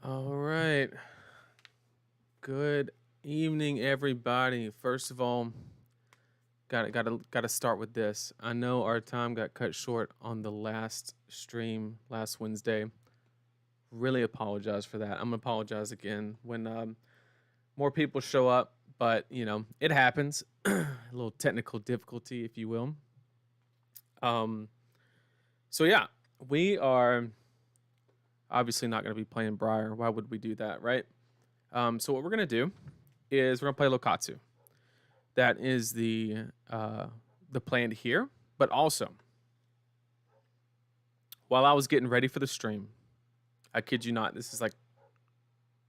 All right. Good evening, everybody. First of all, gotta start with this. I know our time got cut short on the last stream last Wednesday. Really apologize for that. I'm gonna apologize again when more people show up, but it happens. A little technical difficulty, if you will. Um, so yeah, we are obviously not gonna be playing Briar. Why would we do that, right? So what we're gonna do is we're gonna play Lokatsu. That is the plan here. But also, while I was getting ready for the stream, I kid you not, this is like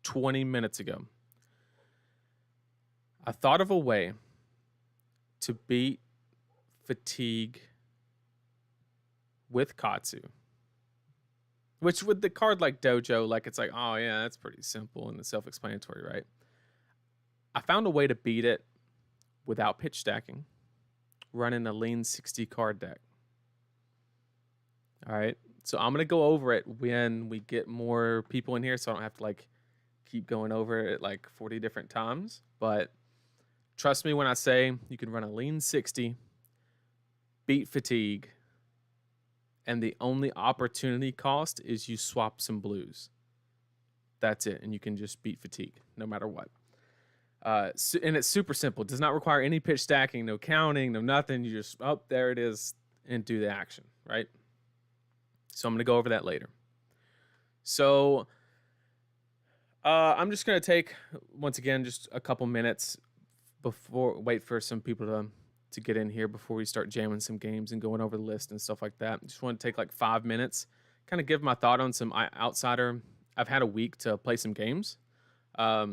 20 minutes ago. I thought of a way to beat fatigue with Katsu. Which with the card like Dojo, like it's like, oh yeah, that's pretty simple and self-explanatory, right? I found a way to beat it without pitch stacking, running a lean 60 card deck. All right. So I'm going to go over it when we get more people in here so I don't have to like keep going over it like 40 different times. But trust me when I say you can run a lean 60, beat fatigue, and the only opportunity cost is you swap some blues. That's it. And you can just beat fatigue no matter what. And it's super simple. It does not require any pitch stacking, no counting, no nothing. You just, oh, there it is, and do the action, right? So I'm going to go over that later. So I'm just going to take, once again, just a couple minutes wait for some people to get in here before we start jamming some games and going over the list and stuff like that. Just want to take like 5 minutes, kind of give my thought on some outsider. I've had a week to play some games. I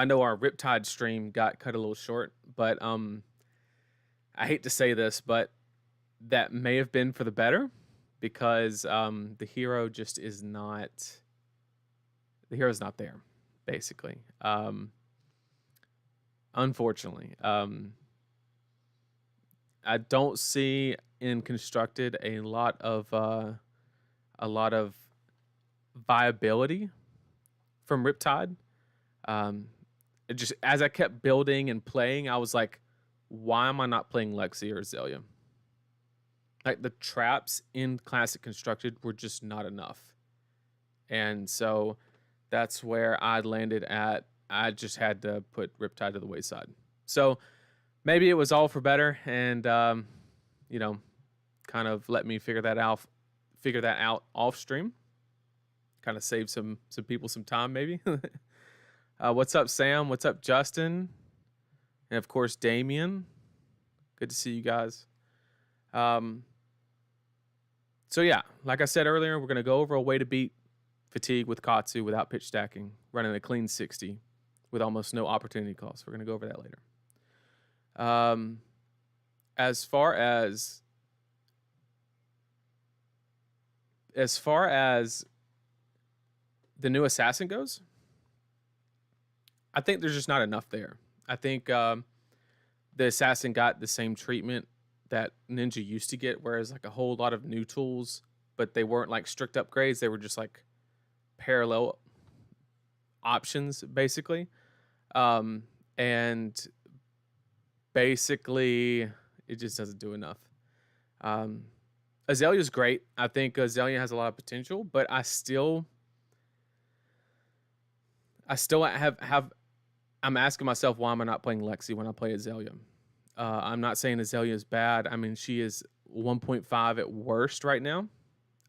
know our Riptide stream got cut a little short, but I hate to say this, but that may have been for the better because the hero just is not. The hero's not there, basically. Unfortunately, I don't see in constructed a lot of viability from Riptide. It just as I kept building and playing, I was like, why am I not playing Lexi or Azalea? Like the traps in Classic Constructed were just not enough. And so that's where I landed at. I just had to put Riptide to the wayside. So maybe it was all for better and kind of let me figure that out off stream. Kind of save some people some time maybe. What's up, Sam? What's up, Justin? And of course, Damien. Good to see you guys. So yeah, like I said earlier, we're going to go over a way to beat fatigue with Katsu without pitch stacking, running a clean 60 with almost no opportunity cost. We're going to go over that later. As far as the new assassin goes, I think there's just not enough there. I think the assassin got the same treatment that Ninja used to get, whereas like a whole lot of new tools, but they weren't like strict upgrades. They were just like parallel options, basically. And basically, it just doesn't do enough. Azalea's great. I think Azalea has a lot of potential, but I still have. I'm asking myself, why am I not playing Lexi when I play Azalea? I'm not saying Azalea is bad. I mean, she is 1.5 at worst right now.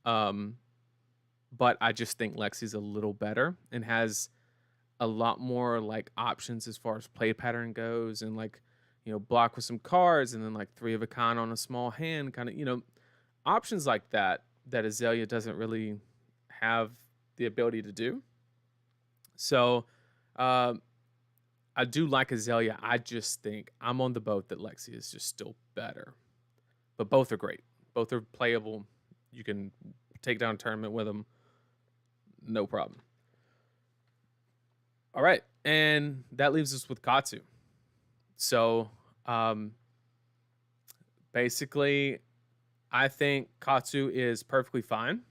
But I just think Lexi's a little better and has a lot more like options as far as play pattern goes, and like, block with some cards and then like 3 of a kind on a small hand, kind of, options like that Azalea doesn't really have the ability to do. So, I do like Azalea. I just think I'm on the boat that Lexi is just still better. But both are great. Both are playable. You can take down a tournament with them. No problem. All right. And that leaves us with Katsu. So, basically, I think Katsu is perfectly fine.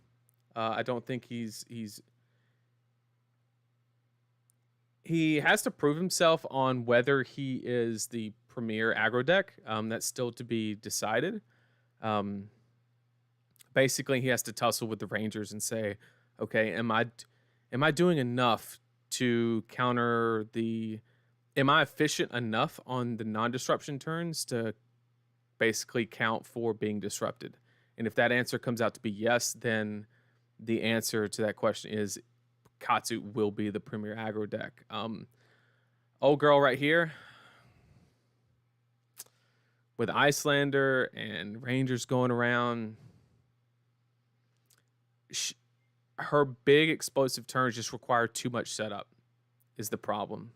I don't think he's He has to prove himself on whether he is the premier aggro deck. That's still to be decided. Um, Basically, he has to tussle with the Rangers and say, okay, am I doing enough to counter the? Am I efficient enough on the non-disruption turns to basically count for being disrupted? And if that answer comes out to be yes, then the answer to that question is Katsu will be the premier aggro deck. Old girl right here with Icelander and Rangers going around. Her big explosive turns just require too much setup is the problem.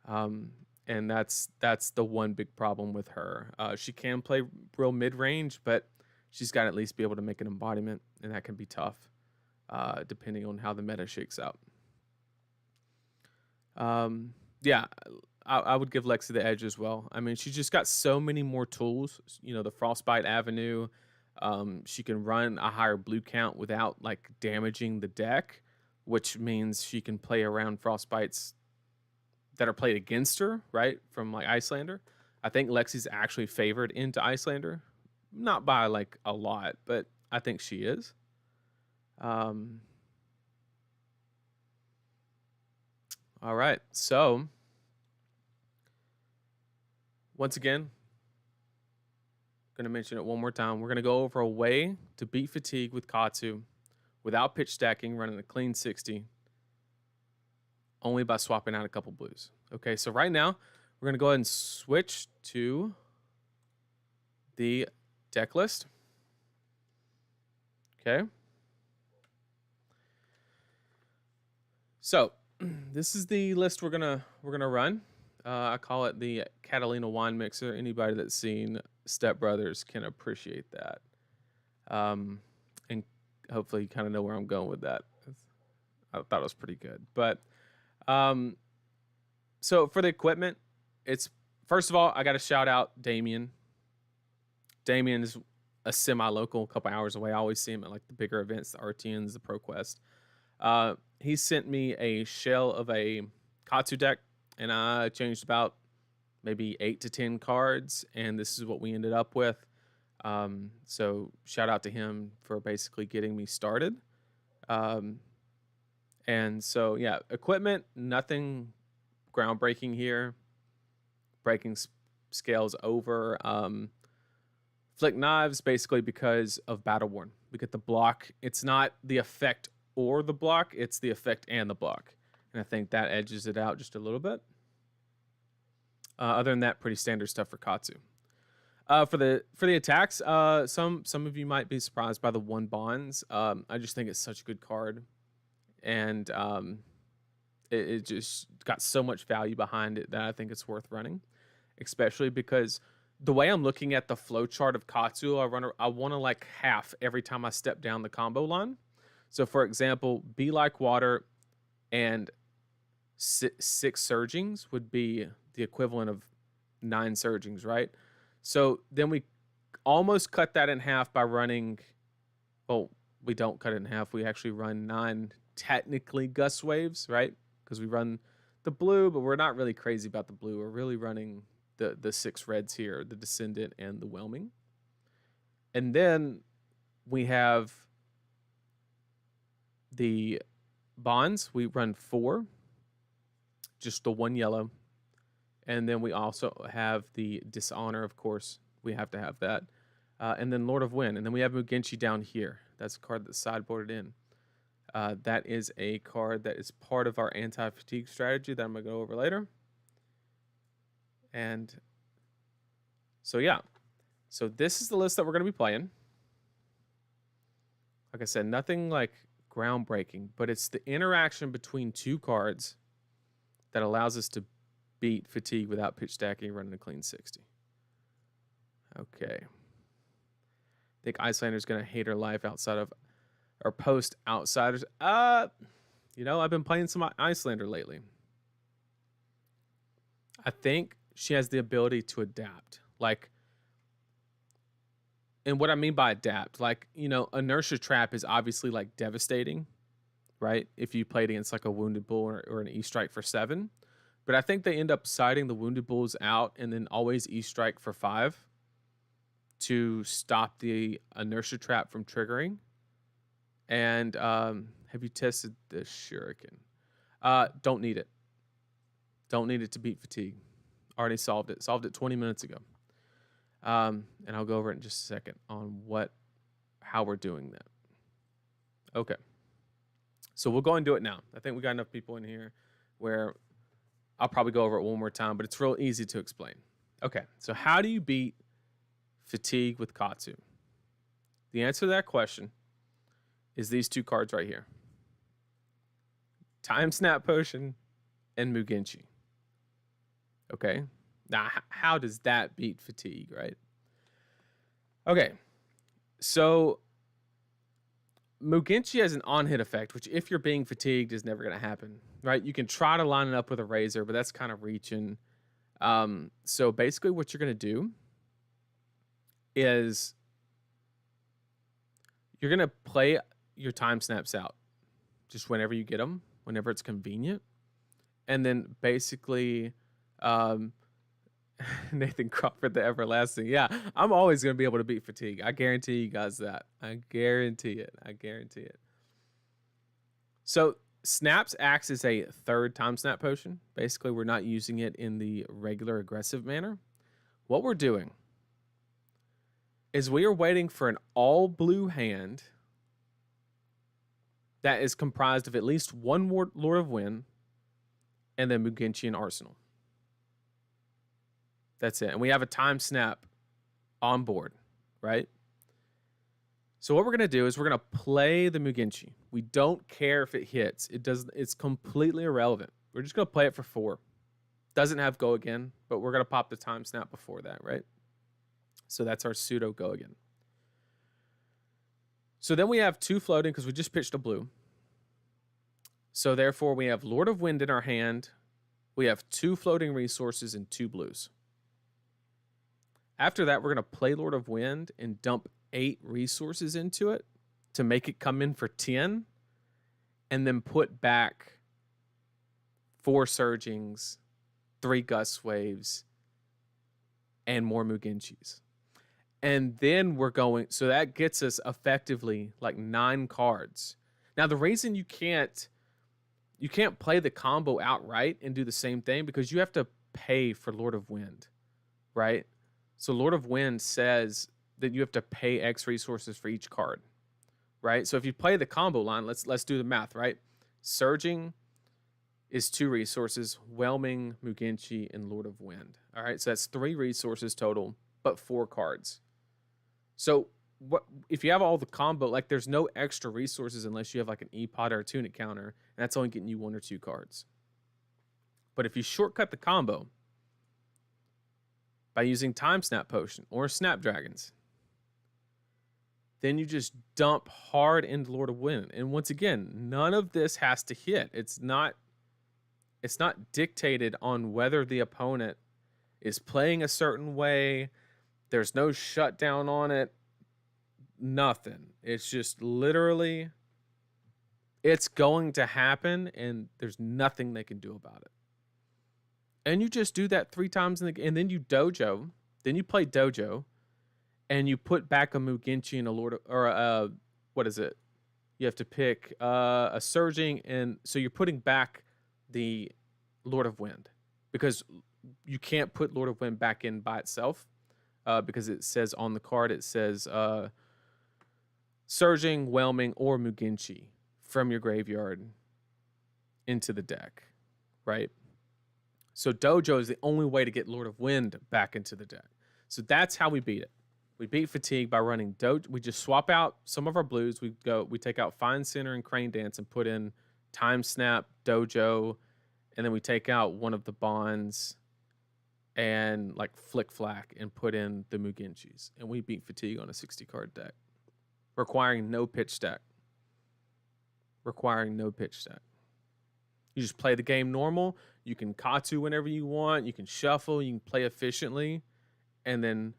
And that's the one big problem with her. She can play real mid-range, but she's got to at least be able to make an embodiment, and that can be tough depending on how the meta shakes out. Yeah, I would give Lexi the edge as well. I mean, she's just got so many more tools. You know, the Frostbite Avenue. She can run a higher blue count without like damaging the deck, which means she can play around Frostbites that are played against her, right? From like Icelander. I think Lexi's actually favored into Icelander. Not by like a lot, but I think she is. All right. So once again, going to mention it one more time. We're going to go over a way to beat fatigue with Katsu without pitch stacking, running a clean 60, only by swapping out a couple blues. Okay, so right now, we're going to go ahead and switch to the deck list. Okay. So this is the list we're gonna run. I call it the Catalina wine mixer. Anybody that's seen Step Brothers can appreciate that. And hopefully you kind of know where I'm going with that. I thought it was pretty good. But so for the equipment, it's first of all, I got to shout out Damien. Damien is a semi-local, a couple hours away. I always see him at like the bigger events, the RTNs, the ProQuest. He sent me a shell of a Katsu deck, and I changed about maybe 8 to 10 cards, and this is what we ended up with. So shout out to him for basically getting me started. And so, yeah, equipment, nothing groundbreaking here. Breaking scales over. Flick knives, basically because of Battle Worn. We get the block. It's not the effect or the block, it's the effect and the block. And I think that edges it out just a little bit. Other than that, pretty standard stuff for Katsu. For the attacks, some of you might be surprised by the 1 bonds. I just think it's such a good card, and it just got so much value behind it that I think it's worth running, especially because the way I'm looking at the flow chart of Katsu, I want to like half every time I step down the combo line. So for example, Be Like Water and 6 surgings would be the equivalent of 9 surgings, right? So then we almost cut that in half by running, well, we don't cut it in half. We actually run 9 technically gust waves, right? Because we run the blue, but we're not really crazy about the blue. We're really running the 6 reds here, the Descendant and the Whelming. And then we have the bonds. We run 4, just the 1 yellow. And then we also have the Dishonor, of course. We have to have that. And then Lord of Wind. And then we have Mugenshi down here. That's a card that's sideboarded in. That is a card that is part of our anti-fatigue strategy that I'm going to go over later. And so, yeah. So this is the list that we're going to be playing. Like I said, nothing like groundbreaking, but it's the interaction between 2 cards that allows us to beat fatigue without pitch stacking, running a clean 60. Okay. I think Icelander's going to hate her life outside of, or post outsiders. You know, I've been playing some Icelander lately. I think she has the ability to adapt. Like, and what I mean by adapt, like, you know, Inertia Trap is obviously like devastating, right? If you played against like a Wounded Bull or an E-Strike for 7. But I think they end up siding the Wounded Bulls out and then always E-Strike for 5 to stop the inertia trap from triggering. And have you tested the Shuriken? Don't need it. Don't need it to beat fatigue. Already solved it. Solved it 20 minutes ago. And I'll go over it in just a second on how we're doing that. Okay. So we'll go and do it now. I think we got enough people in here where I'll probably go over it one more time, but it's real easy to explain. Okay. So how do you beat fatigue with Katsu? The answer to that question is these 2 cards right here. Time Snap Potion and Mugenshi. Okay. Now, how does that beat fatigue, right? Okay. So Mugenshi has an on-hit effect, which if you're being fatigued is never going to happen, right? You can try to line it up with a Razor, but that's kind of reaching. So basically what you're going to do is you're going to play your time snaps out just whenever you get them, whenever it's convenient. And then basically, Nathan Crawford, the everlasting. Yeah, I'm always going to be able to beat fatigue. I guarantee you guys that. I guarantee it. I guarantee it. So snaps acts as a third time snap potion. Basically, we're not using it in the regular aggressive manner. What we're doing is we are waiting for an all blue hand that is comprised of at least one Lord of Wind and then Mugenshi and Arsenal. That's it. And we have a time snap on board, right? So what we're going to do is we're going to play the Mugenshi. We don't care if it hits. It's completely irrelevant. We're just going to play it for 4. Doesn't have go again, but we're going to pop the time snap before that, right? So that's our pseudo go again. So then we have 2 floating because we just pitched a blue. So therefore we have Lord of Wind in our hand. We have 2 floating resources and 2 blues. After that, we're going to play Lord of Wind and dump 8 resources into it to make it come in for 10. And then put back 4 Surgings, 3 Gust Waves, and more Mugenshis. And then we're going, so that gets us effectively like 9 cards. Now, the reason you can't play the combo outright and do the same thing because you have to pay for Lord of Wind, right? So Lord of Wind says that you have to pay X resources for each card, right? So if you play the combo line, let's do the math, right? Surging is 2 resources, Whelming, Mugenshi, and Lord of Wind. All right, so that's 3 resources total, but 4 cards. So what if you have all the combo, like there's no extra resources unless you have like an E-Pod or a Tunic counter, and that's only getting you 1 or 2 cards. But if you shortcut the combo by using Time Snap Potion or Snapdragons, then you just dump hard into Lord of Wind. And once again, none of this has to hit. It's not dictated on whether the opponent is playing a certain way. There's no shutdown on it. Nothing. It's just literally, it's going to happen and there's nothing they can do about it. And you just do that 3 times and then you dojo. Then you play dojo and you put back a Mugenshi and a Lord of, what is it? You have to pick a Surging, and so you're putting back the Lord of Wind because you can't put Lord of Wind back in by itself because it says on the card, it says Surging, Whelming, or Mugenshi from your graveyard into the deck, right? So dojo is the only way to get Lord of Wind back into the deck. So that's how we beat it. We beat fatigue by running dojo. We just swap out some of our blues. We take out Fine Center and Crane Dance and put in Time Snap, dojo, and then we take out one of the bonds and like Flick Flack and put in the Mugenshis. And we beat fatigue on a 60 card deck, requiring no pitch stack. You just play the game normal. You can Katsu whenever you want. You can shuffle. You can play efficiently. And then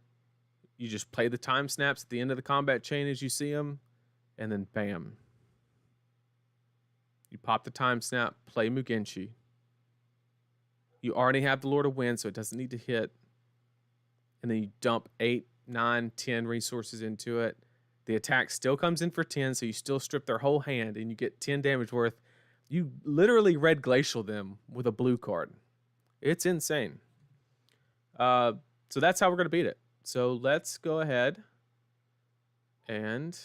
you just play the time snaps at the end of the combat chain as you see them. And then bam. You pop the time snap, play Mugenshi. You already have the Lord of Wind, so it doesn't need to hit. And then you dump 8, 9, 10 resources into it. The attack still comes in for 10, so you still strip their whole hand, and you get 10 damage worth. You literally red glacial them with a blue card. It's insane. So that's how we're going to beat it. So let's go ahead and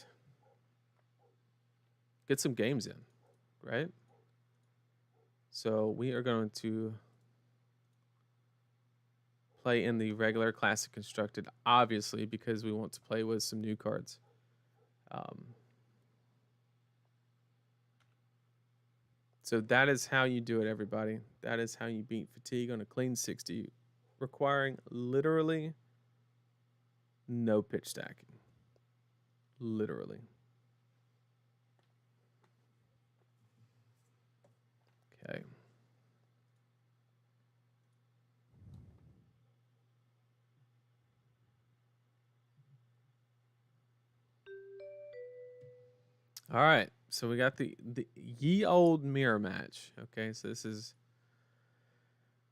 get some games in, right? So we are going to play in the regular classic constructed, obviously, because we want to play with some new cards. So that is how you do it, everybody. That is how you beat fatigue on a clean 60, requiring literally no pitch stacking. Literally. Okay. All right. So we got the ye old mirror match. Okay, so this is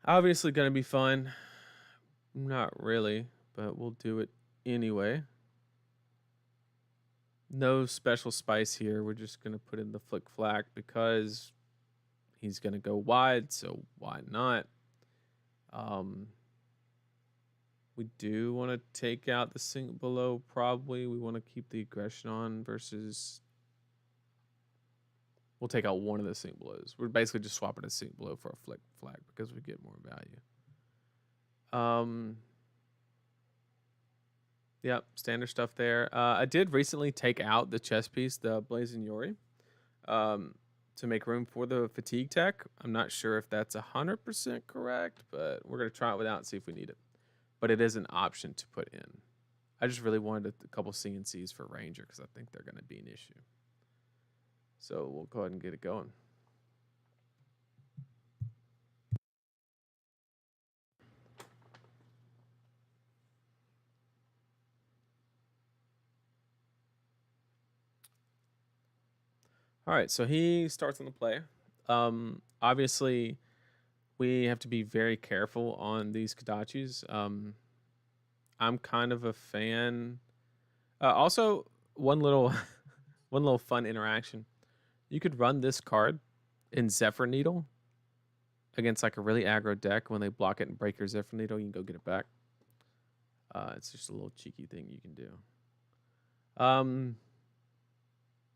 obviously going to be fun. Not really, but we'll do it anyway. No special spice here. We're just going to put in the flick flack because he's going to go wide, so why not? We do want to take out the sink below, probably. We want to keep the aggression on versus... We'll take out one of the sink blows. We're basically just swapping a sink blow for a flick flag because we get more value. Yep, standard stuff there. I did recently take out the chess piece, the Blazing Yori, to make room for the fatigue tech. I'm not sure if that's 100% correct, but we're going to try it without and see if we need it. But it is an option to put in. I just really wanted a couple CNCs for Ranger because I think they're going to be an issue. So we'll go ahead and get it going. All right, so he starts on the play. Obviously, we have to be very careful on these Kodachis. I'm kind of a fan. Also, one little fun interaction. You could run this card in Zephyr Needle against like a really aggro deck. When they block it and break your Zephyr Needle, you can go get it back. It's just a little cheeky thing you can do.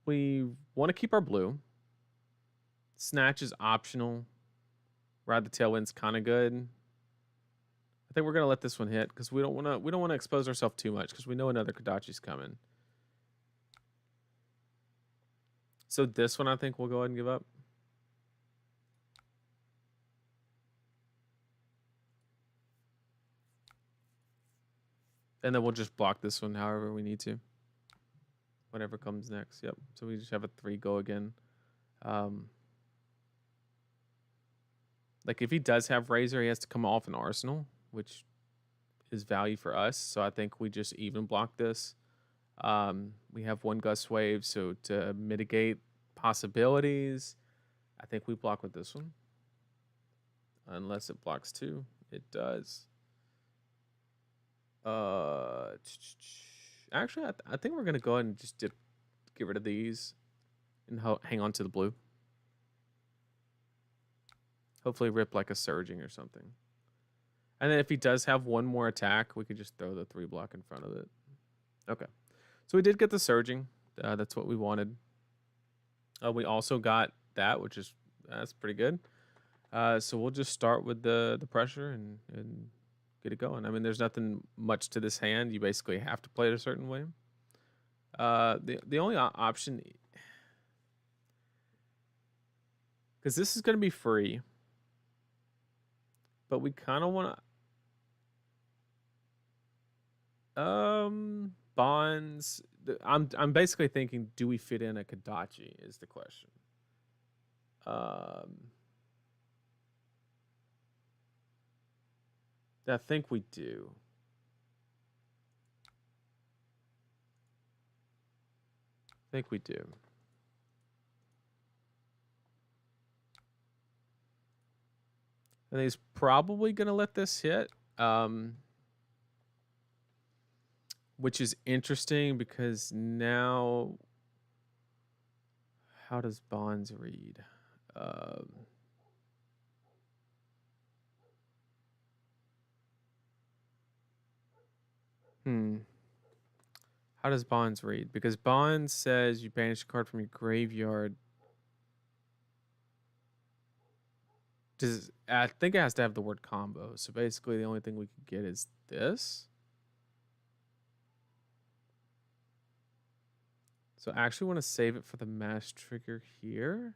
We want to keep our blue. Snatch is optional. Ride the Tailwind's kind of good. I think we're gonna let this one hit because we don't want to expose ourselves too much because we know another Kodachi's coming. So this one I think we'll go ahead and give up. And then we'll just block this one however we need to. Whatever comes next. Yep. So we just have a 3 go again. Like if he does have Razor, he has to come off an Arsenal, which is value for us. So I think we just even block this. We have 1 Gust Wave, so to mitigate possibilities, I think we block with this one. Unless it blocks 2. It does. Actually, I think we're going to go ahead and just get rid of these and hang on to the blue. Hopefully rip like a Surging or something. And then if he does have 1 more attack, we could just throw the 3 block in front of it. Okay. So we did get the Surging. That's what we wanted. We also got that, which is that's pretty good. So we'll just start with the pressure and get it going. I mean, there's nothing much to this hand. You basically have to play it a certain way. The only option, because this is going to be free, but we kind of want to bonds. I'm basically thinking, do we fit in a Kodachi is the question. I think we do. I think we do. And he's probably going to let this hit, which is interesting because now, how does bonds read? How does bonds read? Because bonds says you banish a card from your graveyard. I think it has to have the word combo. So basically the only thing we could get is this. So I actually want to save it for the mass trigger here.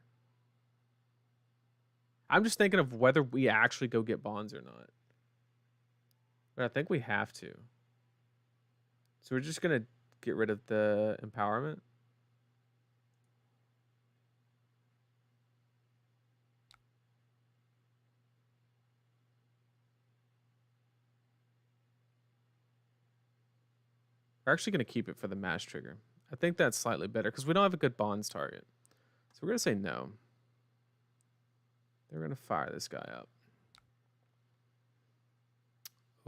I'm just thinking of whether we actually go get bonds or not. But I think we have to. So we're just going to get rid of the empowerment. We're actually going to keep it for the mass trigger. I think that's slightly better because we don't have a good bonds target. So we're going to say no. They're going to fire this guy up.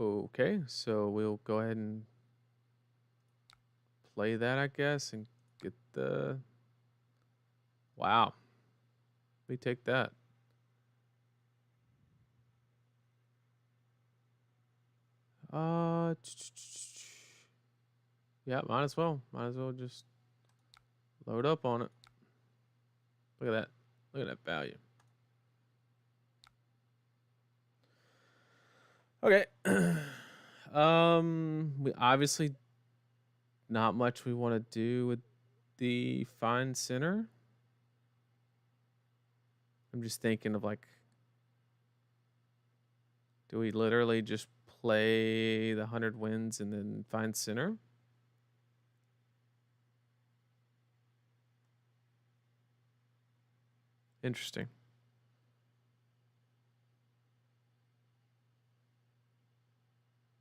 Okay, so we'll go ahead and play that, I guess, and get the... Wow. We take that. Yeah, might as well. Might as well just load up on it. Look at that. Look at that value. Okay. We obviously not much we want to do with the fine center. I'm just thinking of like, do we literally just play the 100 wins and then find center? Interesting.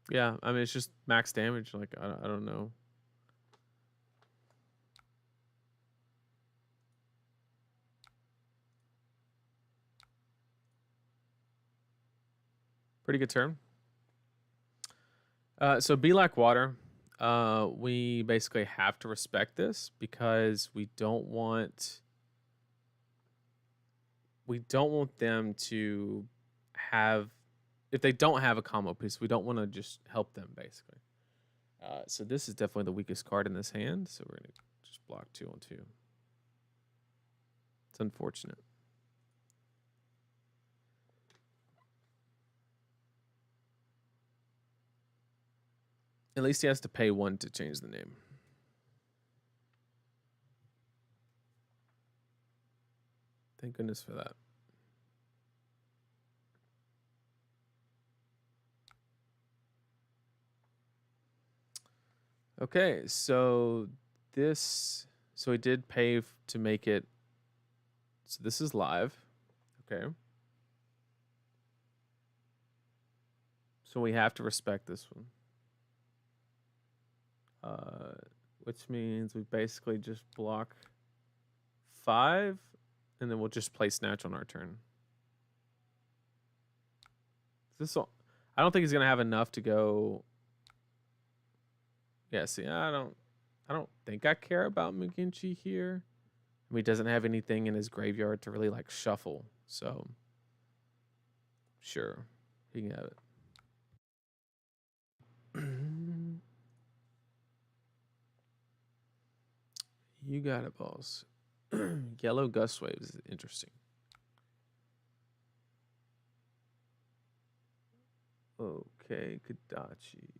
Yeah, I mean, it's just max damage. Like, I don't know. Pretty good turn. So be like water. We basically have to respect this because we don't want them to have, if they don't have a combo piece, we don't want to just help them basically. So this is definitely the weakest card in this hand. So we're gonna just block 2 on 2. It's unfortunate. At least he has to pay 1 to change the name. Thank goodness for that. Okay, so he did pay to make it. So this is live. Okay. So we have to respect this one. Which means we basically just block 5, and then we'll just play Snatch on our turn. I don't think he's gonna have enough to go. Yeah, see, I don't think I care about McGinty here. I mean, he doesn't have anything in his graveyard to really like shuffle, so sure, he can have it. You got it, boss. Yellow Gust Waves is interesting. Okay, Kadachi.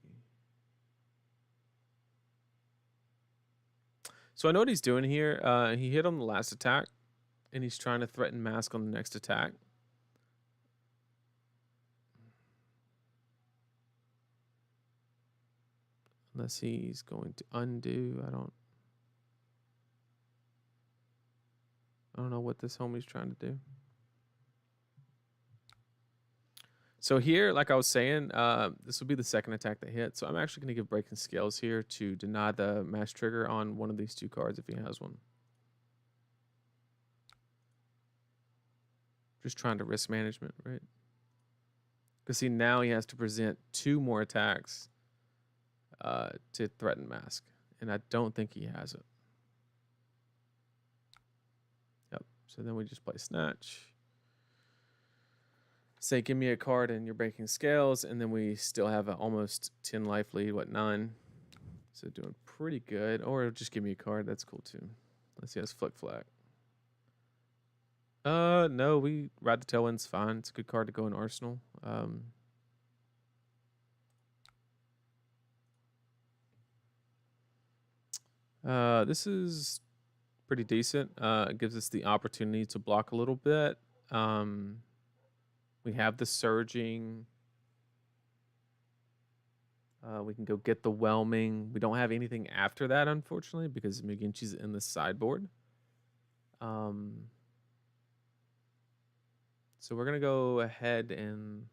So I know what he's doing here. He hit on the last attack, and he's trying to threaten Mask on the next attack. Unless he's going to undo. I don't know what this homie's trying to do. So here, like I was saying, this will be the second attack that hit. So I'm actually going to give Breaking Scales here to deny the mass trigger on one of these 2 cards if he has one. Just trying to risk management, right? Because see, now he has to present 2 more attacks to threaten mask. And I don't think he has it. Yep. So then we just play Snatch. Say, give me a card and you're breaking scales. And then we still have an almost 10 life lead. What, 9? So doing pretty good. Or just give me a card. That's cool too. Let's see, that's Flick Flack. No, we Ride the Tailwind's fine. It's a good card to go in Arsenal. This is pretty decent. It gives us the opportunity to block a little bit. We have the surging. We can go get the whelming. We don't have anything after that, unfortunately, because Muginchi's in the sideboard. So we're gonna go ahead and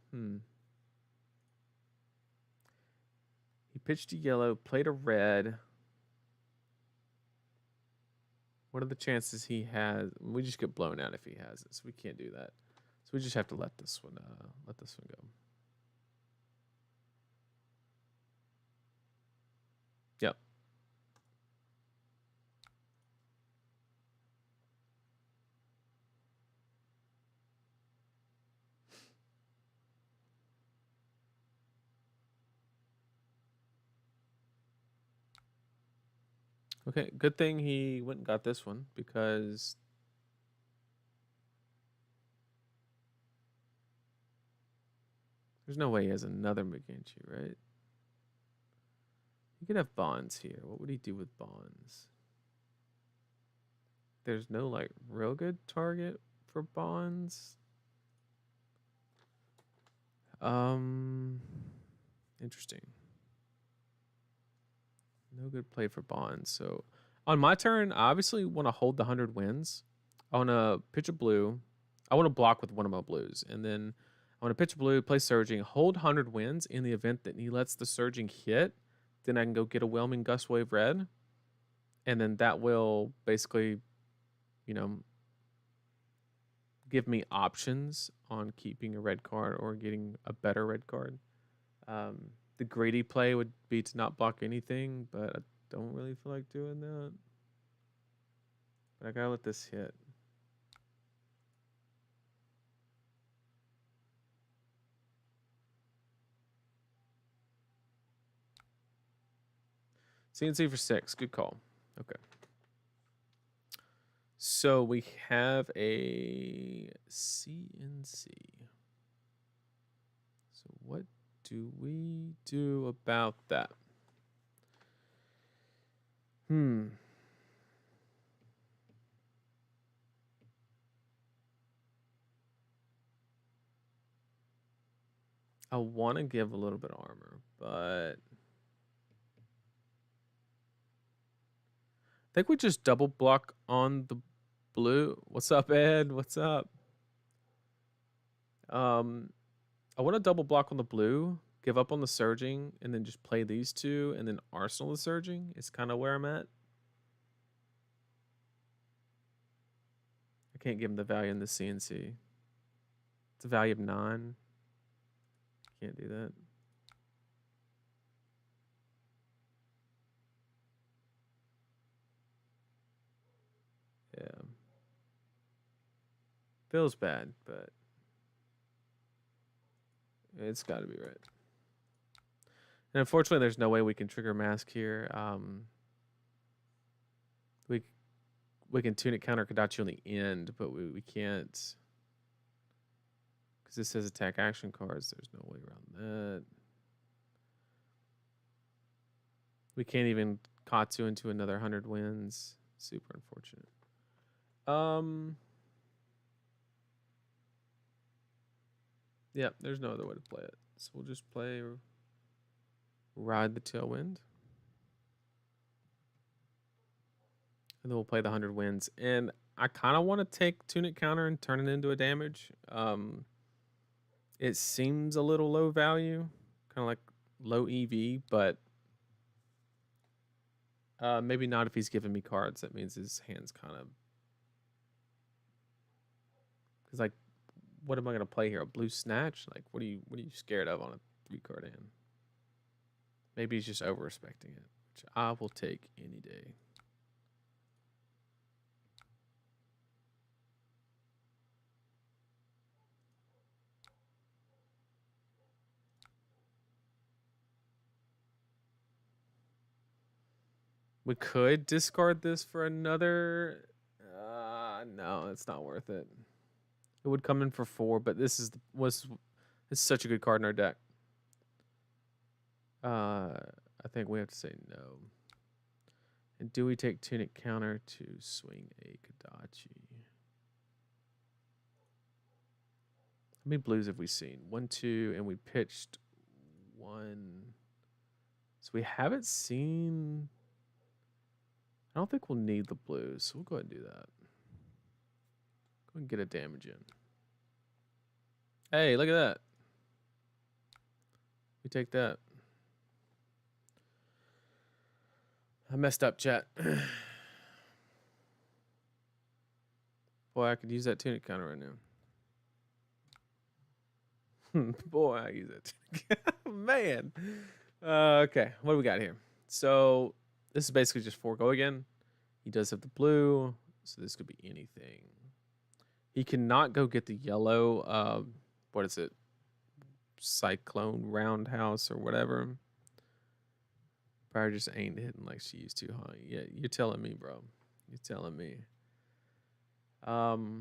he pitched a yellow, played a red. What are the chances he has? We just get blown out if he has it, so we can't do that. So we just have to let this one go. Yep. Okay, good thing he went and got this one because there's no way he has another Mugenchi, right? He could have bonds here. What would he do with bonds? There's no like real good target for bonds. Interesting. No good play for bonds. So on my turn, I obviously want to hold the 100 wins. I want to pitch a blue. I want to block with one of my blues. And then I want to pitch a blue, play surging, hold 100 wins in the event that he lets the surging hit. Then I can go get a whelming gust wave red. And then that will basically, you know, give me options on keeping a red card or getting a better red card. The greedy play would be to not block anything, but I don't really feel like doing that. But I gotta let this hit. CNC for 6. Good call. Okay. So we have a CNC. So what do we do about that? I want to give a little bit of armor, but I think we just double block on the blue. What's up, Ed? What's up? I want to double block on the blue, give up on the surging, and then just play these two, and then arsenal the surging is kind of where I'm at. I can't give him the value in the CNC. It's a value of 9. Can't do that. Yeah. Feels bad, but it's got to be right. And unfortunately, there's no way we can trigger mask here. We can tunic counter Kadachi on the end, but we can't, because this says attack action cards. There's no way around that. We can't even Katsu into another 100 wins. Super unfortunate. Yeah, there's no other way to play it. So we'll just play Ride the Tailwind. And then we'll play the 100 wins. And I kind of want to take Tunic Counter and turn it into a damage. It seems a little low value, kind of like low EV, but maybe not if he's giving me cards. That means his hand's kind of... Because, like, what am I gonna play here? A blue snatch? Like, what are you scared of on a 3-card hand? Maybe he's just over respecting it, which I will take any day. We could discard this for another. No, it's not worth it. It would come in for 4, but this is it's such a good card in our deck. I think we have to say no. And do we take Tunic Counter to swing a Kodachi? How many blues have we seen? 1, 2, and we pitched 1. So we haven't seen. I don't think we'll need the blues, so we'll go ahead and do that. Go and get a damage in. Hey, look at that. We take that. I messed up, chat. Boy, I could use that Tunic Counter right now. Boy, I use it. Man. Okay, what do we got here? So this is basically just 4 go again. He does have the blue, so this could be anything. He cannot go get the yellow. What is it? Cyclone Roundhouse or whatever. Probably just ain't hitting like she used to, huh? Yeah, you're telling me, bro. You're telling me. No,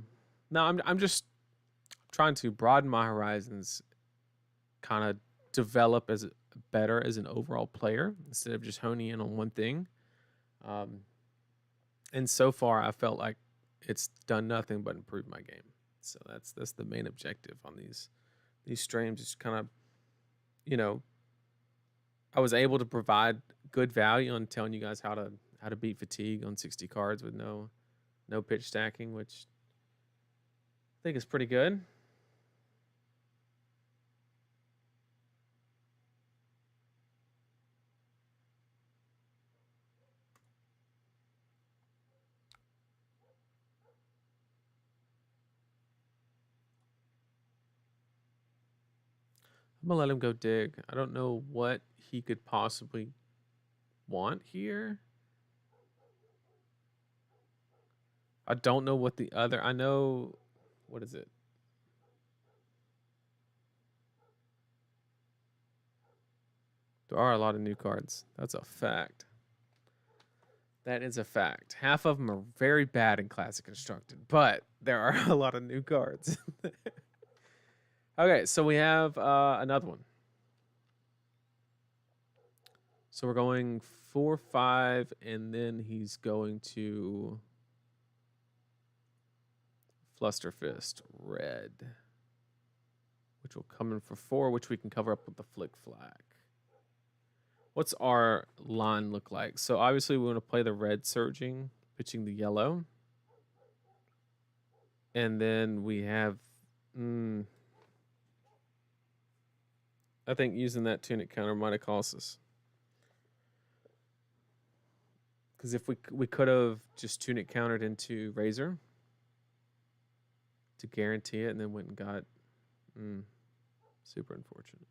I'm just trying to broaden my horizons, kind of develop as better as an overall player instead of just honing in on one thing. And so far, I felt like it's done nothing but improve my game. So that's the main objective on these streams. Is kind of, you know, I was able to provide good value on telling you guys how to beat fatigue on 60 cards with no pitch stacking, which I think is pretty good. I'm gonna let him go dig. I don't know what he could possibly want here. I don't know what the other. I know. What is it? There are a lot of new cards. That's a fact. That is a fact. Half of them are very bad in Classic Constructed, but there are a lot of new cards. Okay, so we have another one. So we're going 4-5, and then he's going to Flusterfist red, which will come in for 4, which we can cover up with the Flick Flag. What's our line look like? So obviously we want to play the red surging, pitching the yellow. And then we have... I think using that Tunic Counter might have cost us. Because if we could have just Tunic Countered into Razor to guarantee it, and then went and got... super unfortunate.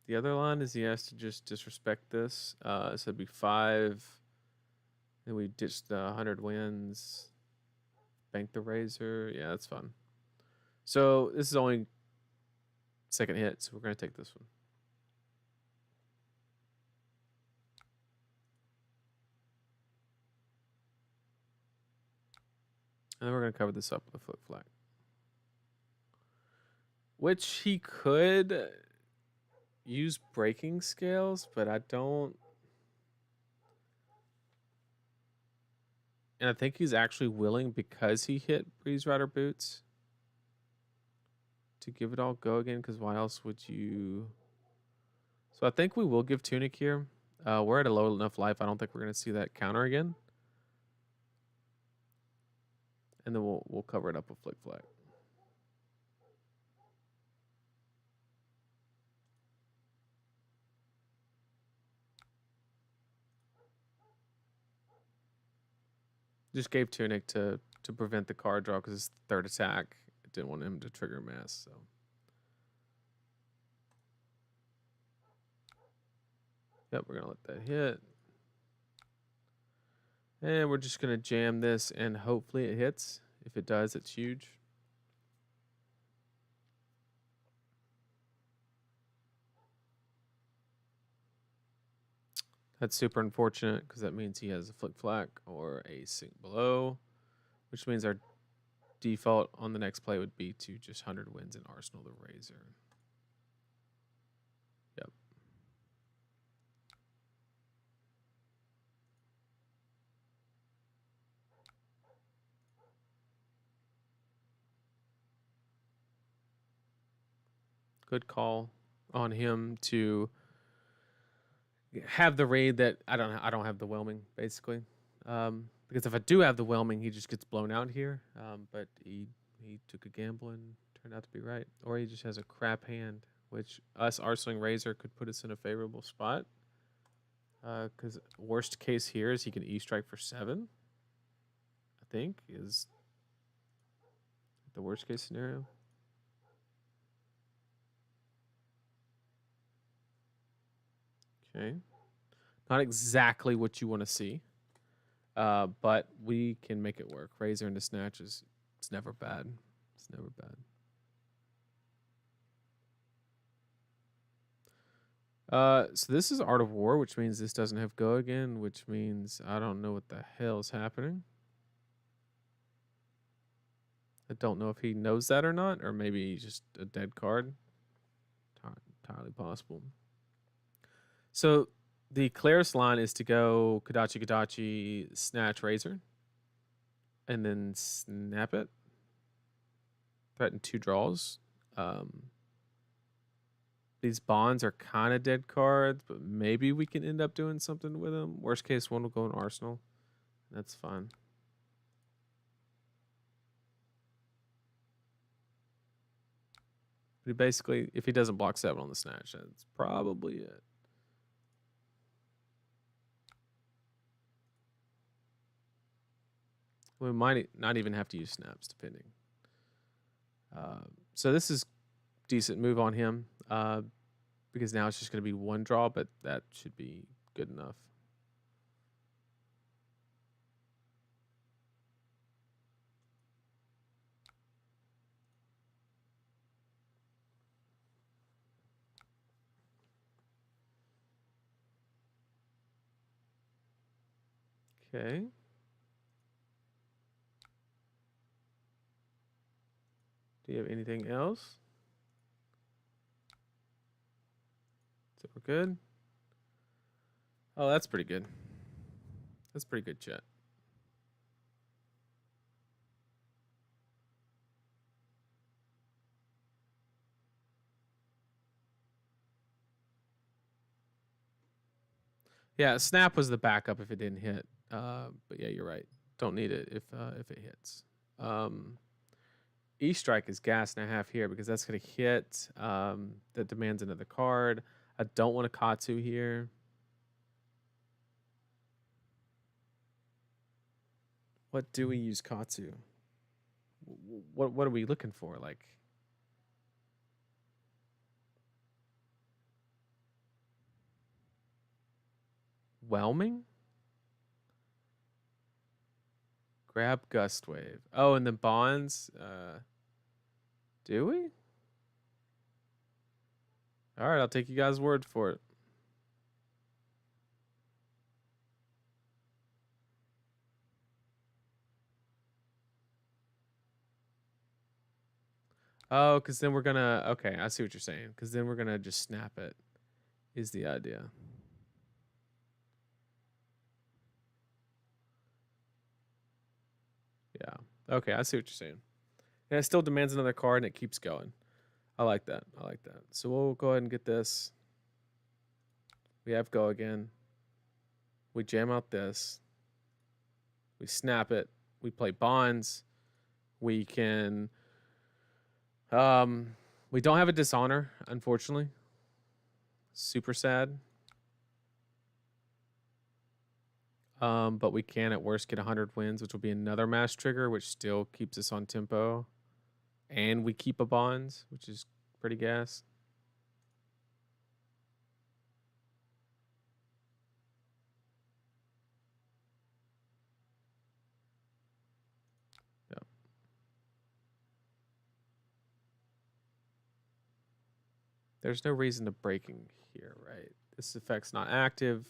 The other line is he has to just disrespect this. So it'd be 5. Then we ditch the 100 wins. Bank the Razor. Yeah, that's fun. So this is only second hit, so we're going to take this one. And then we're going to cover this up with a Flip Flag. Which he could use breaking scales, but I don't. And I think he's actually willing, because he hit Breeze Rider Boots, to give it all go again, because why else would you... So I think we will give Tunic here. We're at a low enough life. I don't think we're going to see that counter again. And then we'll cover it up with Flick Flag. Just gave Tunic to prevent the card draw because his third attack. I didn't want him to trigger mass, so. Yep, we're gonna let that hit. And we're just gonna jam this and hopefully it hits. If it does, it's huge. That's super unfortunate because that means he has a flick flack or a sink below, which means our default on the next play would be to just 100 wins in Arsenal the Razor. Yep. Good call on him to have the raid that I don't have the whelming basically, because if I do have the whelming, he just gets blown out here. But he took a gamble and turned out to be right, or he just has a crap hand, which us Arsenal Razor could put us in a favorable spot. Because worst case here is he can E-strike for 7. I think is the worst case scenario. Okay. Not exactly what you want to see. But we can make it work. Razor into snatch it's never bad. It's never bad. So this is Art of War, which means this doesn't have go again, which means I don't know what the hell is happening. I don't know if he knows that or not, or maybe he's just a dead card. Entirely possible. So the Claris line is to go Kodachi, snatch Razor, and then snap it. Threaten 2 draws. These bonds are kind of dead cards, but maybe we can end up doing something with them. Worst case, one will go in Arsenal. That's fine. But basically, if he doesn't block 7 on the snatch, that's probably it. We might not even have to use snaps, depending. So this is decent move on him, because now it's just going to be 1 draw, but that should be good enough. Okay. Do you have anything else? So we're good. Oh, that's pretty good. That's pretty good, chat. Yeah, snap was the backup if it didn't hit. But yeah, you're right. Don't need it if it hits. E-strike is gas and a half here because that's going to hit. That demands another card. I don't want a Katsu here. What do we use Katsu? What are we looking for? Like, whelming? Grab gust wave. Oh, and the bonds. Do we? All right, I'll take you guys' word for it. Oh, because then we're gonna. Okay, I see what you're saying. Because then we're gonna just snap it. Is the idea. Yeah. Okay, I see what you're saying. And it still demands another card, and it keeps going. I like that. I like that. So we'll go ahead and get this. We have go again. We jam out this. We snap it. We play bonds. We can. We don't have a dishonor, unfortunately. Super sad. But we can at worst get 100 wins, which will be another mass trigger, which still keeps us on tempo. And we keep a bonds, which is pretty gas. Yep. There's no reason to breaking here, right? This effect's not active.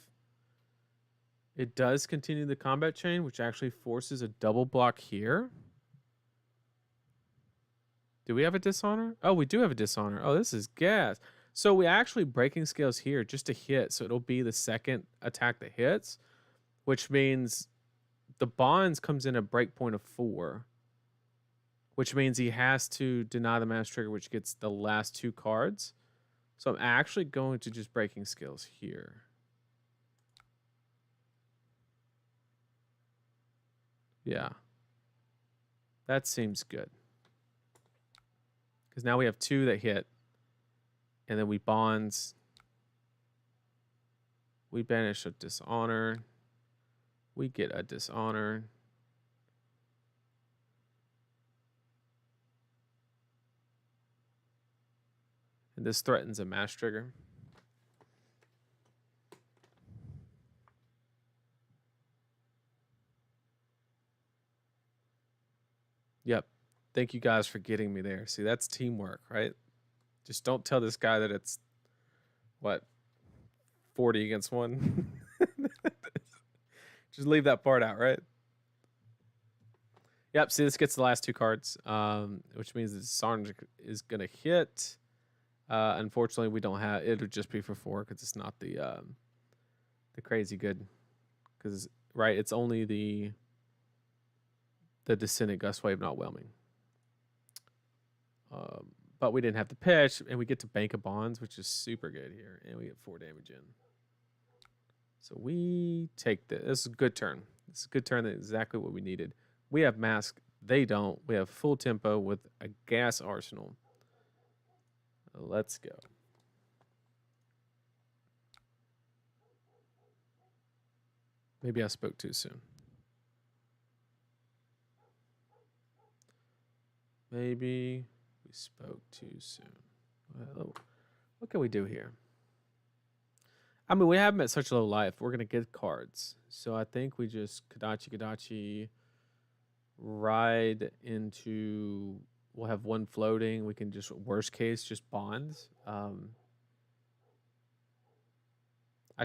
It does continue the combat chain, which actually forces a double block here. Do we have a dishonor? Oh, we do have a dishonor. Oh, this is gas. So we actually breaking scales here just to hit. So it'll be the second attack that hits, which means the bonds comes in a break point of 4, which means he has to deny the mass trigger, which gets the last 2 cards. So I'm actually going to just breaking scales here. Yeah. That seems good. Because now we have 2 that hit. And then we bonds. We banish a dishonor. We get a dishonor. And this threatens a mass trigger. Yep. Thank you guys for getting me there. See, that's teamwork, right? Just don't tell this guy that it's, what, 40 against 1? Just leave that part out, right? Yep, see, this gets the last 2 cards, which means that Sarge is going to hit. Unfortunately, we don't have, it would just be for 4 because it's not the crazy good. Because, right, it's only the Descendant Gust Wave, not Whelming. But we didn't have to pitch, and we get to bank of bonds, which is super good here, and we get 4 damage in. So we take this. This is a good turn. This is a good turn. That's exactly what we needed. We have mask. They don't. We have full tempo with a gas arsenal. Let's go. Maybe I spoke too soon. Maybe we spoke too soon. Well, what can we do here? I mean, we have them at such low life. We're going to get cards. So I think we just Kadachi, ride into... We'll have 1 floating. We can just, worst case, just bonds. I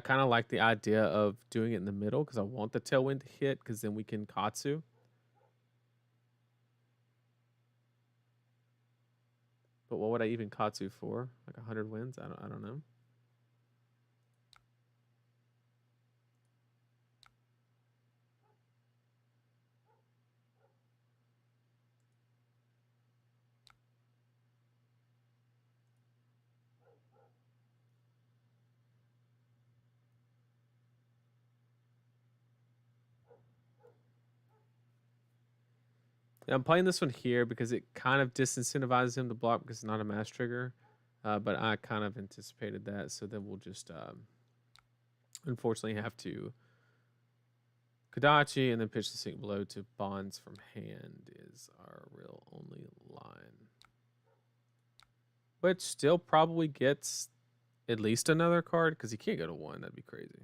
kind of like the idea of doing it in the middle because I want the tailwind to hit because then we can Katsu. But what would I even Katsu for? Like 100 wins? I don't know. Yeah, I'm playing this one here because it kind of disincentivizes him to block because it's not a mass trigger. But I kind of anticipated that, so then we'll just unfortunately have to Kadachi and then pitch the sink below to bonds from hand is our real only line. Which still probably gets at least another card because he can't go to 1. That'd be crazy.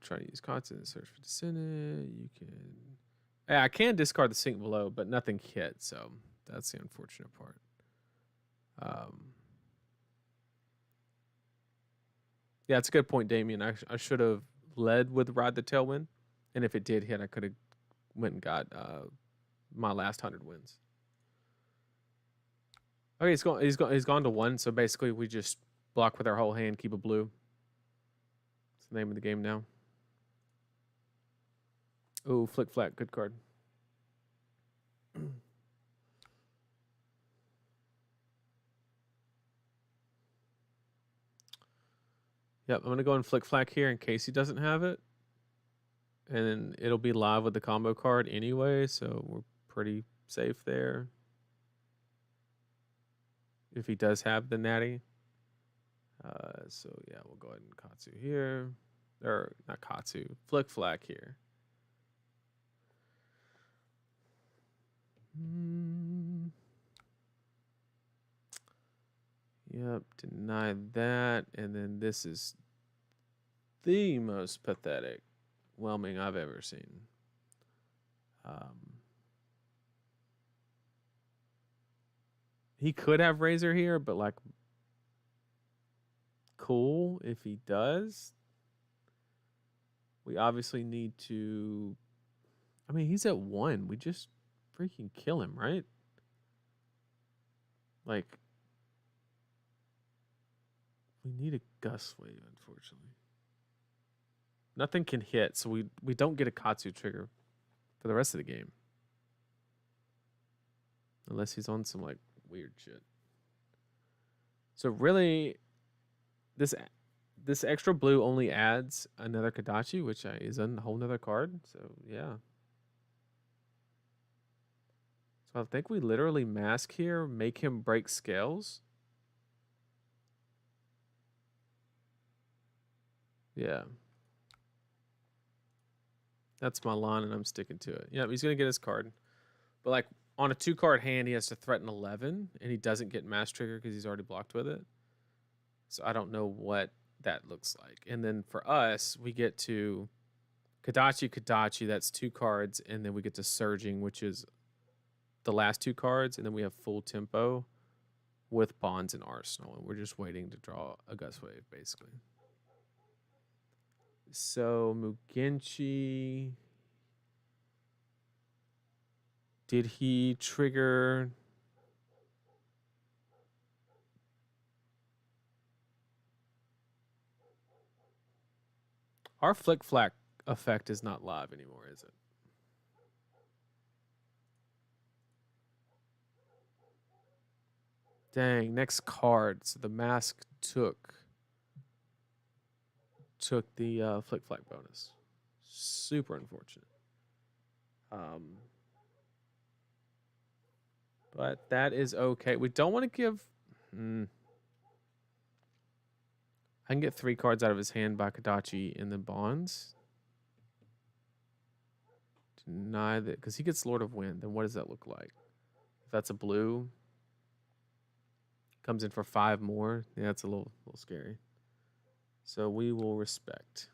Try to use constant search for Descendant. You can. Yeah, I can discard the sink below, but nothing hit, so that's the unfortunate part. Yeah, it's a good point, Damien. I should have led with Ride the Tailwind, and if it did hit, I could have went and got my last 100 wins. Okay, he's gone to 1, so basically we just block with our whole hand, keep a blue. That's the name of the game now. Oh, Flick Flack, good card. Yep, I'm going to go and Flick Flack here in case he doesn't have it. And then it'll be live with the combo card anyway, so we're pretty safe there. if he does have the natty. So yeah, we'll go ahead and Katsu here. Or not Katsu, Flick Flack here. Yep, deny that. And then this is the most pathetic whelming I've ever seen. He could have Razor here, but like, cool if he does. We obviously need to. I mean, he's at 1. We just freaking kill him, right? Like, we need a gust wave, unfortunately. Nothing can hit, so we don't get a Katsu trigger for the rest of the game. Unless he's on some, like, weird shit. So really, this extra blue only adds another Kadachi, which is a whole nother card. So, yeah. So I think we literally mask here, make him break scales. Yeah. That's my line, and I'm sticking to it. Yeah, he's going to get his card. But, like, on a 2-card hand, he has to threaten 11, and he doesn't get mass trigger because he's already blocked with it. So I don't know what that looks like. And then for us, we get to Kadachi, that's 2 cards, and then we get to Surging, which is the last 2 cards, and then we have full tempo with Bonds and Arsenal, and we're just waiting to draw a Gust Wave, basically. So Mugenchi, did he trigger? Our Flick Flack effect is not live anymore, is it? Dang, next card. So the mask took the Flick Flack bonus. Super unfortunate. But that is okay. We don't want to give. I can get 3 cards out of his hand by Kadachi and then Bonds. Deny that because he gets Lord of Wind. Then what does that look like? If that's a blue, comes in for 5 more. Yeah, that's a little scary. So we will respect.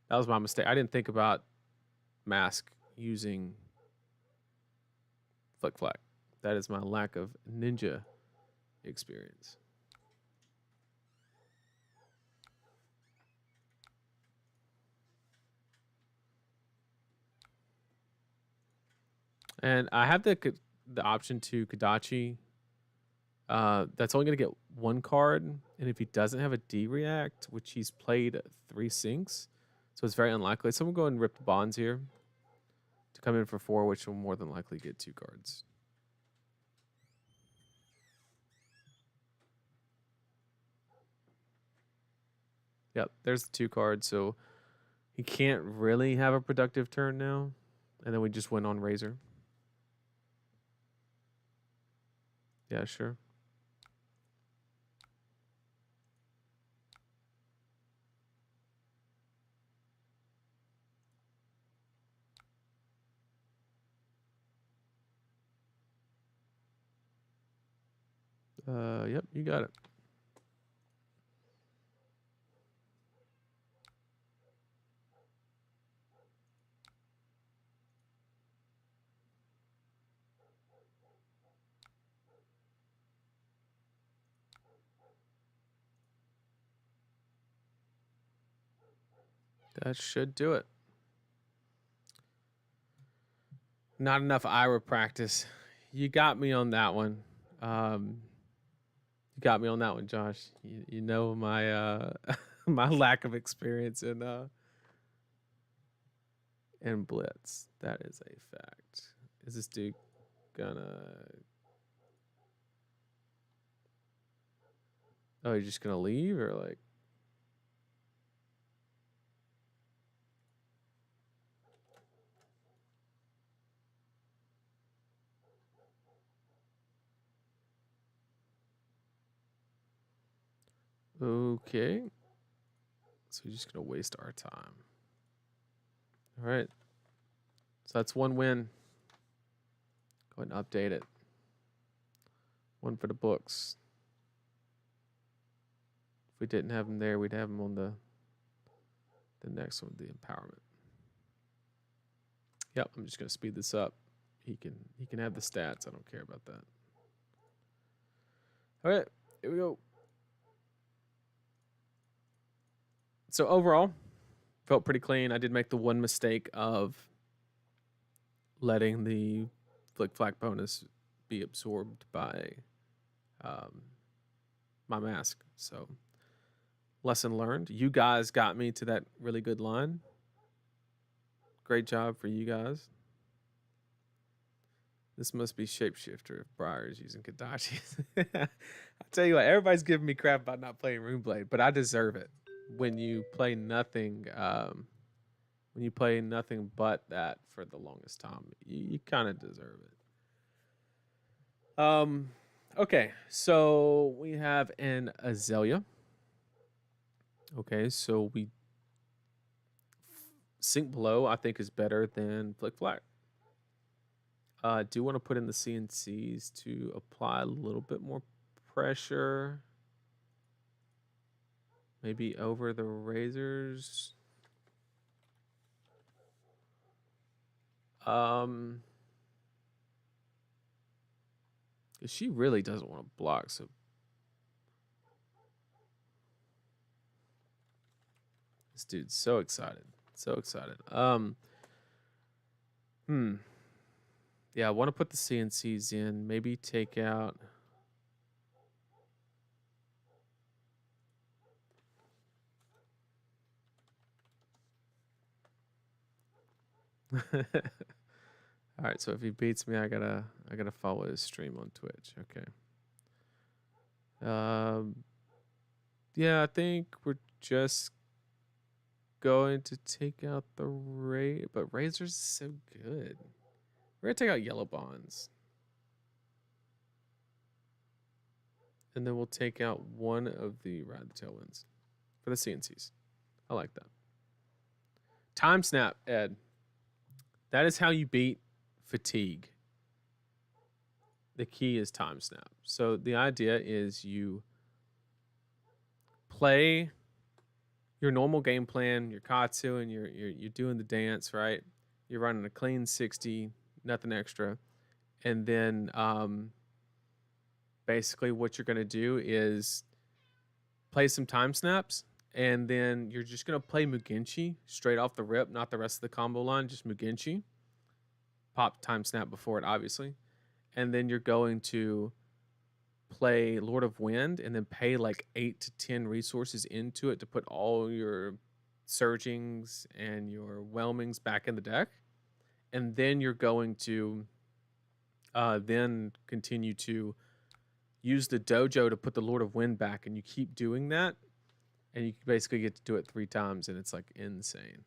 That was my mistake. I didn't think about mask using Flick Flack. That is my lack of ninja experience. And I have the option to Kadachi. That's only going to get 1 card. And if he doesn't have a D-React, which he's played 3 sinks, so it's very unlikely. So I'm going to go and rip the Bonds here to come in for 4, which will more than likely get 2 cards. Yep, there's the 2 cards. So he can't really have a productive turn now. And then we just win on Razor. Yeah, sure. Yep, you got it. That should do it. Not enough Ira practice. You got me on that one. You got me on that one, Josh. You know my my lack of experience in Blitz. That is a fact. Is this dude gonna? Oh, you're just gonna leave or like? Okay. So we're just going to waste our time. All right. So that's one win. Go ahead and update it. One for the books. If we didn't have him there, we'd have him on the next one, the empowerment. Yep, I'm just going to speed this up. He can have the stats. I don't care about that. All right, here we go. So overall, felt pretty clean. I did make the one mistake of letting the flick flack bonus be absorbed by my mask. So lesson learned. You guys got me to that really good line. Great job for you guys. This must be Shapeshifter if Briar's using Kadachis. I'll tell you what, everybody's giving me crap about not playing Runeblade, but I deserve it. When you play nothing, but that for the longest time, you kind of deserve it. Okay, so we have an Azalea. Okay, so we Sink Below, I think, is better than Flick Flack. I do want to put in the CNCs to apply a little bit more pressure. Maybe over the razors. She really doesn't want to block, so this dude's so excited. So excited. Yeah, I want to put the CNCs in. Maybe take out. All right, so if he beats me, I gotta follow his stream on Twitch. Okay. Yeah, I think we're just going to take out the but Razor's so good. We're gonna take out Yellow Bonds. And then we'll take out one of the Ride the Tailwinds for the CNCs. I like that. Time Snap, Ed. That is how you beat fatigue. The key is Time Snap. So the idea is you play your normal game plan, your Katsu, and you're doing the dance, right? You're running a clean 60, nothing extra. And then basically what you're going to do is play some time snaps, and then you're just going to play Mugenshi straight off the rip, not the rest of the combo line, just Mugenshi. Pop time snap before it, obviously. And then you're going to play Lord of Wind and then pay like 8 to 10 resources into it to put all your surgings and your whelmings back in the deck. And then you're going to then continue to use the dojo to put the Lord of Wind back, and you keep doing that, and you basically get to do it 3 times, and it's like insane.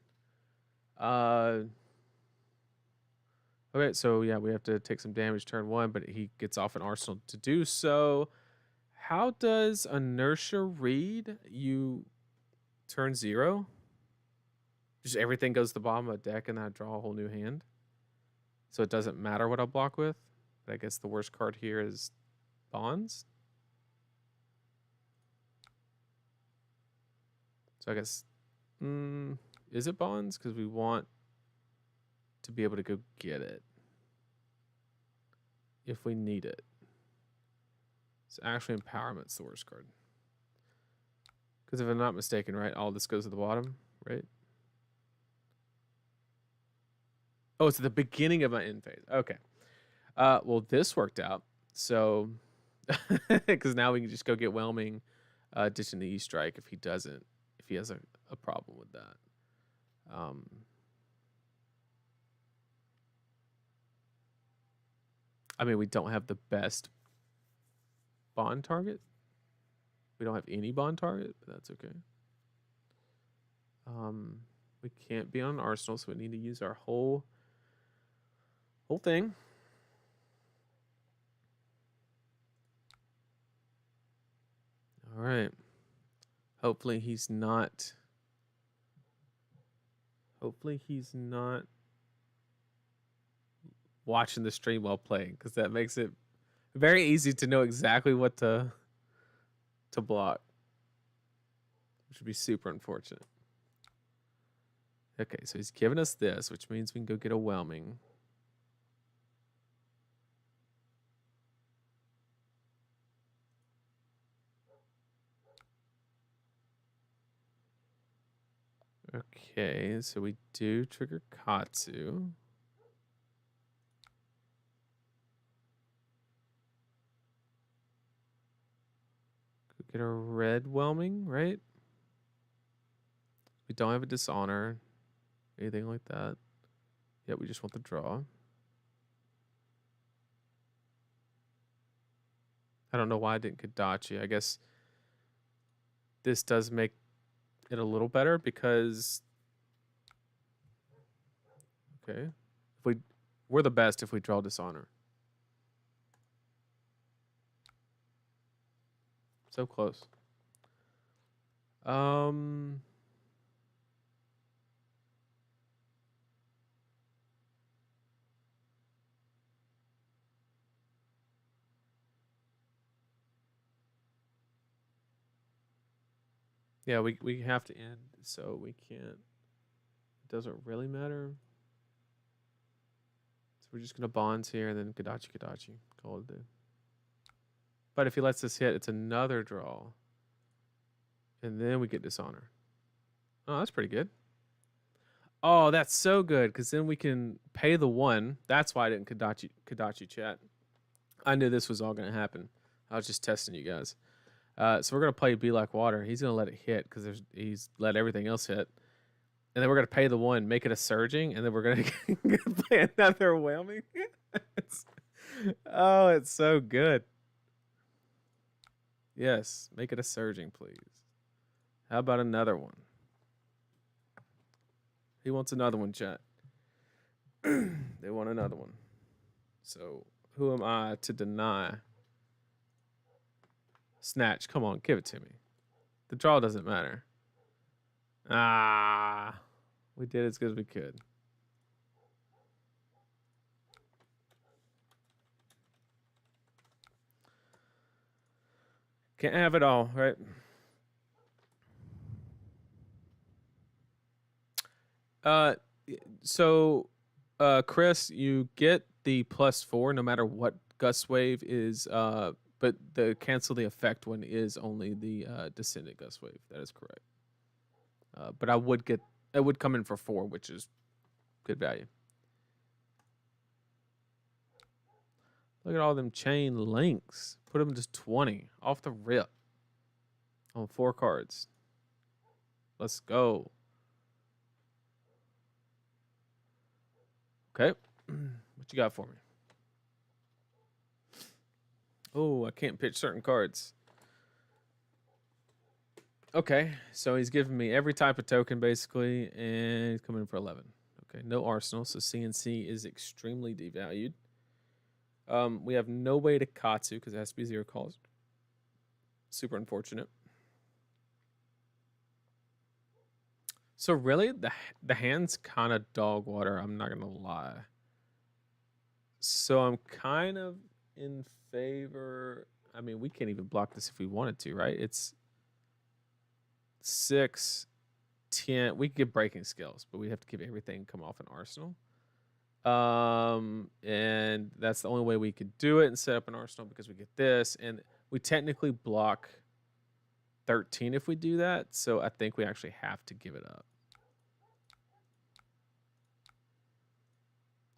Okay, so yeah, we have to take some damage turn 1, but he gets off an arsenal to do so. How does Inertia read you turn 0? Just everything goes to the bottom of the deck, and I draw a whole new hand. So it doesn't matter what I block with. But I guess the worst card here is Bonds. So I guess, is it Bonds? Because we want to be able to go get it if we need it. So actually Empowerment's the worst card. Because if I'm not mistaken, right, all this goes to the bottom, right? Oh, it's at the beginning of my end phase. Okay. Well, this worked out. So, because now we can just go get Whelming, ditching the E-Strike if he doesn't, if he has a problem with that. I mean, we don't have the best bond target. We don't have any bond target, but that's okay. We can't be on an arsenal, so we need to use our whole thing. All right. Hopefully he's not. Hopefully he's not watching the stream while playing, because that makes it very easy to know exactly what to block, which would be super unfortunate. Okay, so he's giving us this, which means we can go get a whelming. Okay, so we do trigger Katsu. Go get a red whelming, right? We don't have a dishonor, anything like that. Yeah, we just want the draw. I don't know why I didn't Kadachi. I guess this does make it a little better because okay, if we're the best if we draw dishonor. So close. Yeah, we have to end, so we can't. It doesn't really matter. So we're just gonna bonds here and then Kadachi. Call it a day. But if he lets us hit, it's another draw. And then we get dishonor. Oh, that's pretty good. Oh, that's so good, because then we can pay the one. That's why I didn't Kadachi chat. I knew this was all gonna happen. I was just testing you guys. So we're gonna play Be Like Water. He's gonna let it hit because he's let everything else hit, and then we're gonna pay the one, make it a surging, and then we're gonna play another whelming. It's so good. Yes, make it a surging, please. How about another one? He wants another one, chat. They want another one. So who am I to deny? Snatch, come on, give it to me. The draw doesn't matter. Ah, we did as good as we could. Can't have it all, right? So, Chris, you get the +4 no matter what gust wave is, but the cancel the effect one is only the descendant gust wave. That is correct. But I would come in for 4, which is good value. Look at all them chain links. Put them to 20 off the rip on 4 cards. Let's go. Okay. What you got for me? Oh, I can't pitch certain cards. Okay, so he's giving me every type of token basically, and he's coming in for 11. Okay, no arsenal, so CNC is extremely devalued. We have no way to Katsu because it has to be 0 calls. Super unfortunate. So really, the hand's kind of dog water. I'm not gonna lie. So I'm kind of in favor. I mean, we can't even block this if we wanted to, right? It's 6, 10. We could give breaking skills, but we have to give everything come off an arsenal. And that's the only way we could do it and set up an arsenal because we get this, and we technically block 13 if we do that. So I think we actually have to give it up.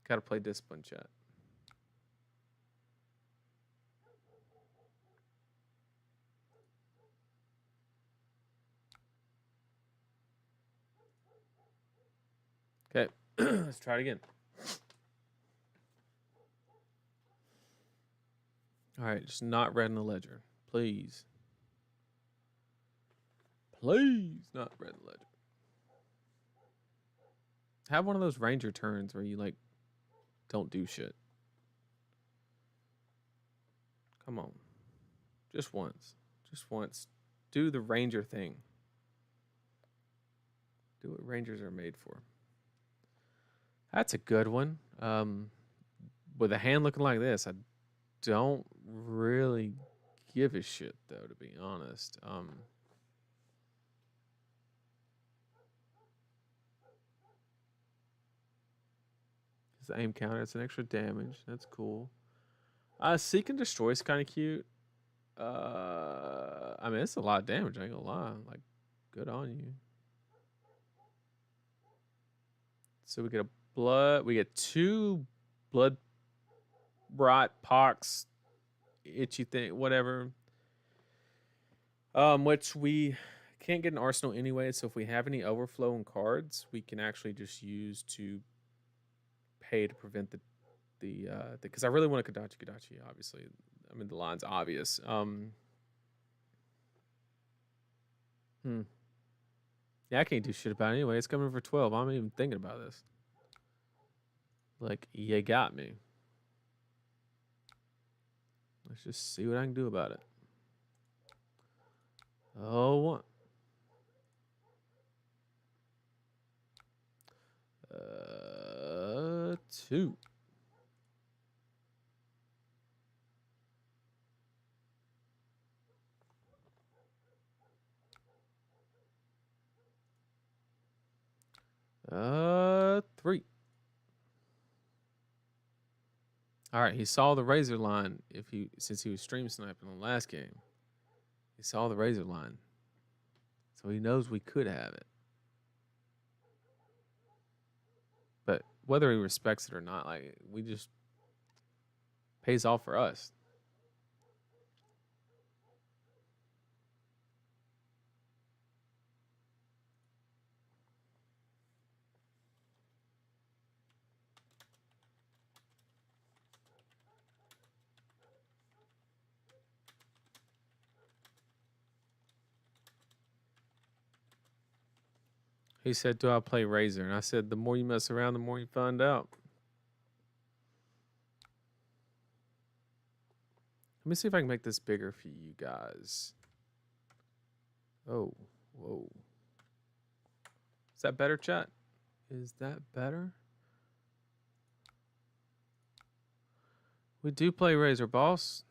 Got to play discipline, chat. Okay, let's try it again. All right, just not red in the ledger, please. Please, not red in the ledger. Have one of those ranger turns where you like don't do shit. Come on, just once, do the ranger thing. Do what Rangers are made for. That's a good one. With a hand looking like this, I don't really give a shit, though, to be honest. It's the aim counter. It's an extra damage. That's cool. Seek and Destroy is kind of cute. I mean, it's a lot of damage. I ain't gonna lie. Like, good on you. So we get a blood. We get 2 blood rot, pox, itchy thing, whatever. Which we can't get an arsenal anyway. So if we have any overflow in cards, we can actually just use to pay to prevent the because I really want a Kadachi, obviously. I mean, the line's obvious. Yeah, I can't do shit about it anyway. It's coming for 12. I'm not even thinking about this. Like, you got me. Let's just see what I can do about it. Oh, one. 2. Three. All right, he saw the razor line. Since he was stream sniping on the last game, he saw the razor line, so he knows we could have it. But whether he respects it or not, like, we just pays off for us. He said, "Do I play Razor?" And I said, "The more you mess around, the more you find out." Let me see if I can make this bigger for you guys. Oh, whoa. Is that better, chat? Is that better? We do play Razor, boss.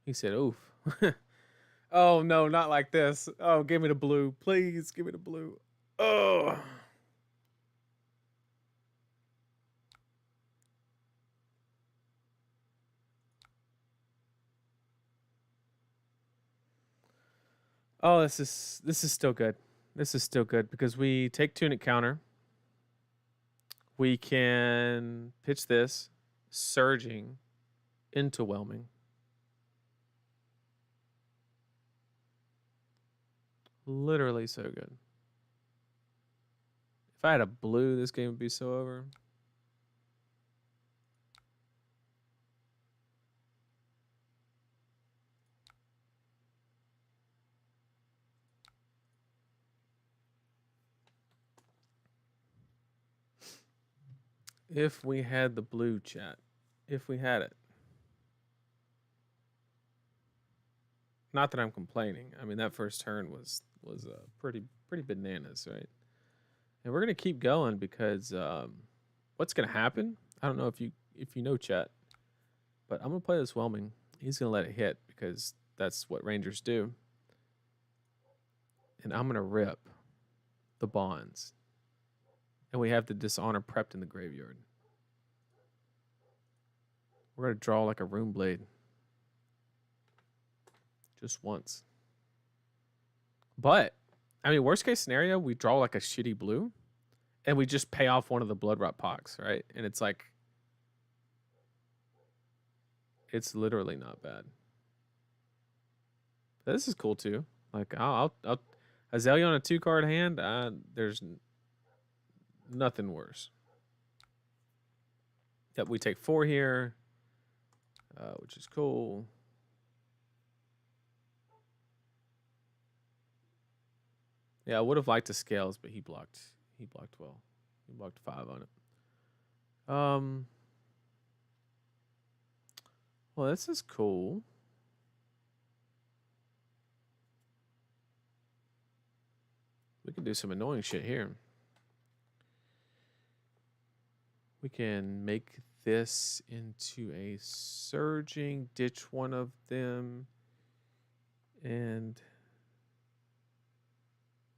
He said, "Oof." Oh, no, not like this. Oh, give me the blue. Please, give me the blue. Oh. Oh, this is still good. This is still good because we take tunic counter. We can pitch this, surging into whelming. Literally so good. If I had a blue, this game would be so over. If we had the blue, chat. If we had it. Not that I'm complaining. I mean, that first turn was pretty bananas, right? And we're gonna keep going because what's gonna happen? I don't know if you know, chat, but I'm gonna play this whelming. He's gonna let it hit because that's what Rangers do, and I'm gonna rip the bonds, and we have the dishonor prepped in the graveyard. We're gonna draw like a rune blade. Just once. But, I mean, worst case scenario, we draw like a shitty blue and we just pay off one of the blood rot pox, right? And it's like, it's literally not bad. But this is cool too. Like, I'll Azalea on a 2-card hand, there's nothing worse. Yep, we take 4 here, which is cool. Yeah, I would have liked the scales, but he blocked well. He blocked 5 on it. Well, this is cool. We can do some annoying shit here. We can make this into a surging, ditch one of them, and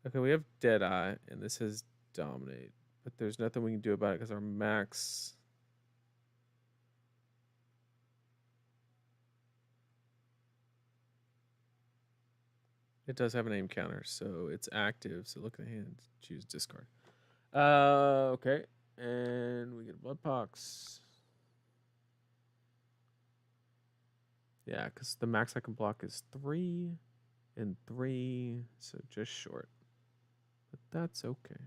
okay, we have Deadeye, and this has Dominate, but there's nothing we can do about it because our max. It does have an aim counter, so it's active. So look at the hand, choose discard. Okay, and we get Bloodpox. Yeah, because the max I can block is 3 and 3, so just short. But that's okay.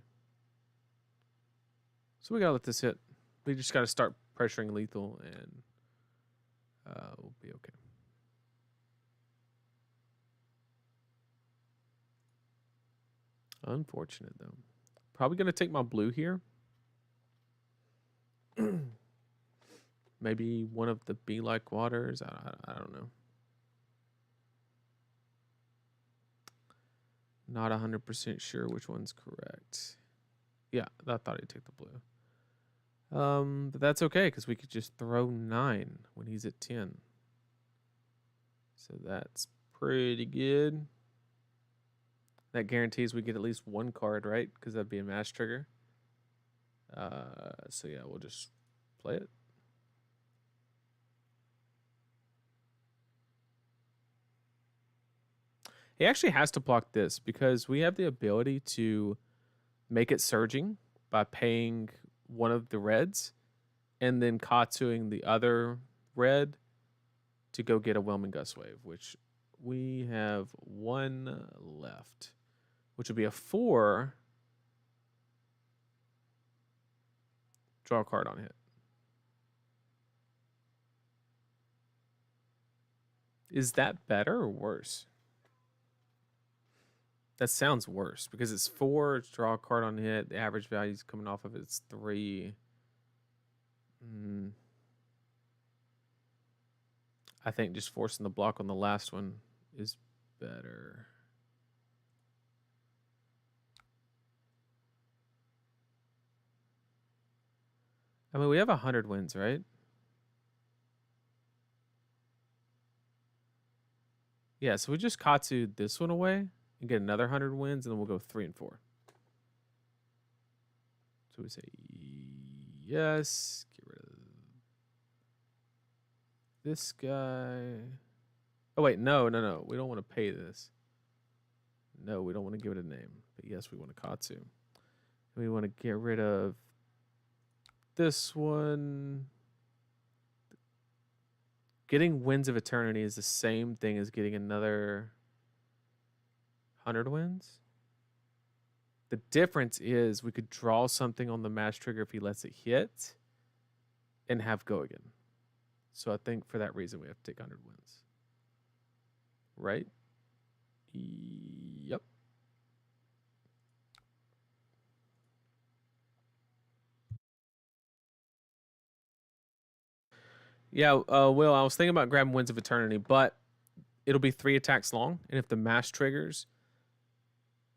So we gotta let this hit. We just gotta start pressuring lethal, and we'll be okay. Unfortunate though. Probably gonna take my blue here. Maybe one of the Be-like waters. I don't know. Not 100% sure which one's correct. Yeah, I thought he'd take the blue. But that's okay because we could just throw 9 when he's at 10. So that's pretty good. That guarantees we get at least 1 card, right? Because that'd be a mass trigger. So yeah, we'll just play it. He actually has to block this because we have the ability to make it surging by paying one of the reds and then Katsuing the other red to go get a Whelming Gust Wave, which we have 1 left, which would be a 4. Draw a card on hit. Is that better or worse? That sounds worse because it's 4, draw a card on hit. The average value is coming off of it's 3. I think just forcing the block on the last one is better. I mean, we have 100 wins, right? Yeah, so we just Katsu this one away and get another 100 wins, and then we'll go 3 and 4. So we say yes. Get rid of this guy. Oh, wait, no. We don't want to pay this. No, we don't want to give it a name. But yes, we want to Katsu. We want to get rid of this one. Getting Winds of Eternity is the same thing as getting another 100 wins. The difference is we could draw something on the mass trigger if he lets it hit and have go again. So I think for that reason we have to take 100 wins. Right? Yep. Yeah, Will, I was thinking about grabbing Winds of Eternity, but it'll be 3 attacks long, and if the mass triggers,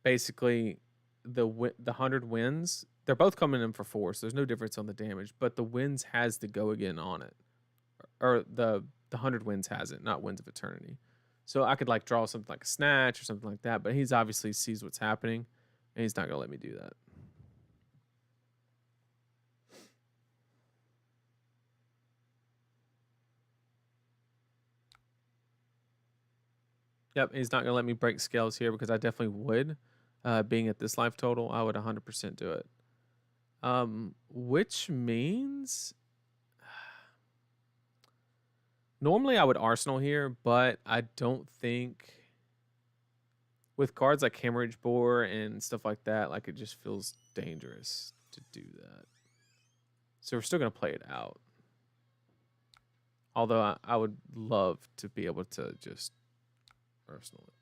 basically the 100 wins, they're both coming in for 4, so there's no difference on the damage, but the wins has the go again on it. Or the 100 wins has it, not Winds of Eternity. So I could like draw something like a snatch or something like that, but he's obviously sees what's happening, and he's not gonna let me do that. Yep, he's not gonna let me break scales here because I definitely would. Being at this life total, I would 100% do it. Which means normally I would Arsenal here, but I don't think with cards like Hemorrhage Bore and stuff like that, like it just feels dangerous to do that. So we're still gonna play it out. Although I would love to be able to just Arsenal it.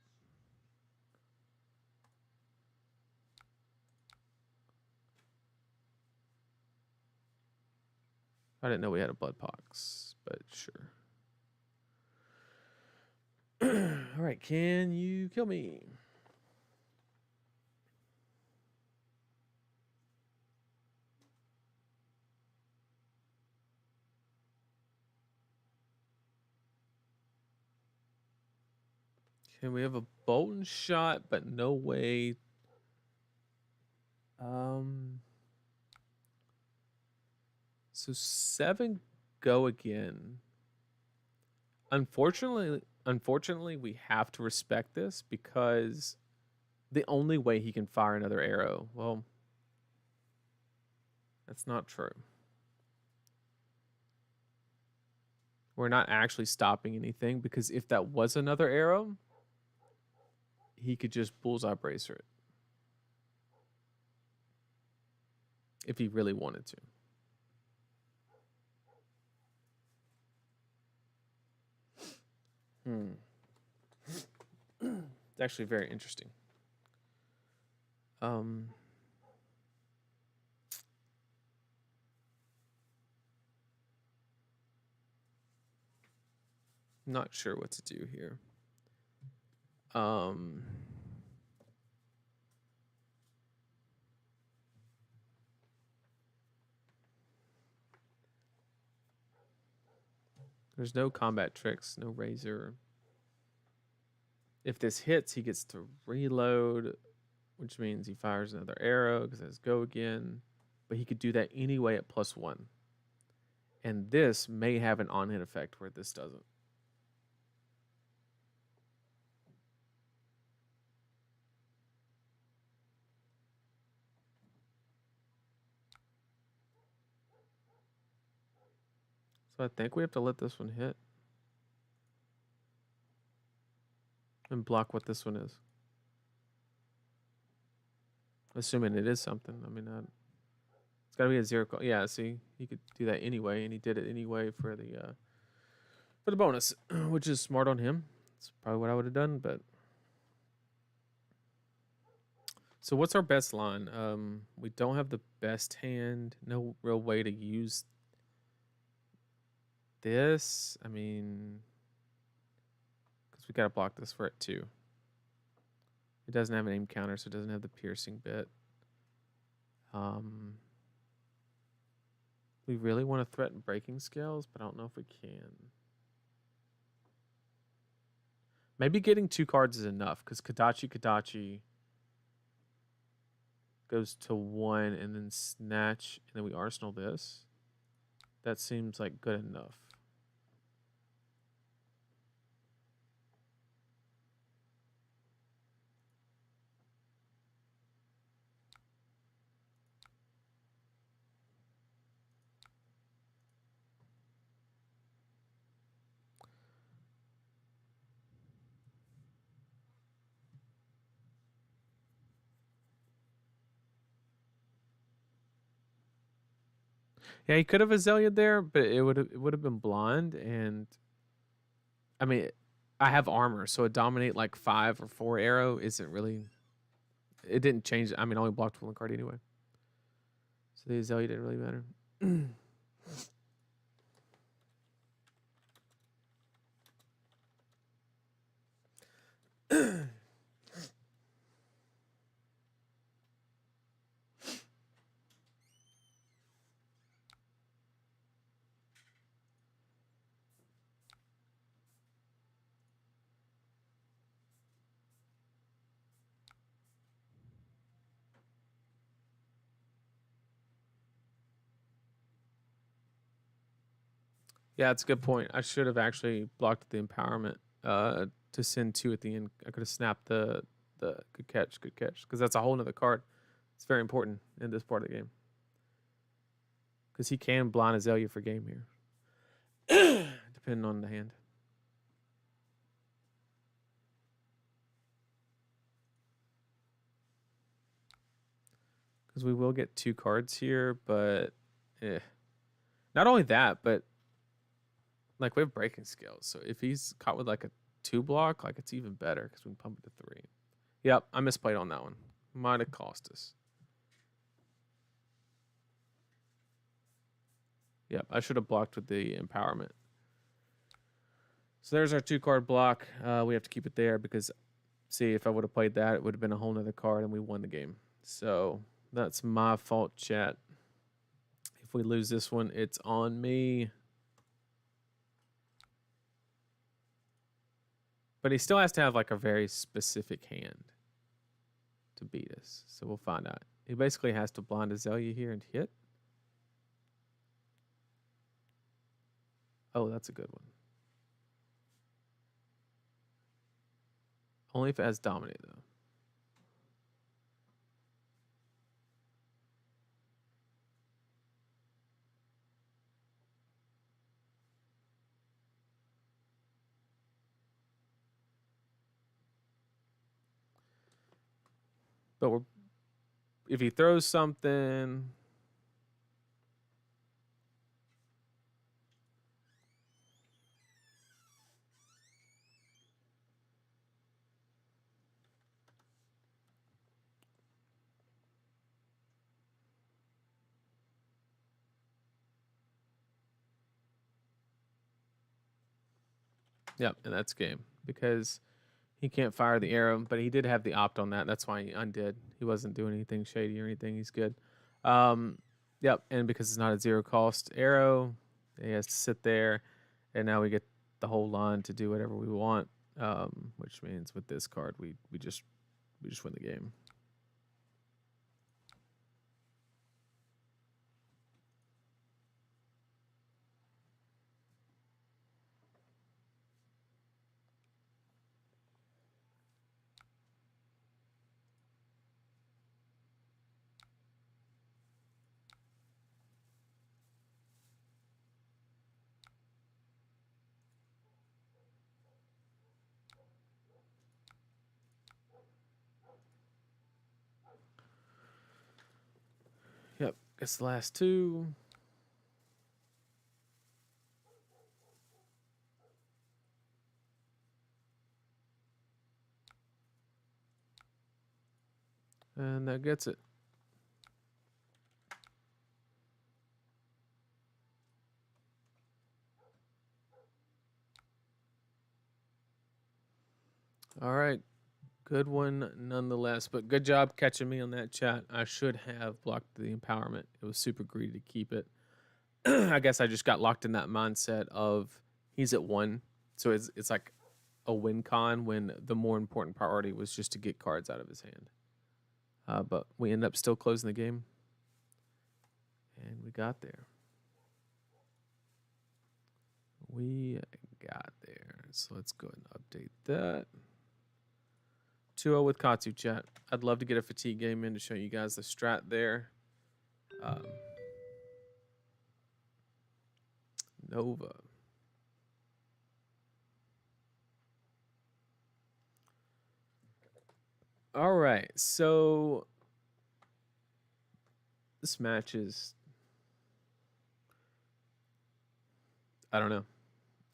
I didn't know we had a Bloodpox, but sure. All right, can you kill me? Okay, we have a Bolton shot, but no way. So 7 go again. Unfortunately, we have to respect this because the only way he can fire another arrow, well, that's not true. We're not actually stopping anything because if that was another arrow, he could just bullseye bracer it. If he really wanted to. It's actually very interesting. Not sure what to do here. There's no combat tricks, no razor. If this hits, he gets to reload, which means he fires another arrow because it says go again. But he could do that anyway at +1. And this may have an on-hit effect where this doesn't. So I think we have to let this one hit. And block what this one is. Assuming it is something. I mean, it's got to be a 0. Yeah, see, he could do that anyway, and he did it anyway for the bonus, which is smart on him. It's probably what I would have done, but. So what's our best line? We don't have the best hand. No real way to use this. I mean, because we got to block this for it too. It doesn't have an aim counter, so it doesn't have the piercing bit. We really want to threaten breaking scales, but I don't know if we can. Maybe getting 2 cards is enough, because Kadachi goes to 1 and then snatch, and then we arsenal this. That seems like good enough. Yeah, he could have Azalea'd there, but it would have been blind, and I mean, I have armor, so a dominate like 5 or 4 arrow isn't really. It didn't change. I mean, I only blocked 1 card anyway, so the Azalea didn't really matter. Yeah, it's a good point. I should have actually blocked the empowerment to send 2 at the end. I could have snapped the good catch, because that's a whole nother card. It's very important in this part of the game. Because he can blind Azalea for game here. Depending on the hand. Because we will get 2 cards here, but not only that, but like we have breaking skills. So if he's caught with like a 2 block, like it's even better because we can pump it to 3. Yep, I misplayed on that one. Might have cost us. Yep, I should have blocked with the empowerment. So there's our 2 card block. We have to keep it there because, see, if I would have played that, it would have been a whole nother card and we won the game. So that's my fault, chat. If we lose this one, it's on me. But he still has to have like a very specific hand to beat us. So we'll find out. He basically has to blind Azalea here and hit. Oh, that's a good one. Only if it has Dominate, though. But if he throws something... Yep, and that's game. Because he can't fire the arrow, but he did have the opt on that. That's why he undid. He wasn't doing anything shady or anything. He's good. Yep, and because it's not a 0 cost arrow, he has to sit there, and now we get the whole line to do whatever we want. Which means with this card, we just win the game. Yep, guess the last two. And that gets it. All right. Good one nonetheless. But good job catching me on that, chat. I should have blocked the empowerment. It was super greedy to keep it. I guess I just got locked in that mindset of he's at 1. So it's like a win con when the more important priority was just to get cards out of his hand. But we end up still closing the game. And we got there. We got there. So let's go ahead and update that. 2-0 with Katsu, chat. I'd love to get a fatigue game in to show you guys the strat there. Nova. All right, so this match is... I don't know.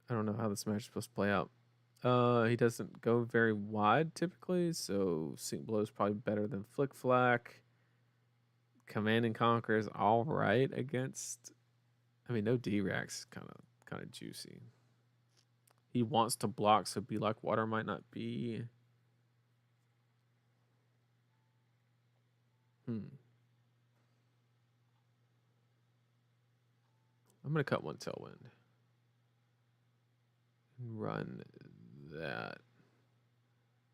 I don't know how this match is supposed to play out. He doesn't go very wide typically, so Sink Blow is probably better than Flick Flack. Command and Conquer is all right against... I mean, no D-Rax, kind of juicy. He wants to block, so Be Like Water might not be... I'm going to cut one Tailwind. Run that.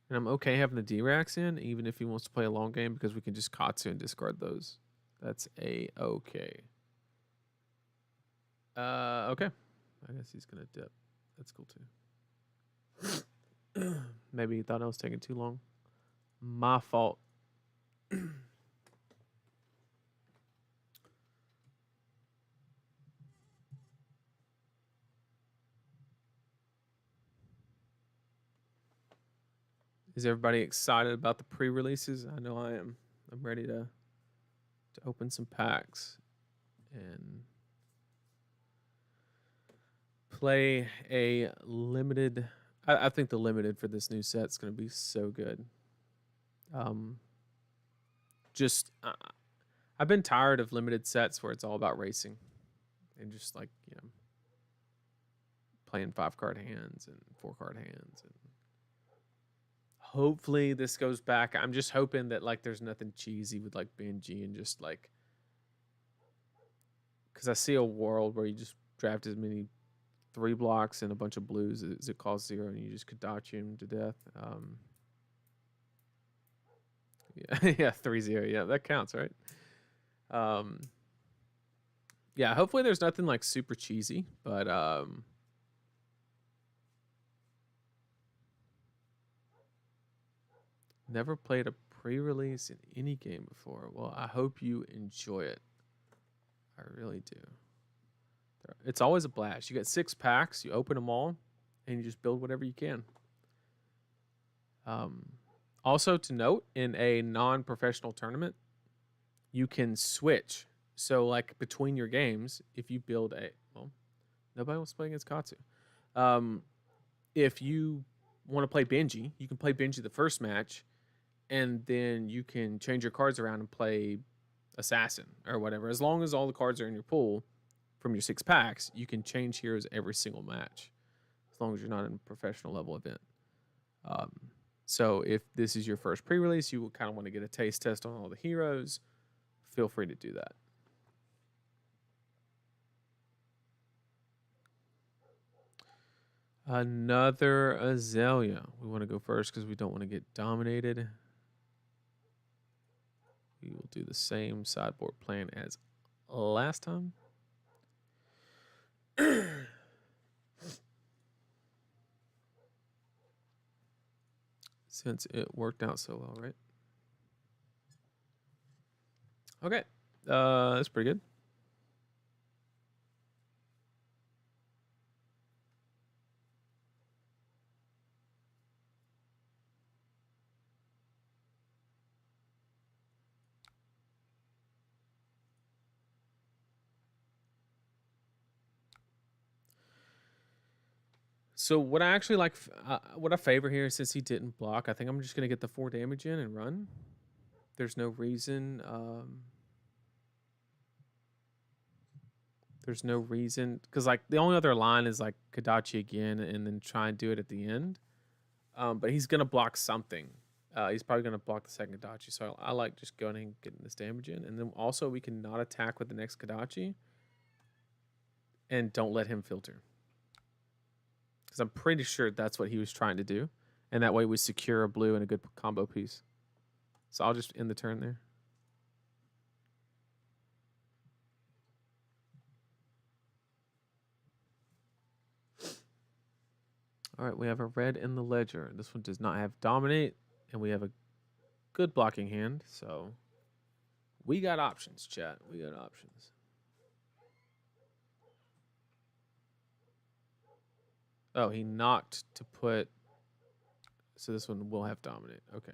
And I'm okay having the D-Rax in, even if he wants to play a long game, because we can just Katsu and discard those. That's A-okay. Okay. I guess he's going to dip. That's cool, too. Maybe he thought I was taking too long. My fault. Is everybody excited about the pre-releases? I know I am. I'm ready to open some packs and play a limited. I think the limited for this new set is going to be so good. I've been tired of limited sets where it's all about racing and just like, playing 5-card hands and 4-card hands, and hopefully this goes back. I'm just hoping that like there's nothing cheesy with like BNG and just like, because I see a world where you just draft as many 3 blocks and a bunch of blues, it costs 0, and you just Kodachi him to death. Yeah, yeah, 3-0. Yeah, that counts, right? Yeah, hopefully there's nothing like super cheesy, but never played a pre-release in any game before. Well, I hope you enjoy it. I really do. It's always a blast. You get 6 packs, you open them all, and you just build whatever you can. Also to note, in a non-professional tournament, you can switch. So like between your games, if you build nobody wants to play against Katsu. If you want to play Benji, you can play Benji the first match, and then you can change your cards around and play Assassin or whatever. As long as all the cards are in your pool from your 6 packs, you can change heroes every single match, as long as you're not in a professional level event. So if this is your first pre-release, you will kind of want to get a taste test on all the heroes, feel free to do that. Another Azalea. We want to go first because we don't want to get dominated. We will do the same sideboard plan as last time. Since it worked out so well, right? Okay. That's pretty good. So what I actually like, what I favor here, since he didn't block, I think I'm just going to get the 4 damage in and run. There's no reason. There's no reason. Because like the only other line is like Kodachi again and then try and do it at the end. But he's going to block something. He's probably going to block the second Kodachi. So I like just going and getting this damage in. And then also we can not attack with the next Kodachi. And don't let him filter. Because I'm pretty sure that's what he was trying to do. And that way we secure a blue and a good combo piece. So I'll just end the turn there. All right, we have a red in the ledger. This one does not have dominate, and we have a good blocking hand. So we got options, chat. We got options. Oh, he knocked to put. So this one will have dominate. Okay.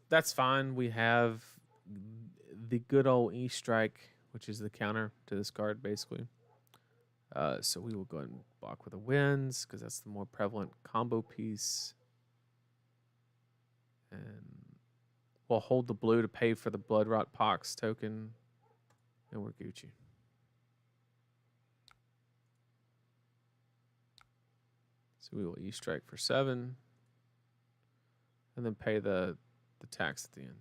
That's fine. We have the good old E strike, which is the counter to this card, basically. So we will go ahead and block with the winds because that's the more prevalent combo piece. And we'll hold the blue to pay for the Blood Rot Pox token, and we're Gucci. So we will E strike for 7, and then pay the tax at the end.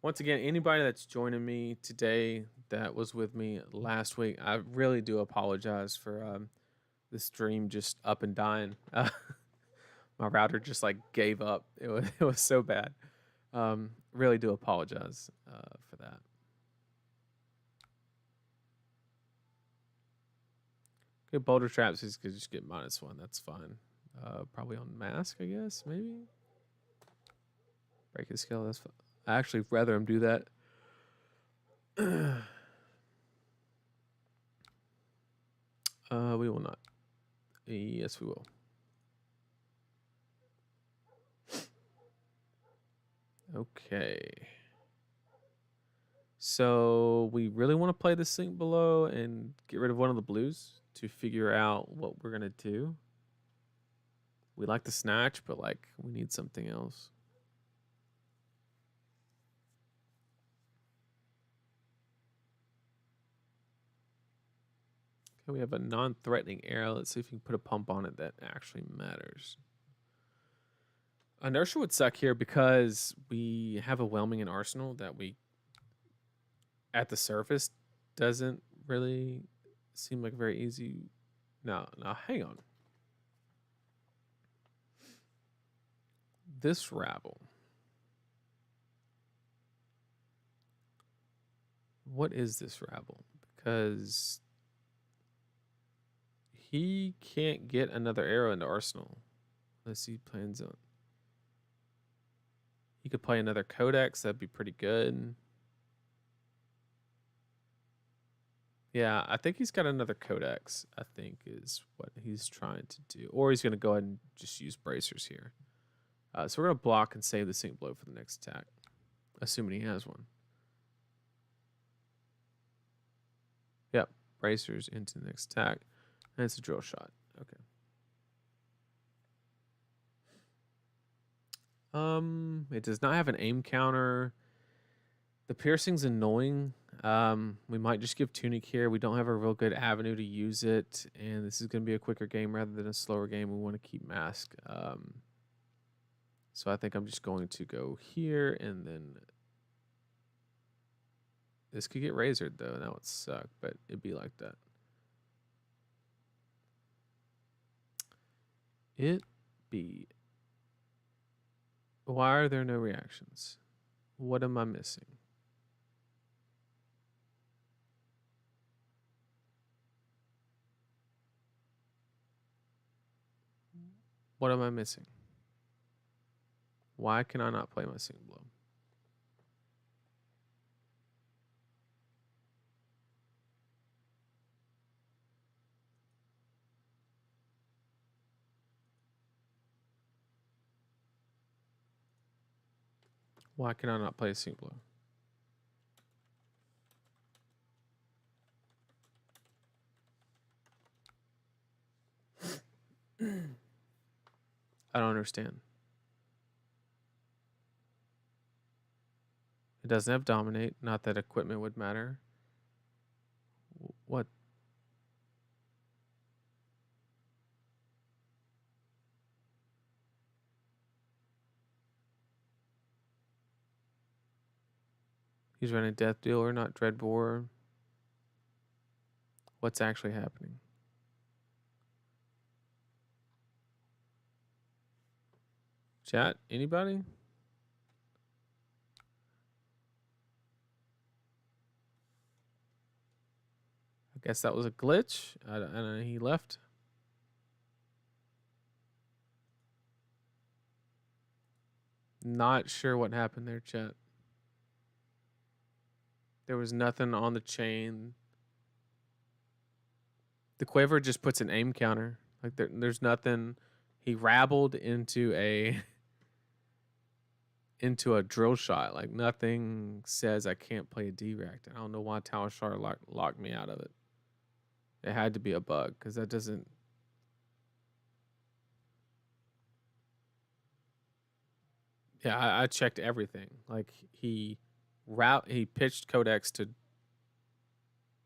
Once again, anybody that's joining me today that was with me last week, I really do apologize for the stream just up and dying. My router just like gave up. It was so bad. Really do apologize for that. Okay, boulder traps is could just get -1. That's fine. Probably on mask, I guess. Maybe break his skill. That's fine. I actually rather him do that. We will not. Yes, we will. Okay. So we really want to play the sink below and get rid of one of the blues to figure out what we're gonna do. We like the snatch, but like we need something else. Okay, we have a non-threatening arrow. Let's see if we can put a pump on it that actually matters. Inertia would suck here because we have a whelming and arsenal that we, at the surface, doesn't really seem like very easy. Now, hang on. This rabble. What is this rabble? Because he can't get another arrow into arsenal unless he plans on. He could play another codex. That'd be pretty good. Yeah, I think he's got another codex, I think is what he's trying to do. Or he's going to go ahead and just use bracers here. So we're going to block and save the sink blow for the next attack, assuming he has one. Yep, bracers into the next attack. And it's a drill shot. Okay. It does not have an aim counter. The piercing's annoying. We might just give Tunic here. We don't have a real good avenue to use it, and this is going to be a quicker game rather than a slower game. We want to keep Mask. So I think I'm just going to go here, and then this could get razored, though, and that would suck, but it'd be like that. It be. Why are there no reactions? What am I missing? What am I missing? Why can I not play my sing blow? Why can I not play a sing blow? I don't understand. It doesn't have dominate. Not that equipment would matter. What? He's running Death Dealer, not Dreadbore. What's actually happening? Chat, anybody? I guess that was a glitch. And he left. Not sure what happened there, chat. There was nothing on the chain. The Quiver just puts an aim counter. Like there's nothing. He rabbled into a drill shot. Like nothing says I can't play a D-React. I don't know why Tower Shard locked me out of it. It had to be a bug because that doesn't. Yeah, I checked everything. Like he pitched Codex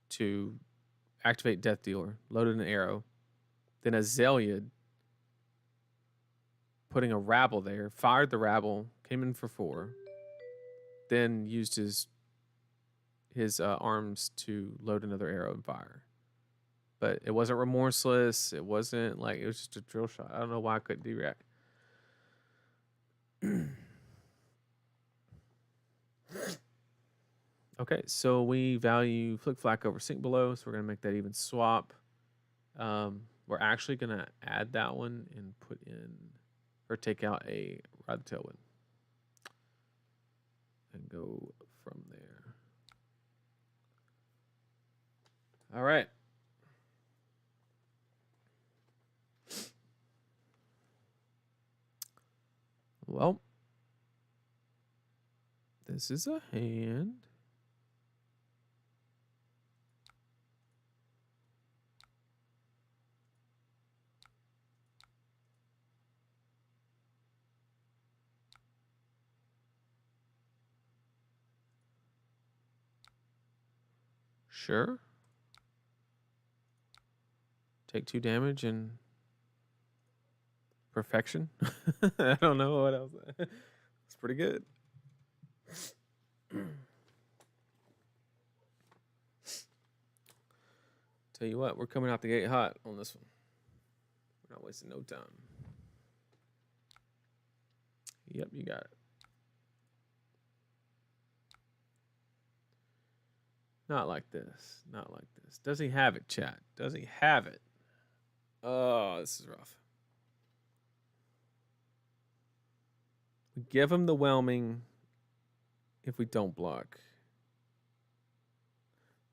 to activate Death Dealer, loaded an arrow, then Azalea putting a rabble there, fired the rabble, came in for 4, then used his arms to load another arrow and fire. But it wasn't remorseless. It wasn't like it was just a drill shot. I don't know why I couldn't D-React. Okay, so we value Flick Flack over Sink Below, so we're going to make that even swap. We're actually going to add that one and put in, or take out a Ride the Tailwind. And go from there. All right. Well, this is a hand. Sure. Take 2 damage and Perfection. I don't know what else. It's pretty good. Tell you what, we're coming out the gate hot on this one. We're not wasting no time. Yep, you got it. Not like this. Not like this. Does he have it, chat? Does he have it? Oh, this is rough. We give him the whelming if we don't block.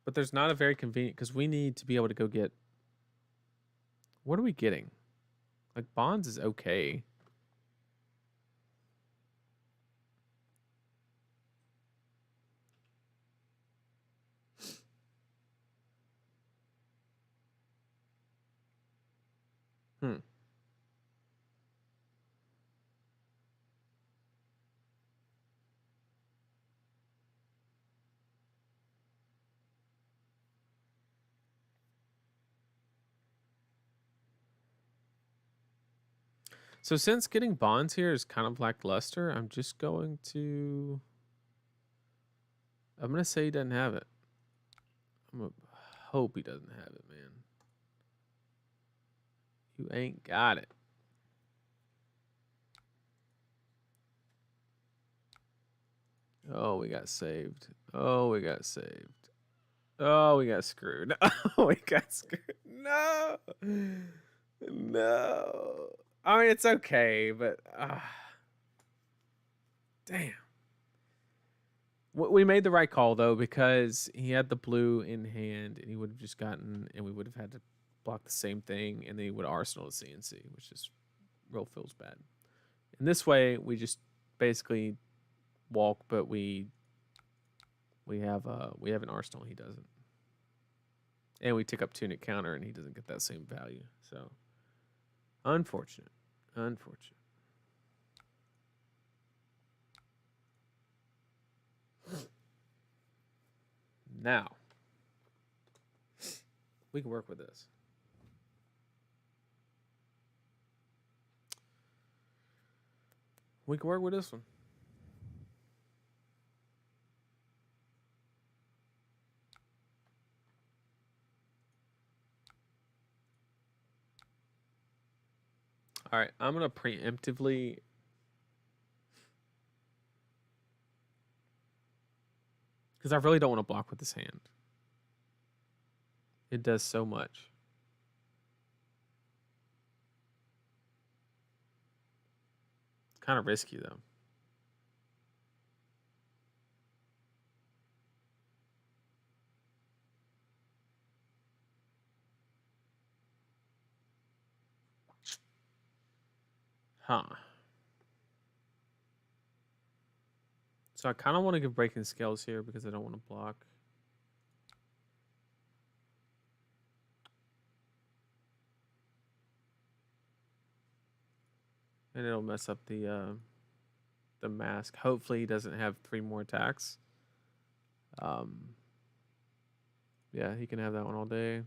But there's not a very convenient, because we need to be able to go get... What are we getting? Like, bonds is okay. So since getting bonds here is kind of lackluster, I'm just going to... I'm going to say he doesn't have it. I'm going to hope he doesn't have it, man. You ain't got it. Oh, we got saved. Oh, we got saved. Oh, we got screwed. Oh, we got screwed. No. No. I mean, it's okay, but... damn. We made the right call, though, because he had the blue in hand, and he would have just gotten... And we would have had to block the same thing, and then he would arsenal the CNC, which just real feels bad. In this way, we just basically walk, but we have an arsenal, he doesn't. And we tick up tunic counter, and he doesn't get that same value. So, unfortunate. Unfortunate. Now, we can work with this. We can work with this one. All right, I'm going to preemptively... Because I really don't want to block with this hand. It does so much. It's kind of risky, though. Huh. So I kind of want to give breaking scales here because I don't want to block. And it'll mess up the mask. Hopefully he doesn't have 3 more attacks. Yeah, he can have that one all day.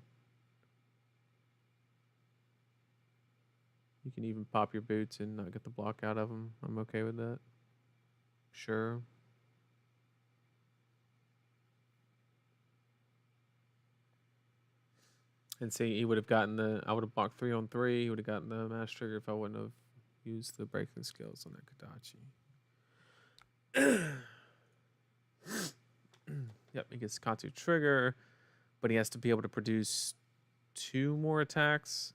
You can even pop your boots and not get the block out of them. I'm okay with that. Sure. And see, he would have gotten I would have blocked 3 on 3. He would have gotten the mass trigger if I wouldn't have used the breaking skills on that Kadachi. Yep, he gets Katsu trigger, but he has to be able to produce 2 more attacks.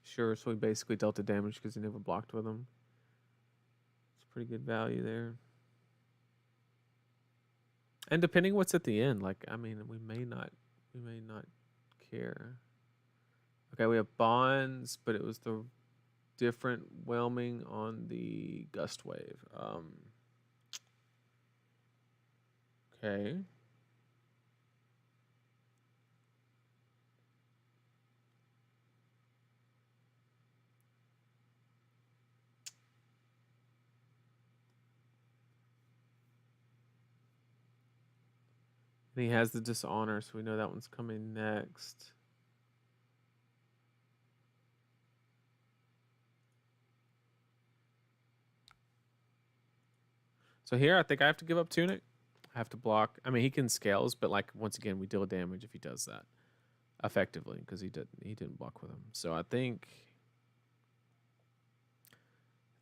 Sure, so he basically dealt the damage because he never blocked with him. It's pretty good value there. And depending what's at the end, like, I mean, we may not care. Okay, we have bonds, but it was the different whelming on the gust wave. Okay. And he has the dishonor, so we know that one's coming next. So here, I think I have to give up Tunic. I have to block. I mean, he can scales, but like once again, we deal damage if he does that effectively because he didn't block with him. So I think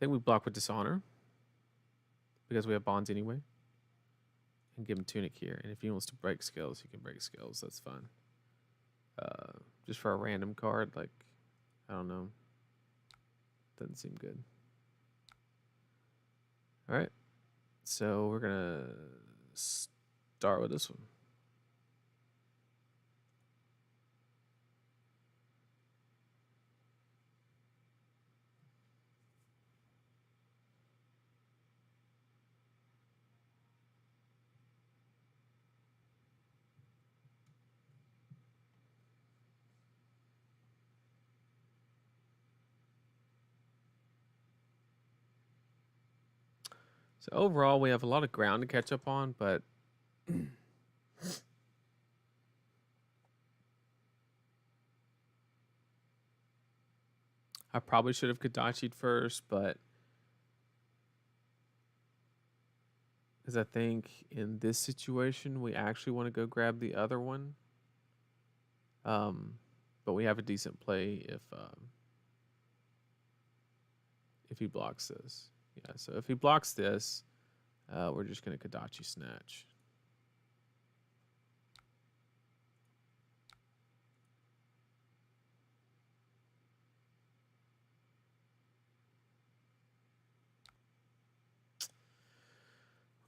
we block with Dishonor because we have bonds anyway, and give him Tunic here. And if he wants to break scales, he can break scales. That's fine. Just for a random card, like I don't know, doesn't seem good. All right, so we're gonna start with this one. So overall, we have a lot of ground to catch up on, but I probably should have Kadachi'd first, but because I think in this situation we actually want to go grab the other one. But we have a decent play if he blocks this. Yeah, so if he blocks this, we're just gonna Kadachi Snatch.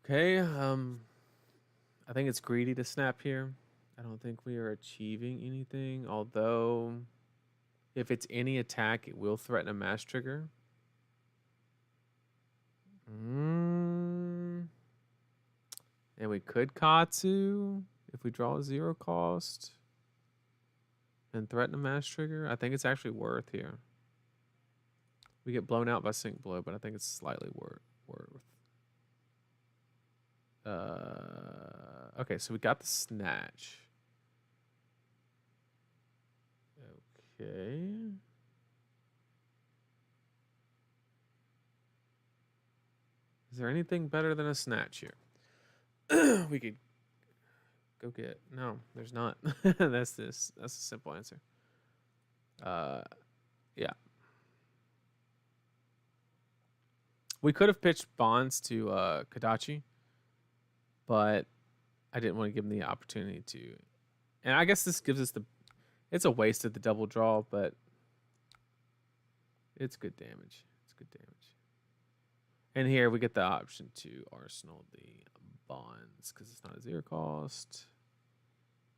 Okay, I think it's greedy to snap here. I don't think we are achieving anything, although if it's any attack, it will threaten a mass trigger. And we could Katsu if we draw a 0 cost and threaten a mass trigger. I think it's actually worth here. We get blown out by Sync Blow, but I think it's slightly worth. Okay, so we got the Snatch. Okay. Is there anything better than a Snatch here? We could go get. No, there's not. That's a simple answer. Yeah. We could have pitched Bonds to Kadachi, but I didn't want to give him the opportunity to. And I guess this gives us it's a waste of the double draw, but it's good damage. It's good damage. And here we get the option to arsenal the bonds because it's not a 0 cost.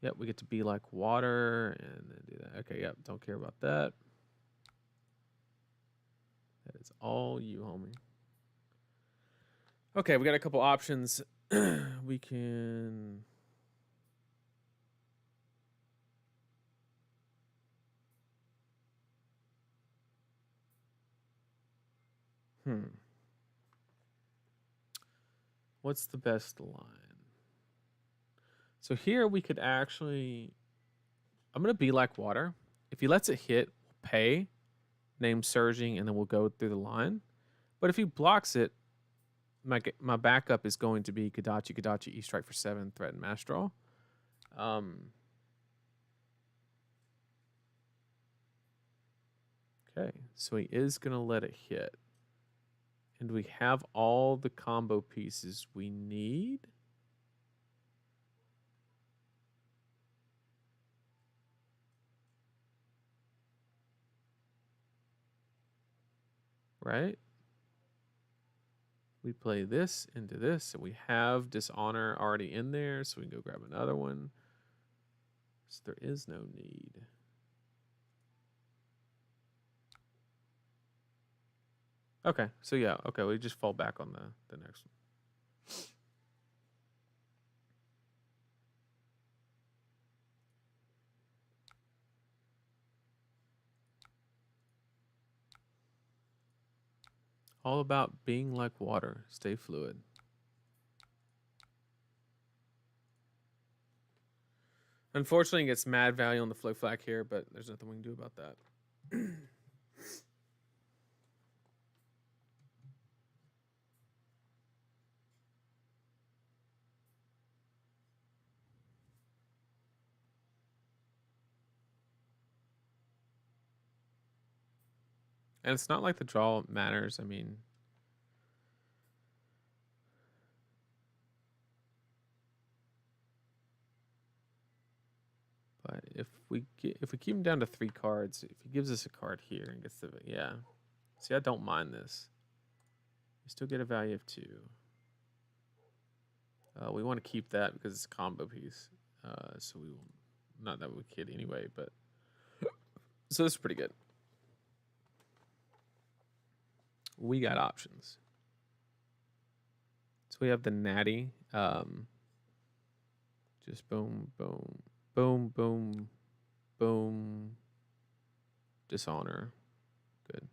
Yep, we get to be like water and then do that. Okay, yep, don't care about that. That is all you, homie. Okay, we got a couple options. We can... What's the best line? So here we could actually... I'm going to be like water. If he lets it hit, we'll pay, name surging, and then we'll go through the line. But if he blocks it, my backup is going to be Kadachi, E-Strike for 7, threaten mass draw. Okay, so he is going to let it hit. And we have all the combo pieces we need. Right? We play this into this, so we have Dishonor already in there, so we can go grab another one. So there is no need. Okay, so yeah, okay, we just fall back on the next one. All about being like water. Stay fluid. Unfortunately, it gets mad value on the flow flag here, but there's nothing we can do about that. And it's not like the draw matters. I mean, but if we keep him down to 3 cards, if he gives us a card here and gets the yeah. See, I don't mind this. We still get a value of 2. We want to keep that because it's a combo piece. So we will not that we kid anyway, but so this is pretty good. We got options. So we have the natty. Just boom, boom, boom, boom, boom. Dishonor. Good.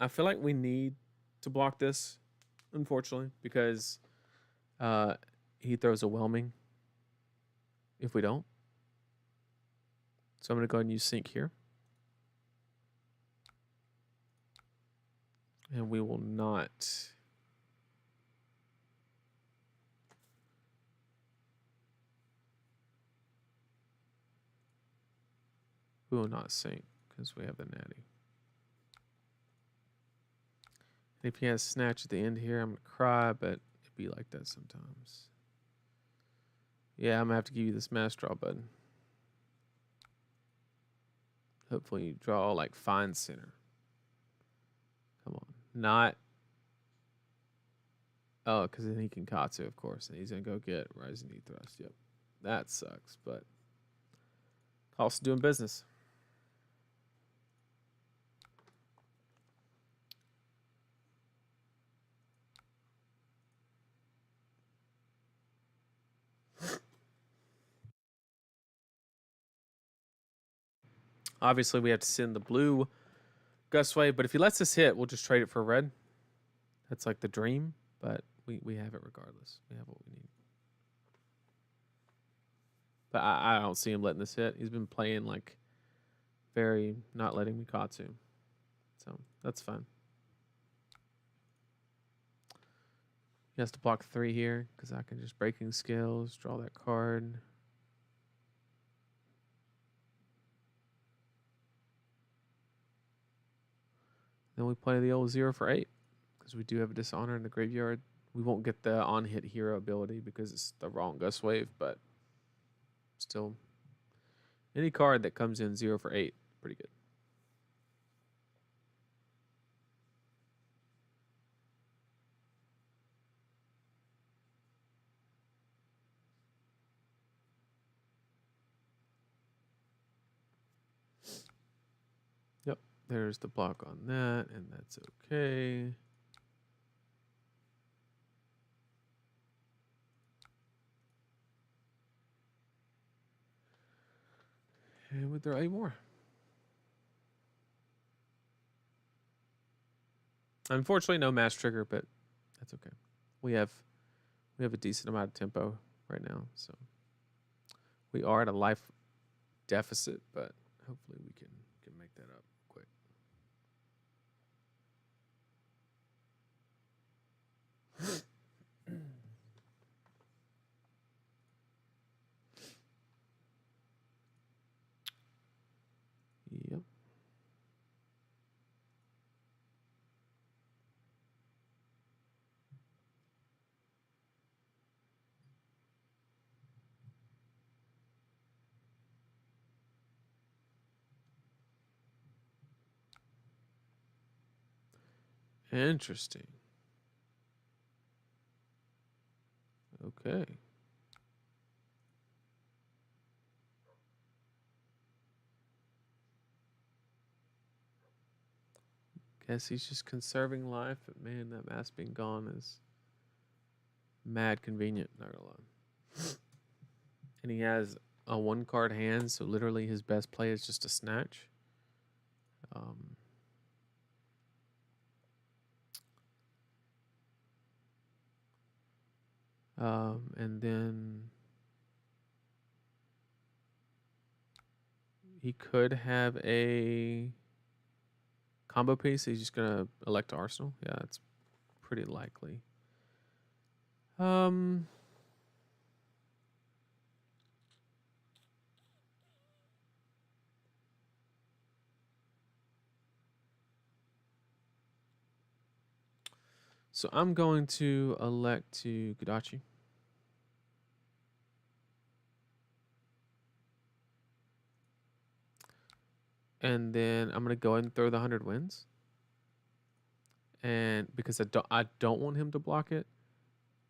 I feel like we need to block this, unfortunately, because he throws a whelming if we don't. So I'm going to go ahead and use sync here. And we will not. We will not sync because we have the natty. And if he has snatch at the end here, I'm going to cry, but it'd be like that sometimes. Yeah, I'm going to have to give you this mass draw, bud. Hopefully you draw like fine center. Come on. Not. Oh, because then he can Katsu, of course. And he's going to go get Rising Knee Thrust. Yep. That sucks, but also doing business. Obviously, we have to send the blue Gustwave, but if he lets us hit, we'll just trade it for red. That's like the dream, but we have it regardless. We have what we need. But I don't see him letting this hit. He's been playing like very not letting me Katsu. So that's fine. He has to block 3 here because I can just breaking skills, draw that card. Then we play the old 0 for 8 because we do have a Dishonor in the graveyard. We won't get the on-hit hero ability because it's the wrong Gustwave, but still, any card that comes in 0 for 8, pretty good. Yep, there's the block on that, and that's okay. And would there 8 more? Unfortunately, no mass trigger, but that's okay. We have a decent amount of tempo right now, so we are at a life deficit, but hopefully we can make that up quick. Yep. Interesting. Okay. Guess he's just conserving life, but man, that mass being gone is mad convenient, not gonna lie. And he has a 1-card hand, so literally his best play is just a snatch. And then he could have a combo piece. He's just gonna elect Arsenal. Yeah, that's pretty likely. So I'm going to elect to Gadachi. And then I'm gonna go ahead and throw the 100 wins. And because I don't want him to block it.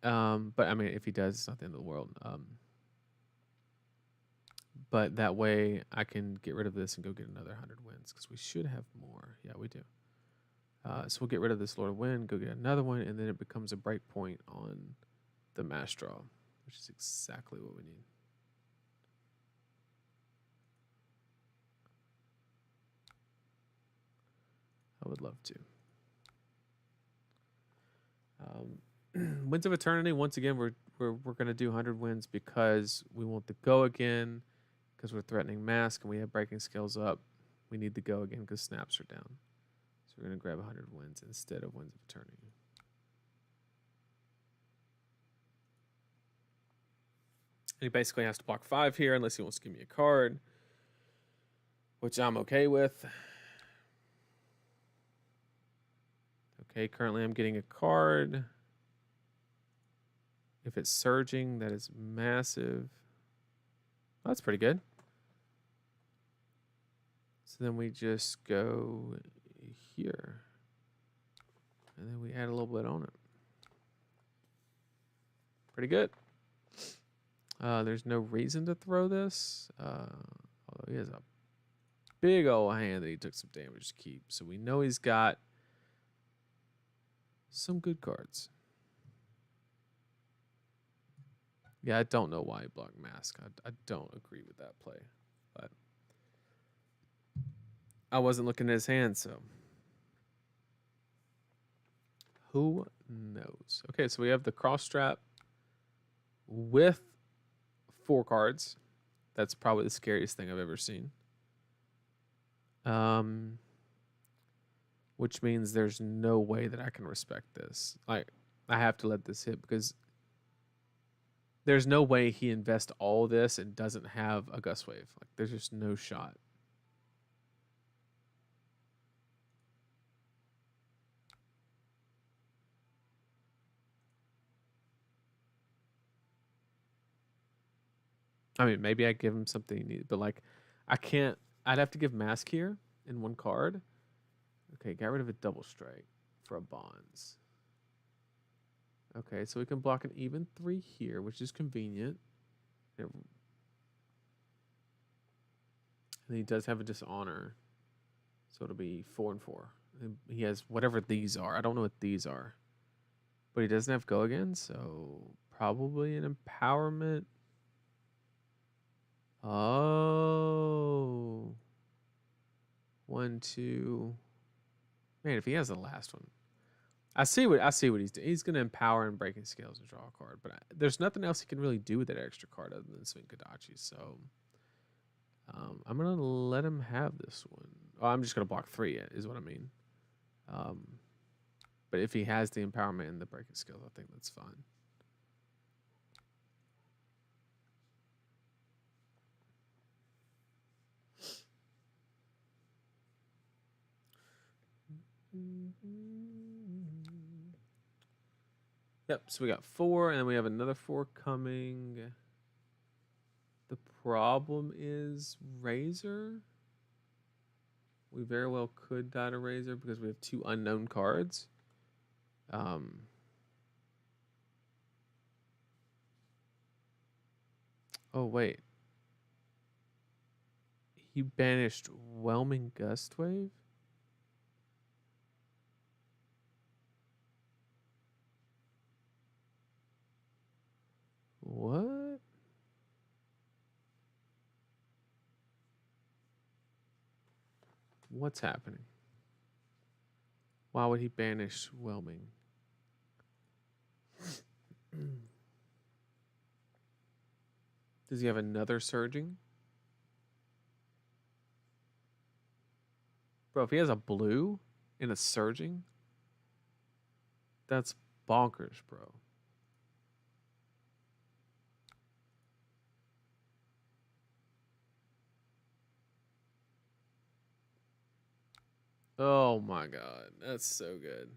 But I mean, if he does, it's not the end of the world. But that way I can get rid of this and go get another 100 wins because we should have more. Yeah, we do. So we'll get rid of this Lord of Wind, go get another one, and then it becomes a break point on the mass draw, which is exactly what we need. I would love to. Winds of Eternity. Once again, we're gonna do 100 wins because we want the go again, because we're threatening mask and we have breaking skills up. We need the go again because snaps are down. So we're gonna grab 100 wins instead of Winds of Eternity. And he basically has to block 5 here unless he wants to give me a card, which I'm okay with. Okay, currently I'm getting a card. If it's surging, that is massive. Oh, that's pretty good. So then we just go here. And then we add a little bit on it. Pretty good. There's no reason to throw this. Although he has a big old hand that he took some damage to keep. So we know he's got some good cards. Yeah, I don't know why he blocked Mask. I don't agree with that play. But I wasn't looking at his hand, so who knows? Okay, so we have the cross strap with 4 cards. That's probably the scariest thing I've ever seen. Which means there's no way that I can respect this. Like, I have to let this hit because there's no way he invests all this and doesn't have a gust wave. Like, there's just no shot. I mean, maybe I give him something he needs, but like, I can't. I'd have to give Mask here in 1 card. Okay, got rid of a double strike for a bonds. Okay, so we can block an even 3 here, which is convenient. And he does have a dishonor, so it'll be 4 and 4. And he has whatever these are. I don't know what these are, but he doesn't have go again, so probably an empowerment. Oh, 1, 2. Man, if he has the last one, I see what he's doing. He's gonna empower and breaking scales and draw a card, but there's nothing else he can really do with that extra card other than swing Kodachi. So I'm gonna let him have this one. Oh, I'm just gonna block 3. Is what I mean. But if he has the empowerment and the breaking skills, I think that's fine. Yep, so we got 4, and then we have another 4 coming. The problem is Razor. We very well could die to Razor because we have 2 unknown cards. Oh, wait. He banished Whelming Gust Wave? What? What's happening? Why would he banish Whelming? Does he have another surging? Bro, if he has a blue and a surging, that's bonkers, bro. Oh my god, that's so good.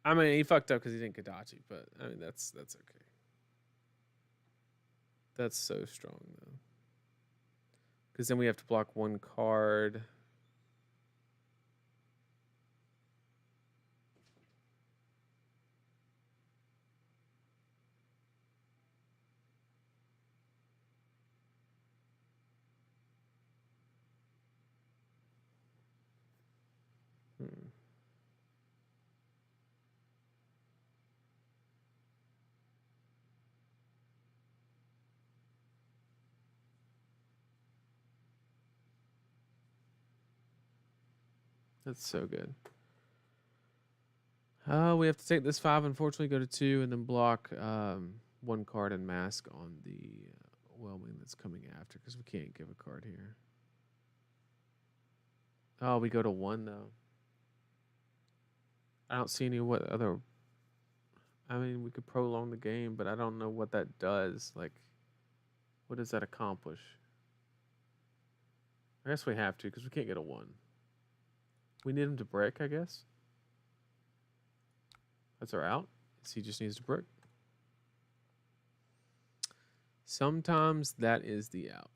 I mean, he fucked up because he didn't Kadachi, but I mean, that's okay. That's so strong, though. Because then we have to block one card. That's so good. We have to take this 5, unfortunately, go to 2, and then block one card and mask on the whelming that's coming after, because we can't give a card here. Oh, we go to 1, though. I don't see any what other... I mean, we could prolong the game, but I don't know what that does. Like, what does that accomplish? I guess we have to, because we can't get a 1. We need him to brick, I guess. That's our out. So he just needs to brick. Sometimes that is the out.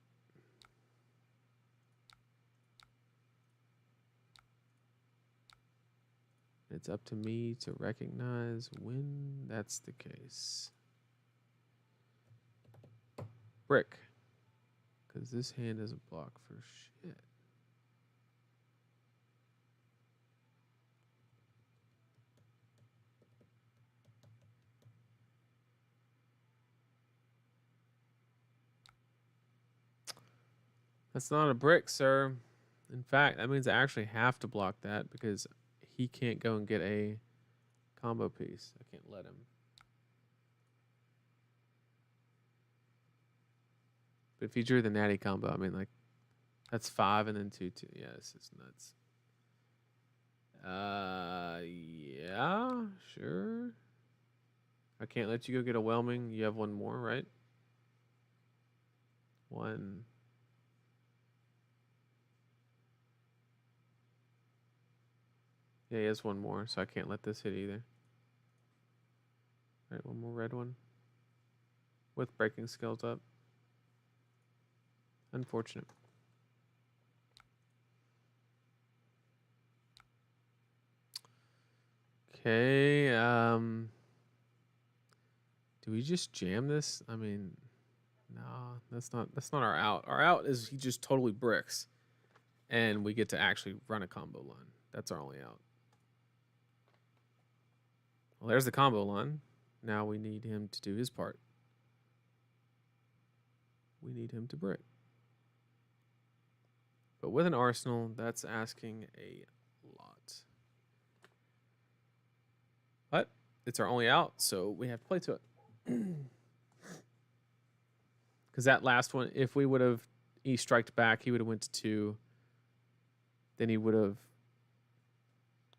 It's up to me to recognize when that's the case. Brick. Because this hand doesn't block for shit. That's not a brick, sir. In fact, that means I actually have to block that because he can't go and get a combo piece. I can't let him. But if he drew the natty combo, I mean, like, that's 5 and then 2, 2. Yeah, this is nuts. Yeah, sure. I can't let you go get a whelming. You have one more, right? 1. Yeah, he has one more, so I can't let this hit either. All right, one more red one. With breaking skills up. Unfortunate. Okay, do we just jam this? I mean, no, that's not our out. Our out is he just totally bricks. And we get to actually run a combo line. That's our only out. Well, there's the combo line. Now we need him to do his part. We need him to brick. But with an arsenal, that's asking a lot. But it's our only out, so we have to play to it. Because that last one, if we would have striked back, he would have went to 2. Then he would have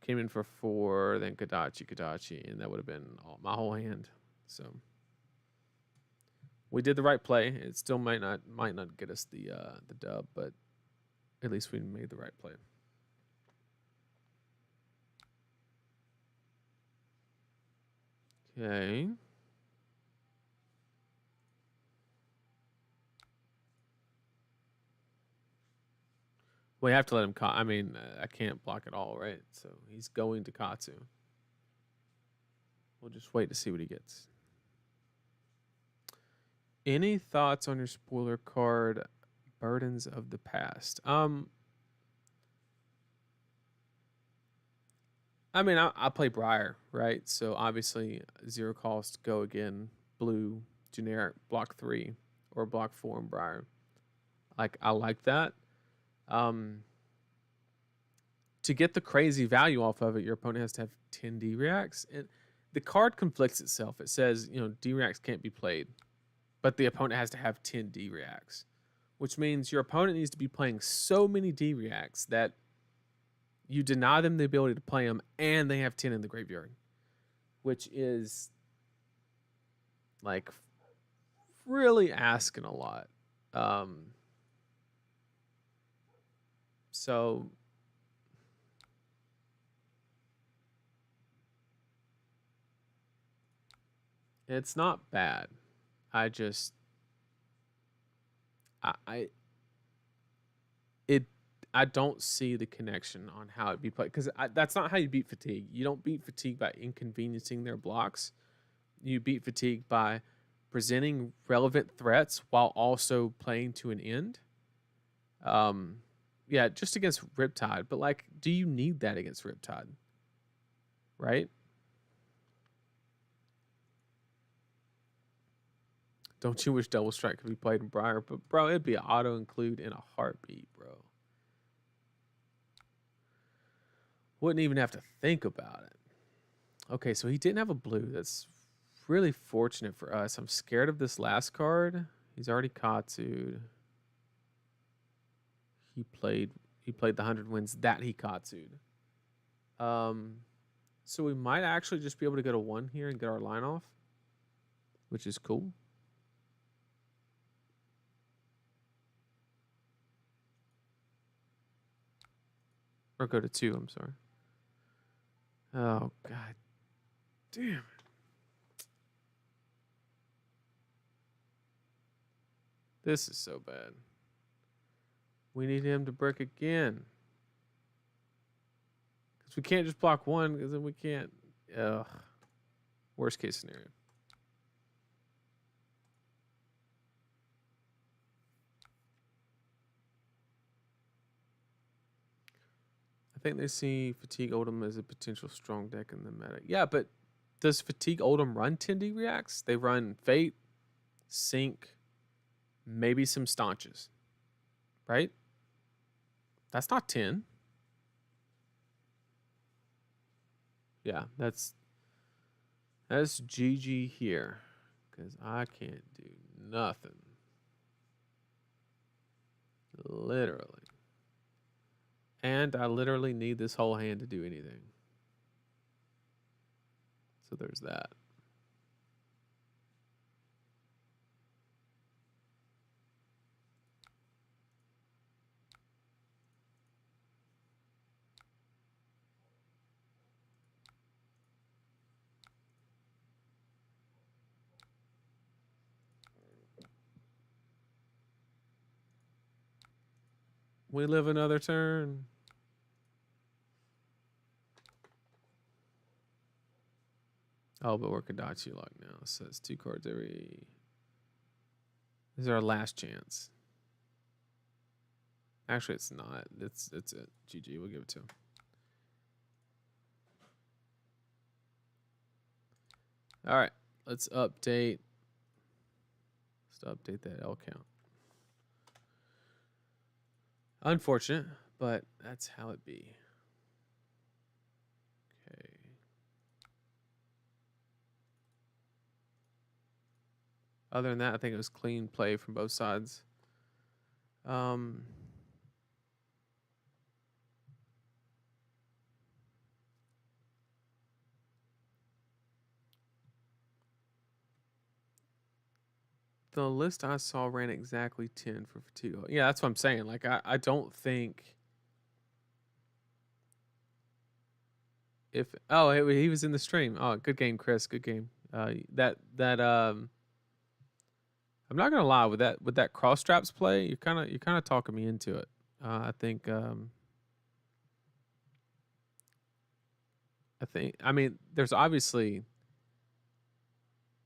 came in for 4, then Kadachi, and that would have been my whole hand. So we did the right play. It still might not get us the dub, but at least we made the right play. Okay. We have to let him. I mean, I can't block it all, right? So he's going to Katsu. We'll just wait to see what he gets. Any thoughts on your spoiler card, Burdens of the Past? I mean, I play Briar, right? So obviously, 0 cost, go again, blue, generic, block 3, or block 4 in Briar. Like, I like that. To get the crazy value off of it, your opponent has to have 10 D-reacts. And the card conflicts itself. It says, D-reacts can't be played, but the opponent has to have 10 D-reacts, which means your opponent needs to be playing so many D-reacts that you deny them the ability to play them, and they have 10 in the graveyard, which is, like, really asking a lot. So It's not bad. I just I it I don't see the connection on how it be played because that's not how you beat fatigue. You don't beat fatigue by inconveniencing their blocks. You beat fatigue by presenting relevant threats while also playing to an end. Um, yeah, just against Riptide, but like, do you need that against Riptide? Right? Don't you wish Double Strike could be played in Briar? But bro, it'd be auto include in a heartbeat, bro. Wouldn't even have to think about it. Okay, so he didn't have a blue. That's really fortunate for us. I'm scared of this last card. He's already Katsu'd. He played the 100 wins that he Katsu'd. So we might actually just be able to go to 1 here and get our line off, which is cool. Or go to 2, I'm sorry. Oh, god damn it. This is so bad. We need him to brick again. Because we can't just block 1, because then we can't. Ugh. Worst case scenario. I think they see Fatigue Oldhim as a potential strong deck in the meta. Yeah, but does Fatigue Oldhim run 10D reacts? They run Fate, Sync, maybe some Staunches. Right? That's not 10. Yeah, that's GG here. Because I can't do nothing. Literally. And I literally need this whole hand to do anything. So there's that. We live another turn. Oh, but we're Kodachi lock now. So it's 2 cards every. This is our last chance. Actually, it's not. It's it. GG. We'll give it to him. All right. Let's update. Let's update that L count. Unfortunate, but that's how it be. Okay. Other than that, I think it was clean play from both sides. The list I saw ran exactly 10 for fatigue. Yeah, that's what I'm saying. Like, I don't think if he was in the stream. Oh, good game, Chris. Good game. I'm not gonna lie with that cross straps play. You're kind of talking me into it. I think I mean there's obviously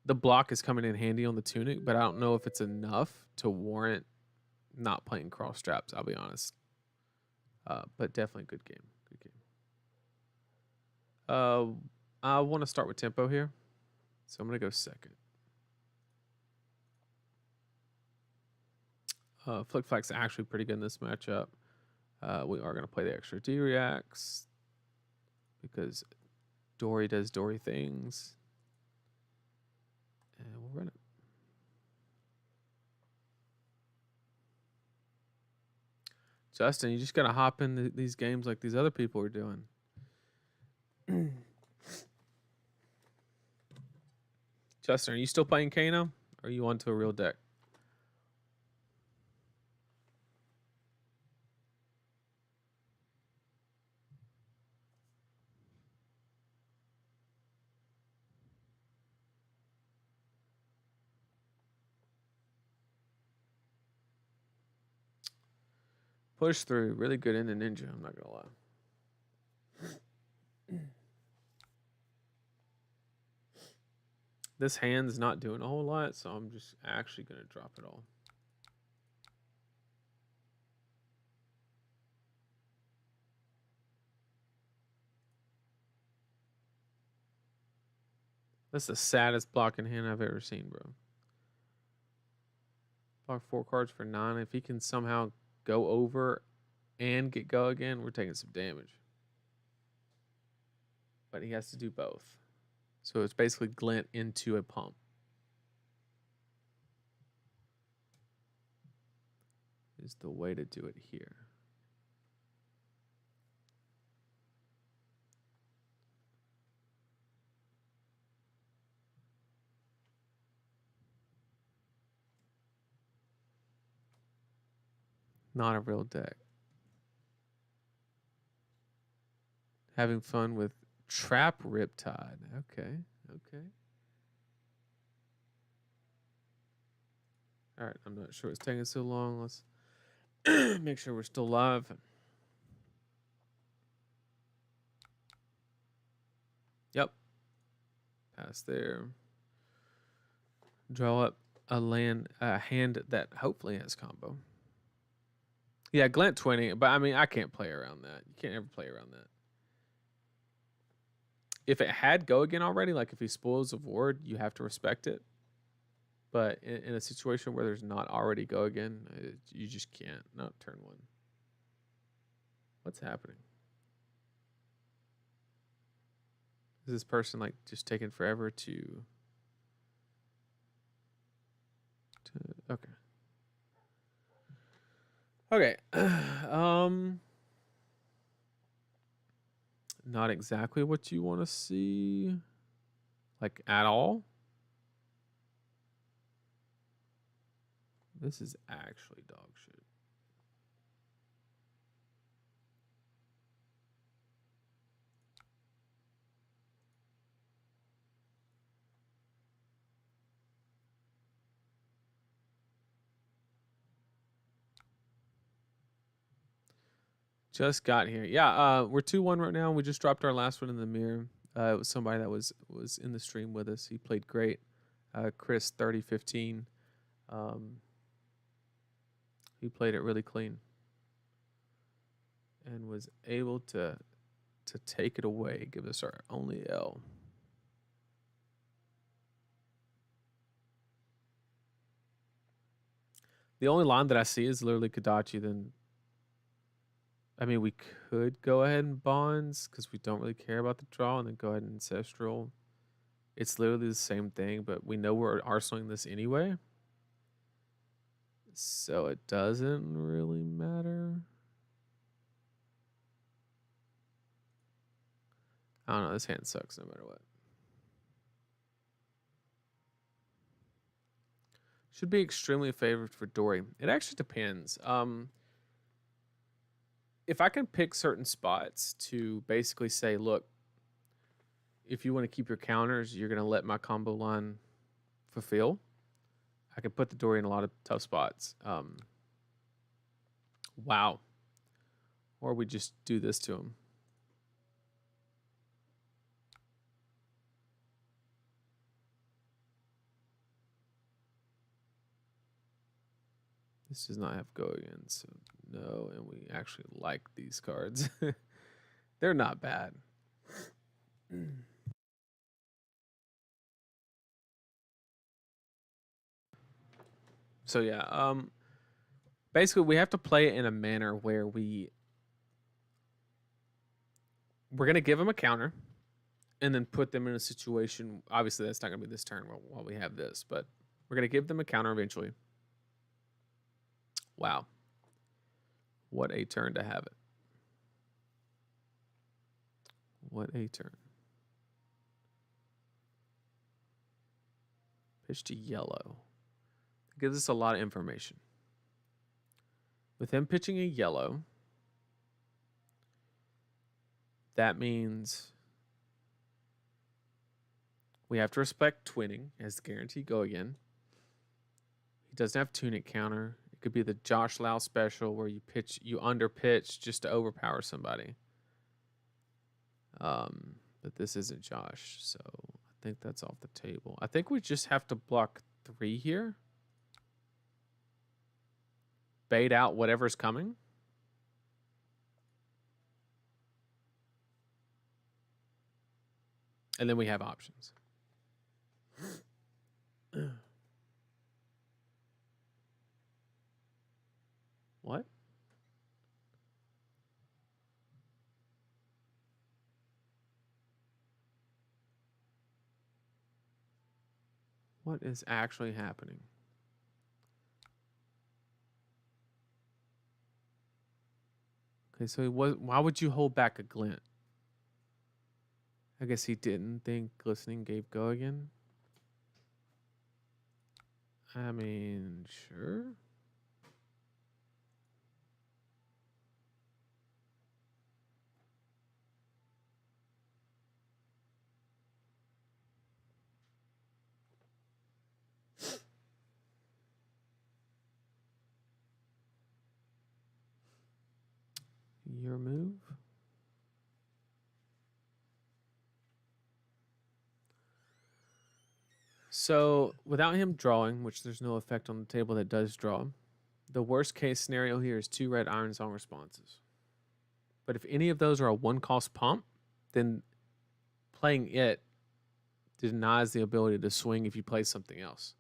the block is coming in handy on the tunic, but I don't know if it's enough to warrant not playing cross straps. I'll be honest. But definitely good game. Good game. I want to start with tempo here, so I'm gonna go second. Flick Flack's actually pretty good in this matchup. We are gonna play the extra D reacts because Dory does Dory things. And we'll run it. Justin, you just gotta hop into these games like these other people are doing. Justin, are you still playing Kano? Or are you onto a real deck? Push through. Really good in the ninja, I'm not gonna lie. This hand's not doing a whole lot, so I'm just actually gonna drop it all. That's the saddest blocking hand I've ever seen, bro. Block 4 cards for 9. If he can somehow go over and get go again, we're taking some damage. But he has to do both. So it's basically glint into a pump. Is the way to do it here. Not a real deck. Having fun with Trap Riptide. Okay, okay. All right, I'm not sure it's taking so long. Let's make sure we're still live. Yep. Pass there. Draw up a hand that hopefully has combo. Yeah, glint 20, but I mean, I can't play around that. You can't ever play around that. If it had go again already, like if he spoils a ward, you have to respect it. But in a situation where there's not already go again, you just can't. Not turn 1. What's happening? Is this person like just taking forever to okay. Okay. Not exactly what you want to see, like at all. This is actually dog shit. Just got here. Yeah, we're 2-1 right now. We just dropped our last one in the mirror. It was somebody that was in the stream with us. He played great. Chris 3015. He played it really clean and was able to take it away, give us our only L. The only line that I see is literally Kodachi. Then, I mean, we could go ahead and bonds because we don't really care about the draw, and then go ahead and ancestral. It's literally the same thing, but we know we're arsenaling this anyway, so it doesn't really matter. I don't know. This hand sucks no matter what. Should be extremely favored for Dory. It actually depends. If I can pick certain spots to basically say, look, if you want to keep your counters, you're going to let my combo line fulfill. I can put the Dory in a lot of tough spots. Wow. Or we just do this to him. This does not have go again, so no, and we actually like these cards. They're not bad. So yeah, basically we have to play it in a manner where we're gonna give them a counter and then put them in a situation. Obviously that's not gonna be this turn while we have this, but we're gonna give them a counter eventually. Wow. What a turn to have it. What a turn. Pitch to yellow. It gives us a lot of information. With him pitching a yellow, that means we have to respect twinning as the guarantee go again. He doesn't have tunic counter. It could be the Josh Lau special where you under pitch just to overpower somebody. But this isn't Josh, so I think that's off the table. I think we just have to block 3 here. Bait out whatever's coming. And then we have options. What? What is actually happening? Okay, so why would you hold back a glint? I guess he didn't think glistening gave go again. I mean, sure. Your move. So without him drawing, which there's no effect on the table that does draw, the worst case scenario here is 2 red Iron Song responses. But if any of those are a 1-cost pump, then playing it denies the ability to swing if you play something else.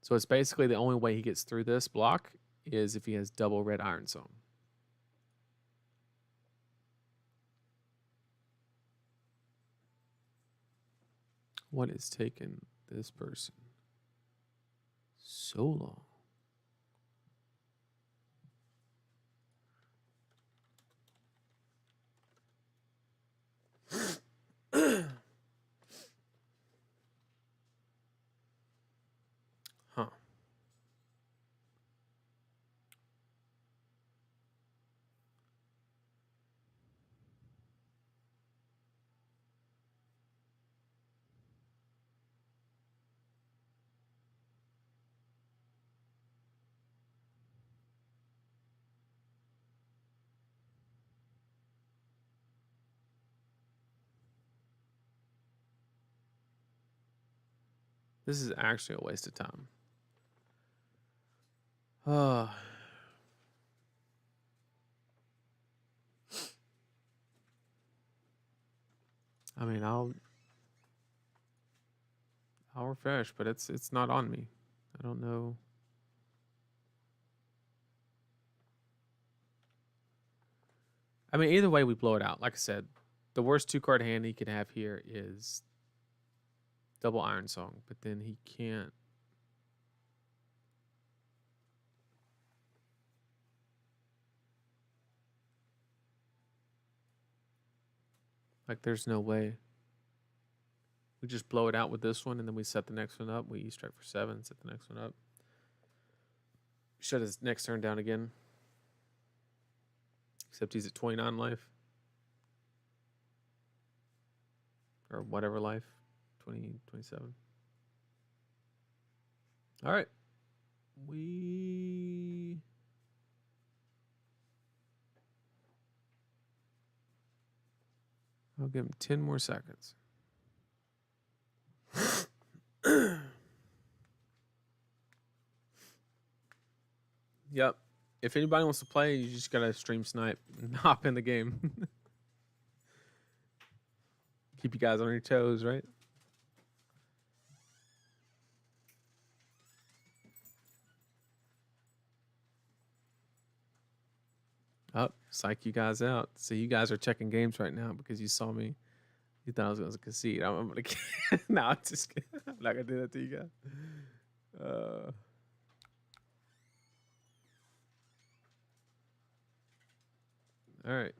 So it's basically the only way he gets through this block is if he has double red Iron Song. What is taking this person so long? Huh. This is actually a waste of time. I mean, I'll refresh, but it's not on me. I don't know. I mean, either way, we blow it out. Like I said, the worst 2-card hand he could have here is double Iron Song, but then he can't. Like, there's no way. We just blow it out with this one, and then we set the next one up. We strike for 7, set the next one up. Shut his next turn down again. Except he's at 29 life. Or whatever life. 20, 27. All right. I'll give him 10 more seconds. Yep. If anybody wants to play, you just gotta stream snipe and hop in the game. Keep you guys on your toes, right? Up, psych you guys out. So you guys are checking games right now because you saw me. You thought I was going to concede. I'm gonna. No, I'm just kidding. I'm not gonna do that to you guys. All right,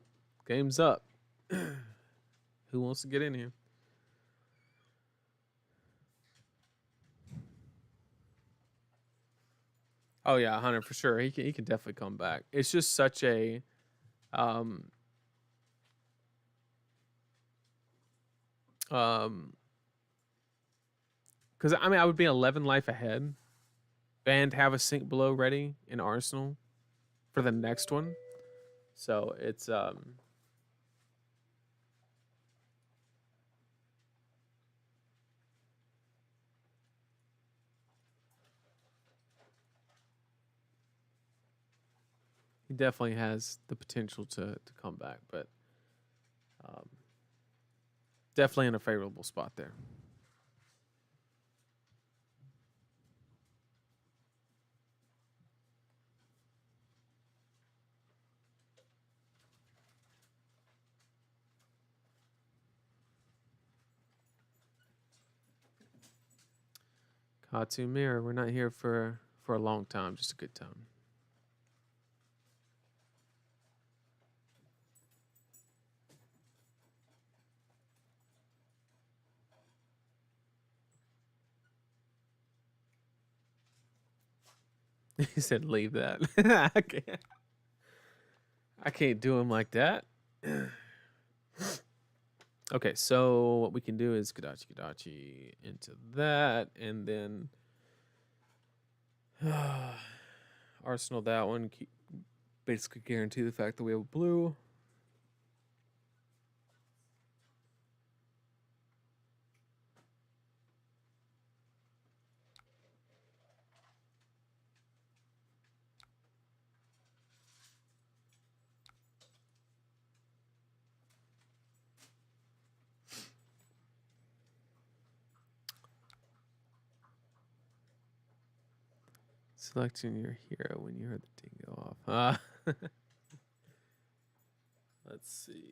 game's up. Who wants to get in here? Oh yeah, Hunter for sure. He can definitely come back. It's just such a because I mean I would be 11 life ahead, and have a sink below ready in Arsenal for the next one. So it's he definitely has the potential to come back, but um, definitely in a favorable spot there. Katsu Mirror, we're not here for a long time, just a good time. He said, "Leave that." I can't do him like that. Okay, so what we can do is Kadachi into that, and then Arsenal that one. Basically guarantee the fact that we have blue. Selecting your hero when you heard the ding go off. Let's see.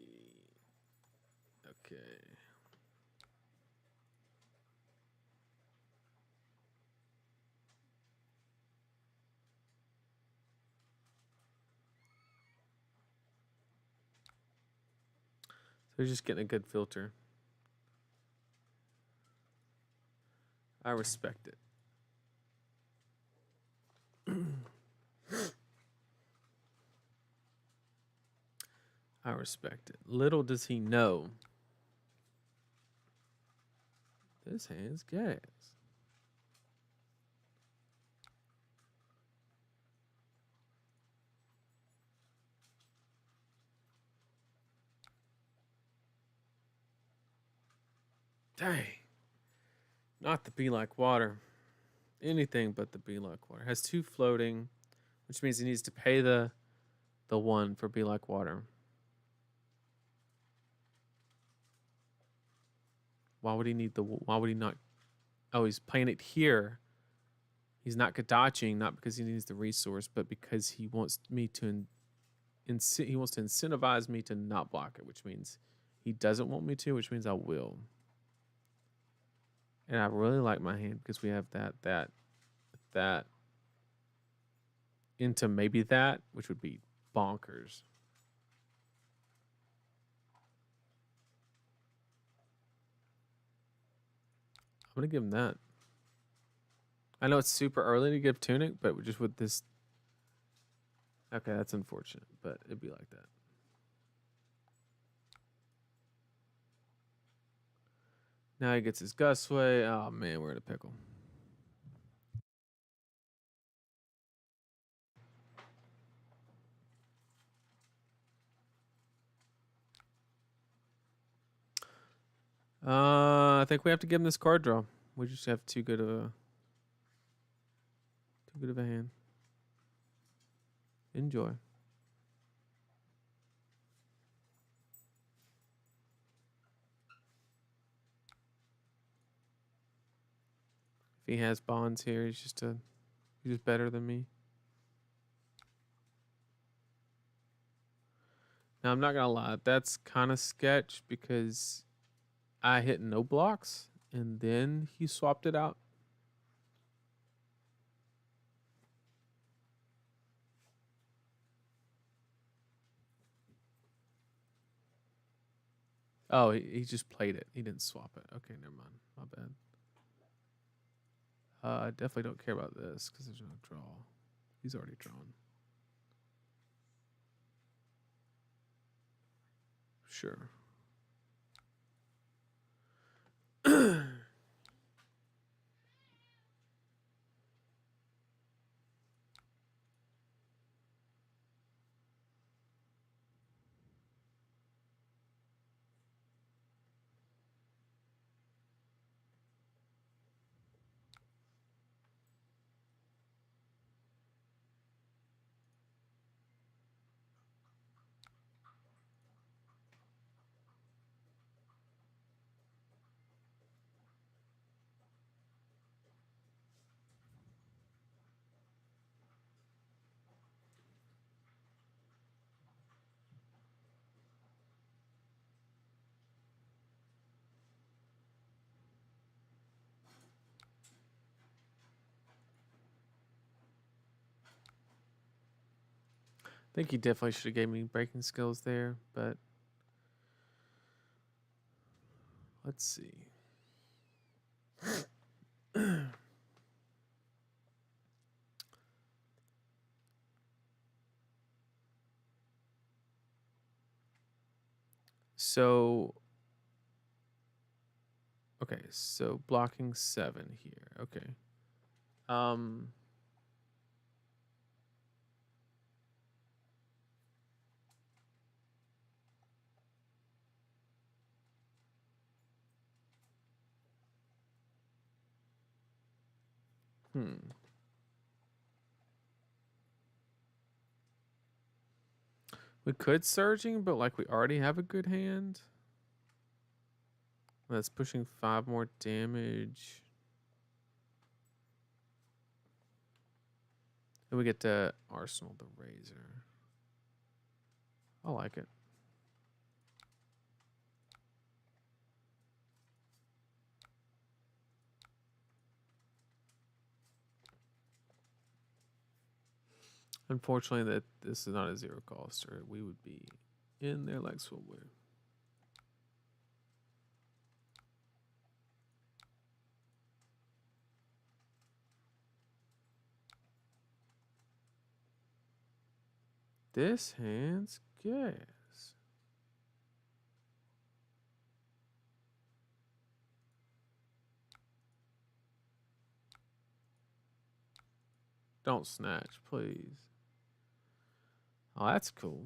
Okay. So just getting a good filter. I respect it. I respect it. Little does he know, this hand's gas. Dang. Not the be like water. Anything but the be like water. Has 2 floating, which means he needs to pay the 1 for be like water. Why would he need why would he not? Oh, he's playing it here. He's not Kadachiing, not because he needs the resource, but because he wants me to he wants to incentivize me to not block it, which means he doesn't want me to, which means I will. And I really like my hand because we have that into maybe that, which would be bonkers. I'm gonna give him that. I know it's super early to give Tunic, but just with this. Okay, that's unfortunate, but it'd be like that. Now he gets his Gusway. Oh man, we're in a pickle. I think we have to give him this card draw. We just have too good of a hand. Enjoy. If he has bonds here, he's just better than me. Now I'm not gonna lie, that's kind of sketch because I hit no blocks and then he swapped it out. Oh, he just played it. He didn't swap it. Okay, never mind. My bad. I definitely don't care about this because there's no draw. He's already drawn. Sure. think he definitely should have gave me breaking skills there, but let's see. So, okay, so blocking 7 here. Okay. Um, We could surging, but like we already have a good hand. That's pushing 5 more damage. Then we get to Arsenal the Razor. I like it. Unfortunately, that this is not a 0 cost, or we would be in there like Swimwear. This hand's gas. Don't snatch, please. Oh, that's cool.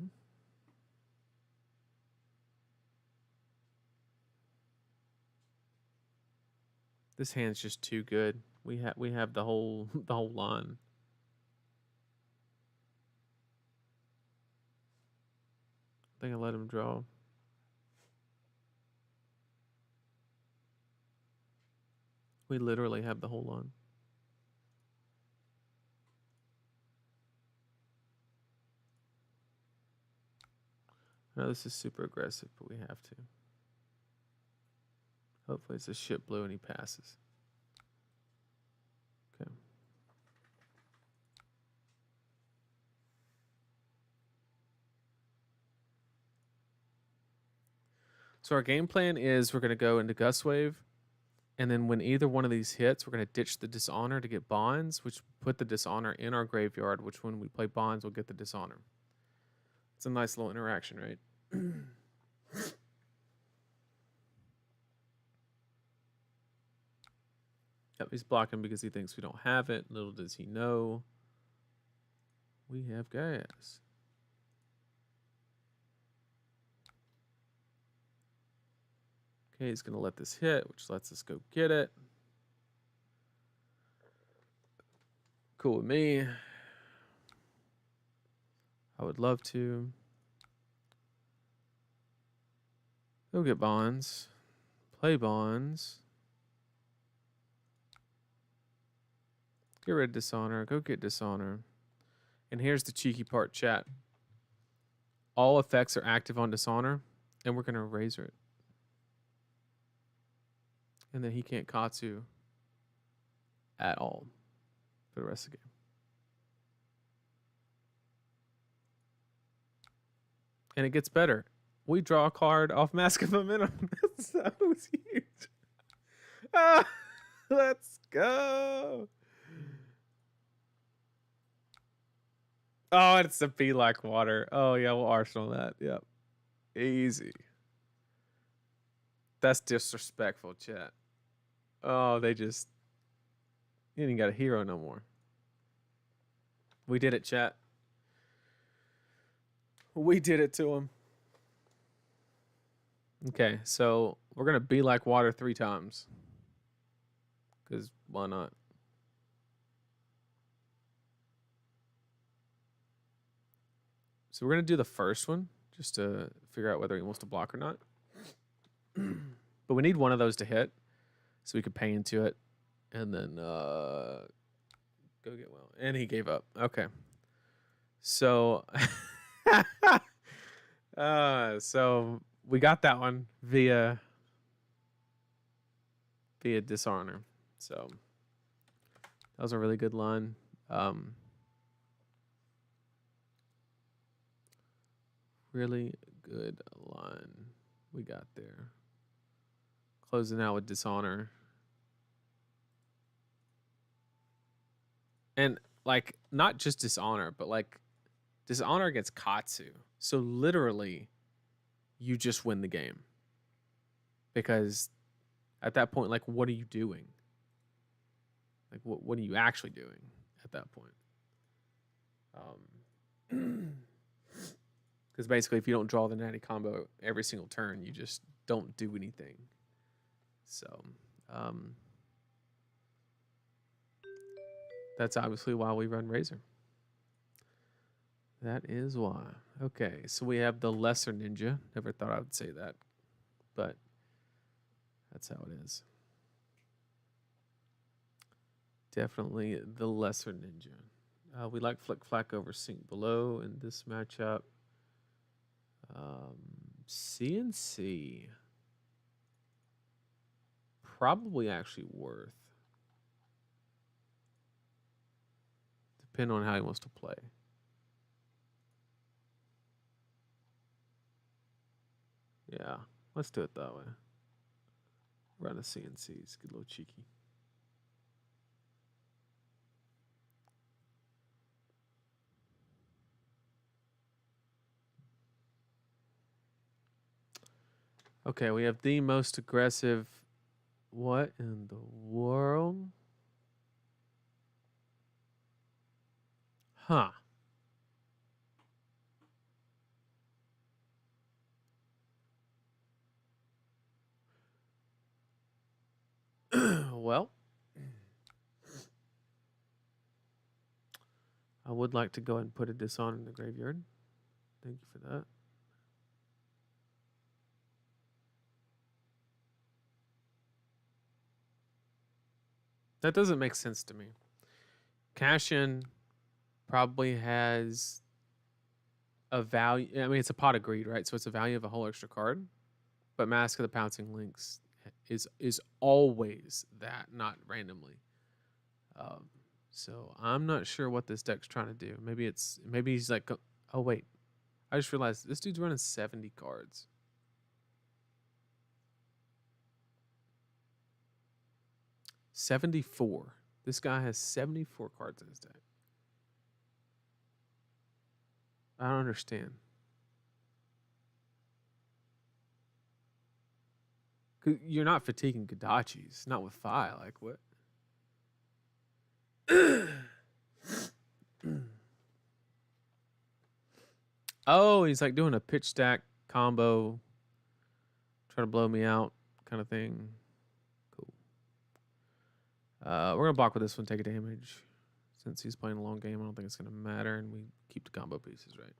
This hand's just too good. We have the whole the whole line. I think I let him draw. We literally have the whole line. I know this is super aggressive, but we have to. Hopefully it's a shit blue and he passes. Okay. So our game plan is we're going to go into Gust Wave, and then when either one of these hits, we're going to ditch the Dishonor to get Bonds, which put the Dishonor in our graveyard, which when we play Bonds, we'll get the Dishonor. It's a nice little interaction, right? Yep, he's blocking because he thinks we don't have it. Little does he know, we have gas. Okay, he's going to let this hit, which lets us go get it. Cool with me. I would love to. Go get Bonds. Play Bonds. Get rid of Dishonor. Go get Dishonor. And here's the cheeky part, chat. All effects are active on Dishonor, and we're going to Razor it. And then he can't Katsu at all for the rest of the game. And it gets better. We draw a card off Mask of Momentum. That was huge. Ah, let's go. Oh, it's a Be Like Water. Oh, yeah, we'll Arsenal that. Yep. Easy. That's disrespectful, chat. Oh, they just... You ain't got a hero no more. We did it, chat. We did it to him. Okay, so we're going to Be Like Water 3 times. Because why not? So we're going to do the first one, just to figure out whether he wants to block or not. But we need one of those to hit, so we could pay into it, and then go get well. And he gave up. Okay. So, so we got that one via Dishonor. So that was a really good line. really good line we got there. Closing out with Dishonor. And, like, not just Dishonor, but, like, Dishonor against Katsu. So, literally, you just win the game. Because at that point, like, what are you doing? Like, what are you actually doing at that point? Because basically, if you don't draw the natty combo every single turn, you just don't do anything. So, that's obviously why we run Razor. That is why. Okay, so we have the Lesser Ninja. Never thought I would say that, but that's how it is. Definitely the Lesser Ninja. We like Flick Flack over Sink Below in this matchup. CNC. Probably actually worth. Depending on how he wants to play. Yeah, let's do it that way. Run a CNCs, get a little cheeky. Okay, we have the most aggressive. What in the world? Huh. Well, I would like to go ahead and put a Dishonor in the graveyard. Thank you for that. That doesn't make sense to me. Cash-in probably has a value. I mean, it's a pot of greed, right? So it's a value of a whole extra card. But Mask of the Pouncing Lynx is always that, not randomly. So I'm not sure what this deck's trying to do. Maybe he's like, oh wait, I just realized this dude's running 70 cards. $74. This guy has 74 cards in his deck. I don't understand. You're not fatiguing Gadachis, not with Fi. Like what? Oh, he's like doing a pitch stack combo, trying to blow me out kind of thing. Cool. We're gonna block with this one, take a damage. Since he's playing a long game, I don't think it's gonna matter, and we keep the combo pieces, right?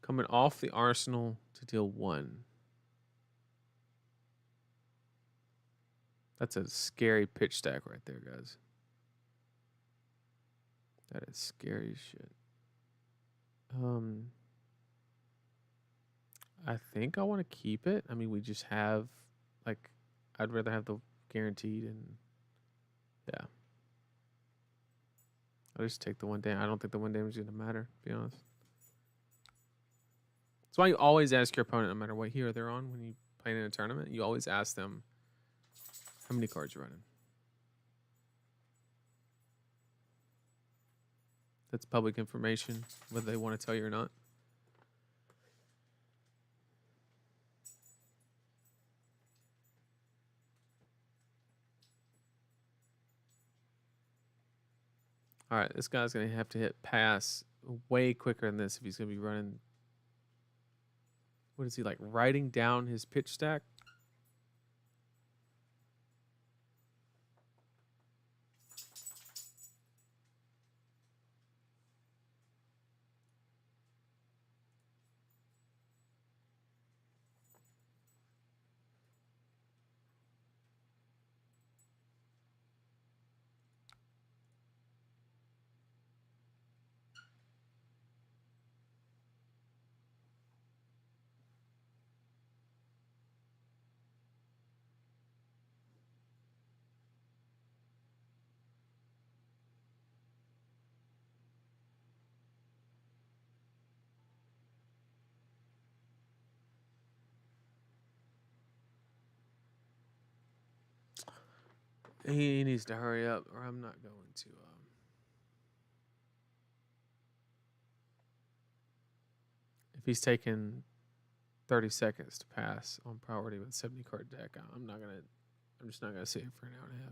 Coming off the arsenal to deal 1. That's a scary pitch stack right there, guys. That is scary as shit. I think I want to keep it. I mean, we just have, like, I'd rather have the guaranteed and, yeah. I'll just take the 1 damage. I don't think the 1 damage is going to matter, to be honest. That's why you always ask your opponent, no matter what hero they're on, when you play in a tournament, you always ask them how many cards you're running. That's public information, whether they want to tell you or not. All right, this guy's going to have to hit pass way quicker than this if he's going to be running. What is he, like, writing down his pitch stack? He needs to hurry up, or I'm not going to. If he's taking 30 seconds to pass on priority with 70 card deck, I'm just not gonna sit here for an hour and a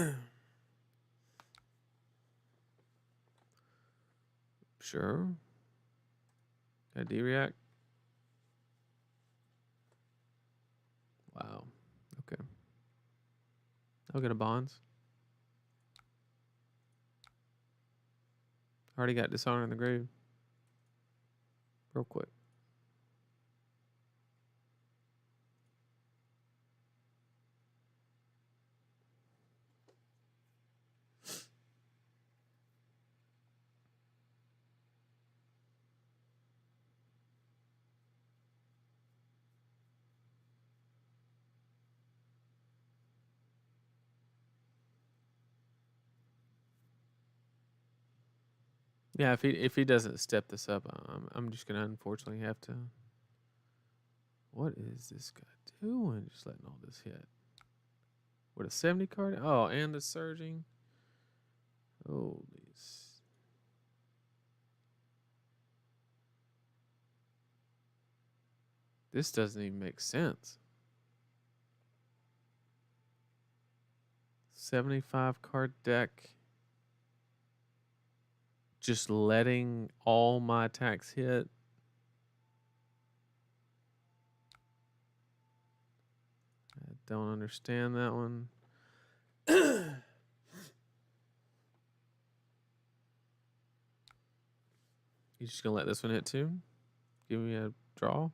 half. Sure. Got D-React. Wow. Okay. I'll get a bonds. Already got Dishonor in the grave. Real quick. Yeah, if he doesn't step this up, I'm just gonna unfortunately have to. What is this guy doing? Just letting all this hit. With a 70 card? Oh, and the surging. Holy. This doesn't even make sense. 75 card deck. Just letting all my attacks hit. I don't understand that one. You just gonna let this one hit too? Give me a draw?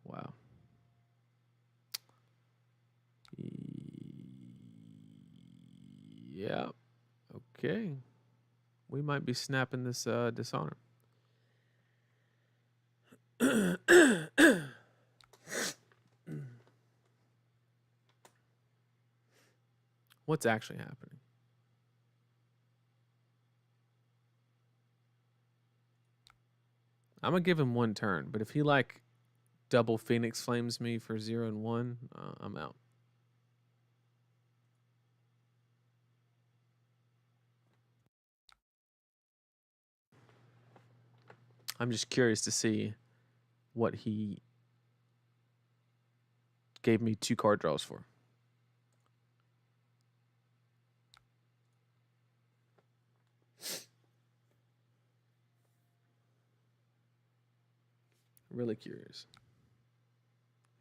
Wow. Yeah. Okay. We might be snapping this Dishonor. What's actually happening? I'm gonna give him one turn, but if he like double Phoenix Flames me for 0 and 1, I'm out. I'm just curious to see what he gave me 2 card draws for. Really curious.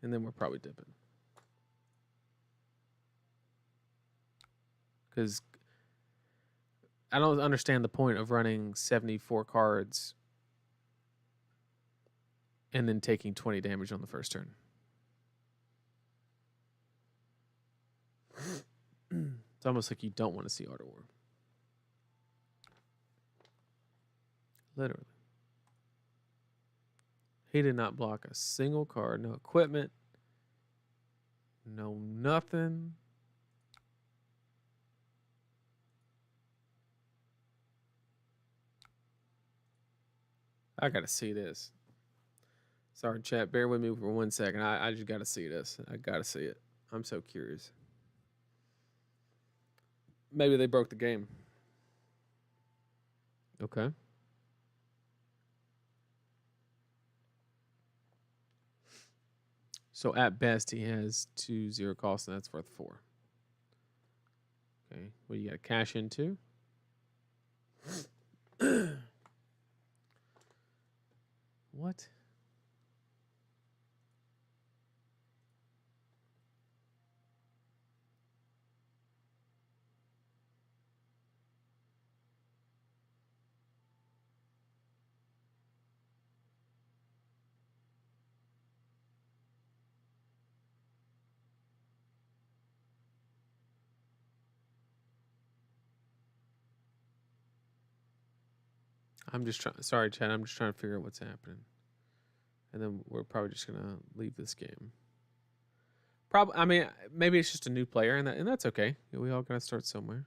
And then we're probably dipping. Because I don't understand the point of running 74 cards and then taking 20 damage on the first turn. It's almost like you don't want to see Art of War. Literally. He did not block a single card. No equipment. No nothing. I gotta see this. Sorry, chat. Bear with me for 1 second. I just gotta see this. I gotta see it. I'm so curious. Maybe they broke the game. Okay. So at best, he has 2-0 costs, and that's worth 4. Okay. What you got to cash into? What? I'm just trying. Sorry, Chad. I'm just trying to figure out what's happening. And then we're probably just going to leave this game. Probably. I mean, maybe it's just a new player, and that's okay. We all gotta start somewhere.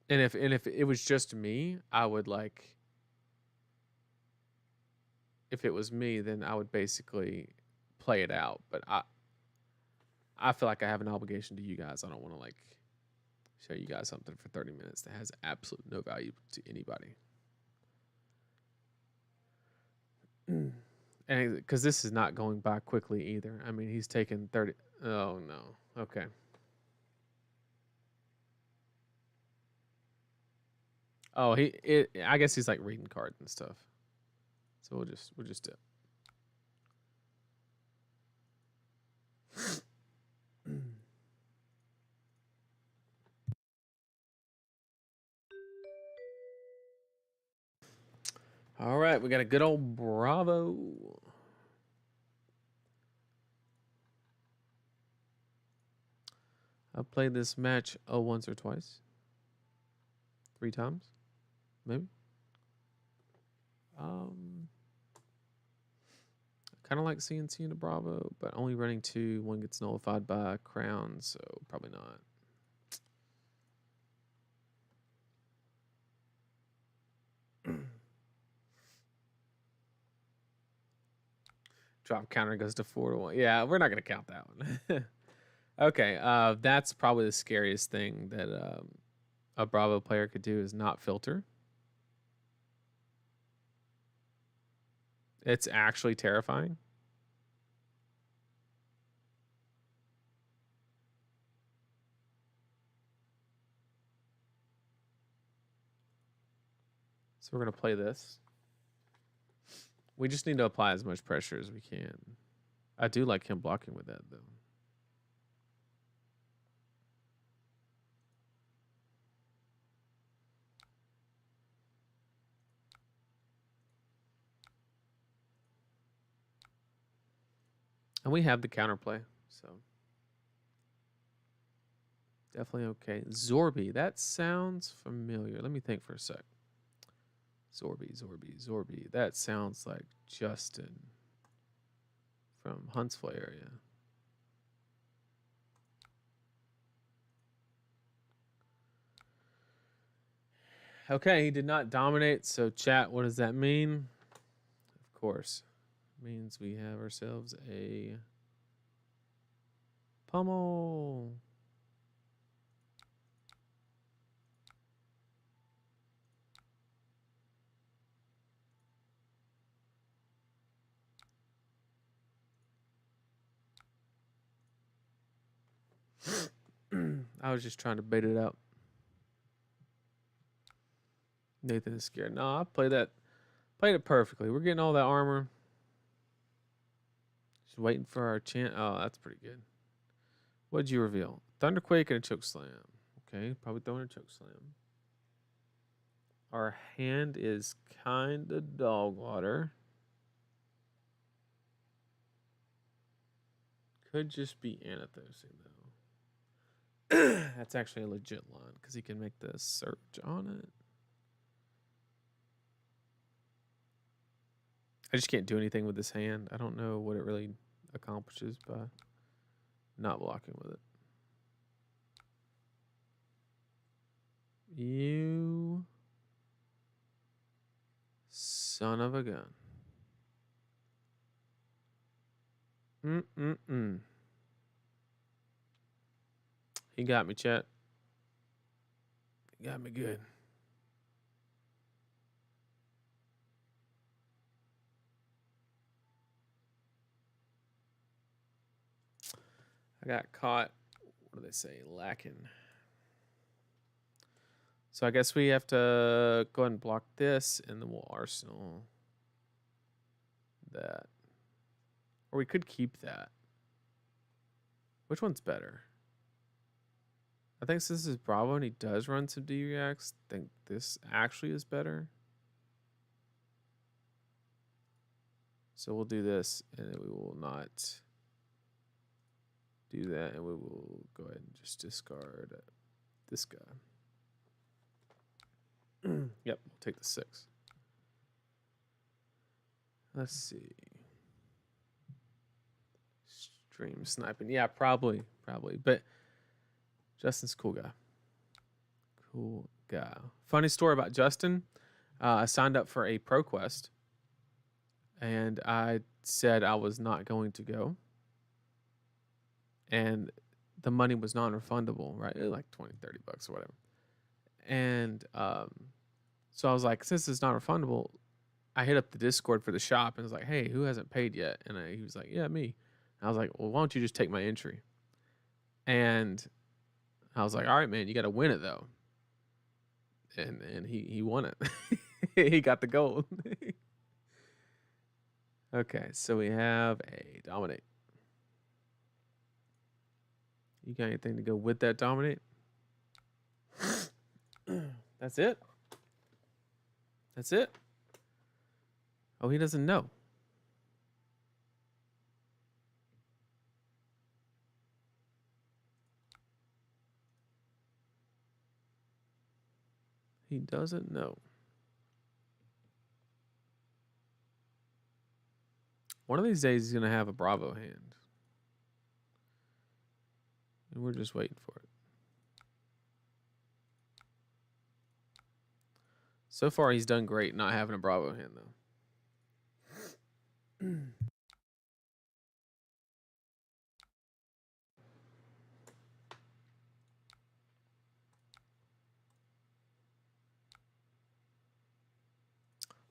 And if it was just me, I would like. If it was me, then I would basically play it out. But I feel like I have an obligation to you guys. I don't want to like show you guys something for 30 minutes that has absolutely no value to anybody. And because this is not going by quickly either. I mean, he's taken 30. Oh no. Okay. Oh, I guess he's like reading cards and stuff. So we'll just do it. All right, we got a good old Bravo. I've played this match once or twice. 3 times, maybe. Kind of like CNC in a Bravo, but only running 2. 1 gets nullified by a crown, so probably not. Drop counter goes to 4-1. Yeah, we're not gonna count that one. Okay, that's probably the scariest thing that a Bravo player could do is not filter. It's actually terrifying. So we're gonna play this. We just need to apply as much pressure as we can. I do like him blocking with that, though. And we have the counterplay, so definitely okay. Zorby, that sounds familiar. Let me think for a sec. Zorby. That sounds like Justin from Huntsville area. Okay, he did not dominate. So, chat, what does that mean? Of course, it means we have ourselves a pummel. I was just trying to bait it out. Nathan is scared. No, I played it perfectly. We're getting all that armor. Just waiting for our chance. Oh, that's pretty good. What'd you reveal? Thunderquake and a choke slam. Okay, probably throwing a choke slam. Our hand is kind of dog water. Could just be Anathos, though. That's actually a legit line because he can make the search on it. I just can't do anything with this hand. I don't know what it really accomplishes by not blocking with it. You son of a gun. He got me, chat. He got me good. I got caught, what do they say, lacking. So I guess we have to go ahead and block this, and then we'll arsenal that. Or we could keep that. Which one's better? I think since this is Bravo and he does run some D-Reacts, I think this actually is better. So we'll do this, and then we will not do that, and we will go ahead and just discard this guy. Yep, we'll take the 6. Let's see. Dream sniping. Yeah, probably. But Justin's a cool guy. Cool guy. Funny story about Justin. I signed up for a Pro Quest, and I said I was not going to go. And the money was non-refundable, right? Like 20, 30 bucks or whatever. And so I was like, since it's not refundable, I hit up the Discord for the shop and was like, hey, who hasn't paid yet? And he was like, yeah, me. And I was like, well, why don't you just take my entry? And I was like, all right, man, you got to win it though. And he won it. He got the gold. Okay, so we have a dominate. You got anything to go with that dominate? That's it? That's it? Oh, he doesn't know. He doesn't know. One of these days he's going to have a Bravo hand. And we're just waiting for it. So far he's done great not having a Bravo hand though.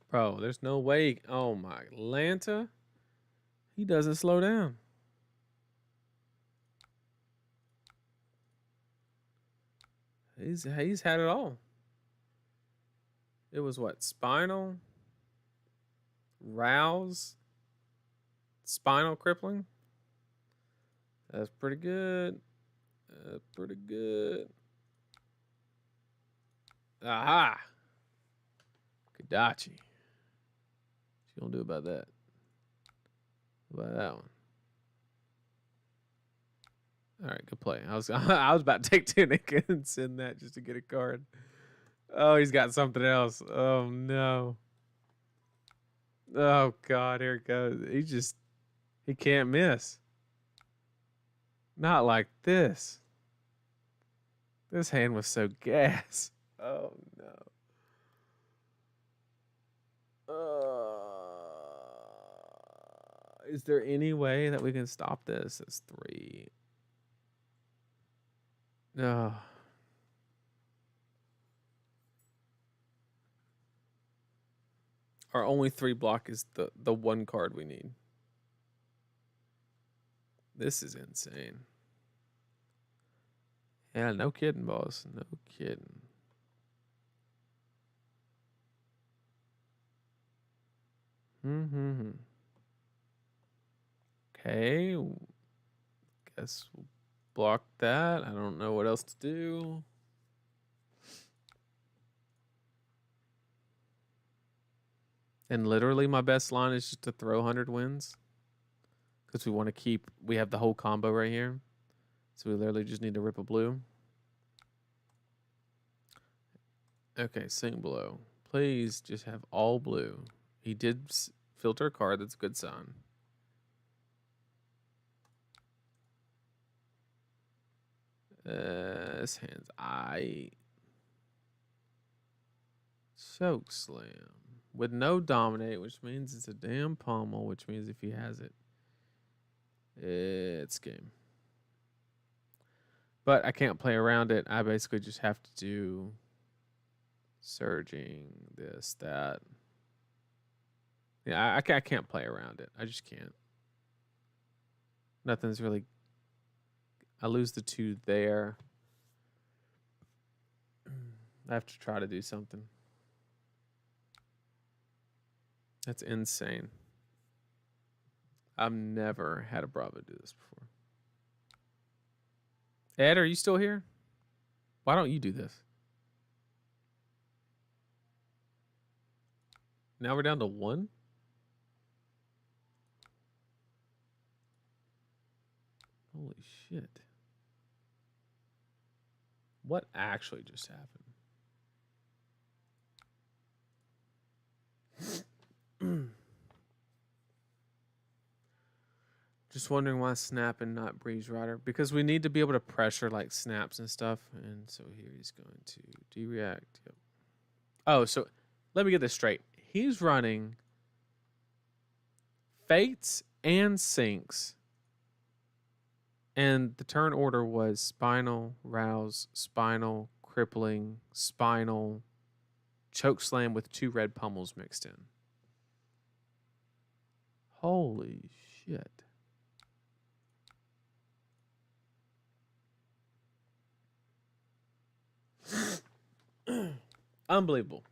Bro, there's no way. Oh my Lanta. He doesn't slow down. He's had it all. It was what? Spinal, rouse, spinal crippling. That's pretty good. That's pretty good. Aha! Kadachi. What you gonna do about that? What about that one? All right, good play. I was about to take Tunic and send that just to get a card. Oh, he's got something else. Oh no. Oh God, here it goes. He can't miss. Not like this. This hand was so gas. Oh no. Is there any way that we can stop this? It's 3. No. Our only 3 block is the one card we need. This is insane. Yeah, no kidding, boss. No kidding. Okay. Guess we'll block that. I don't know what else to do. And literally my best line is just to throw 100 wins. Because we want to keep... We have the whole combo right here. So we literally just need to rip a blue. Okay, sing below. Please just have all blue. He did filter a card. That's a good sign. This hand's Choke slam. With no dominate, which means it's a damn pommel, which means if he has it, it's game. But I can't play around it. I basically just have to do surging, this, that. Yeah, I can't play around it. I just can't. Nothing's really... I lose the 2 there. I have to try to do something. That's insane. I've never had a Bravo do this before. Ed, are you still here? Why don't you do this? Now we're down to 1? Holy shit. What actually just happened? Just wondering why snap and not breeze rider. Because we need to be able to pressure like snaps and stuff. And so here he's going to de-react. Yep. Oh, so let me get this straight. He's running fates and sinks. And the turn order was spinal, rouse, spinal, crippling, spinal, choke slam with 2 red pummels mixed in. Holy shit. Unbelievable.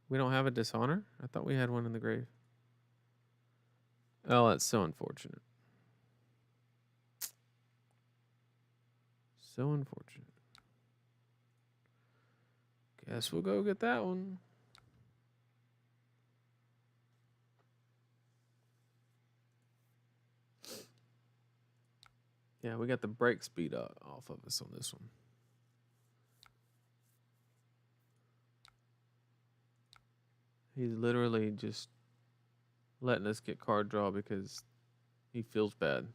We don't have a dishonor? I thought we had one in the grave. Oh, that's so unfortunate. So unfortunate. Guess we'll go get that one. Yeah, we got the break speed off of us on this one. He's literally just letting us get card draw because he feels bad.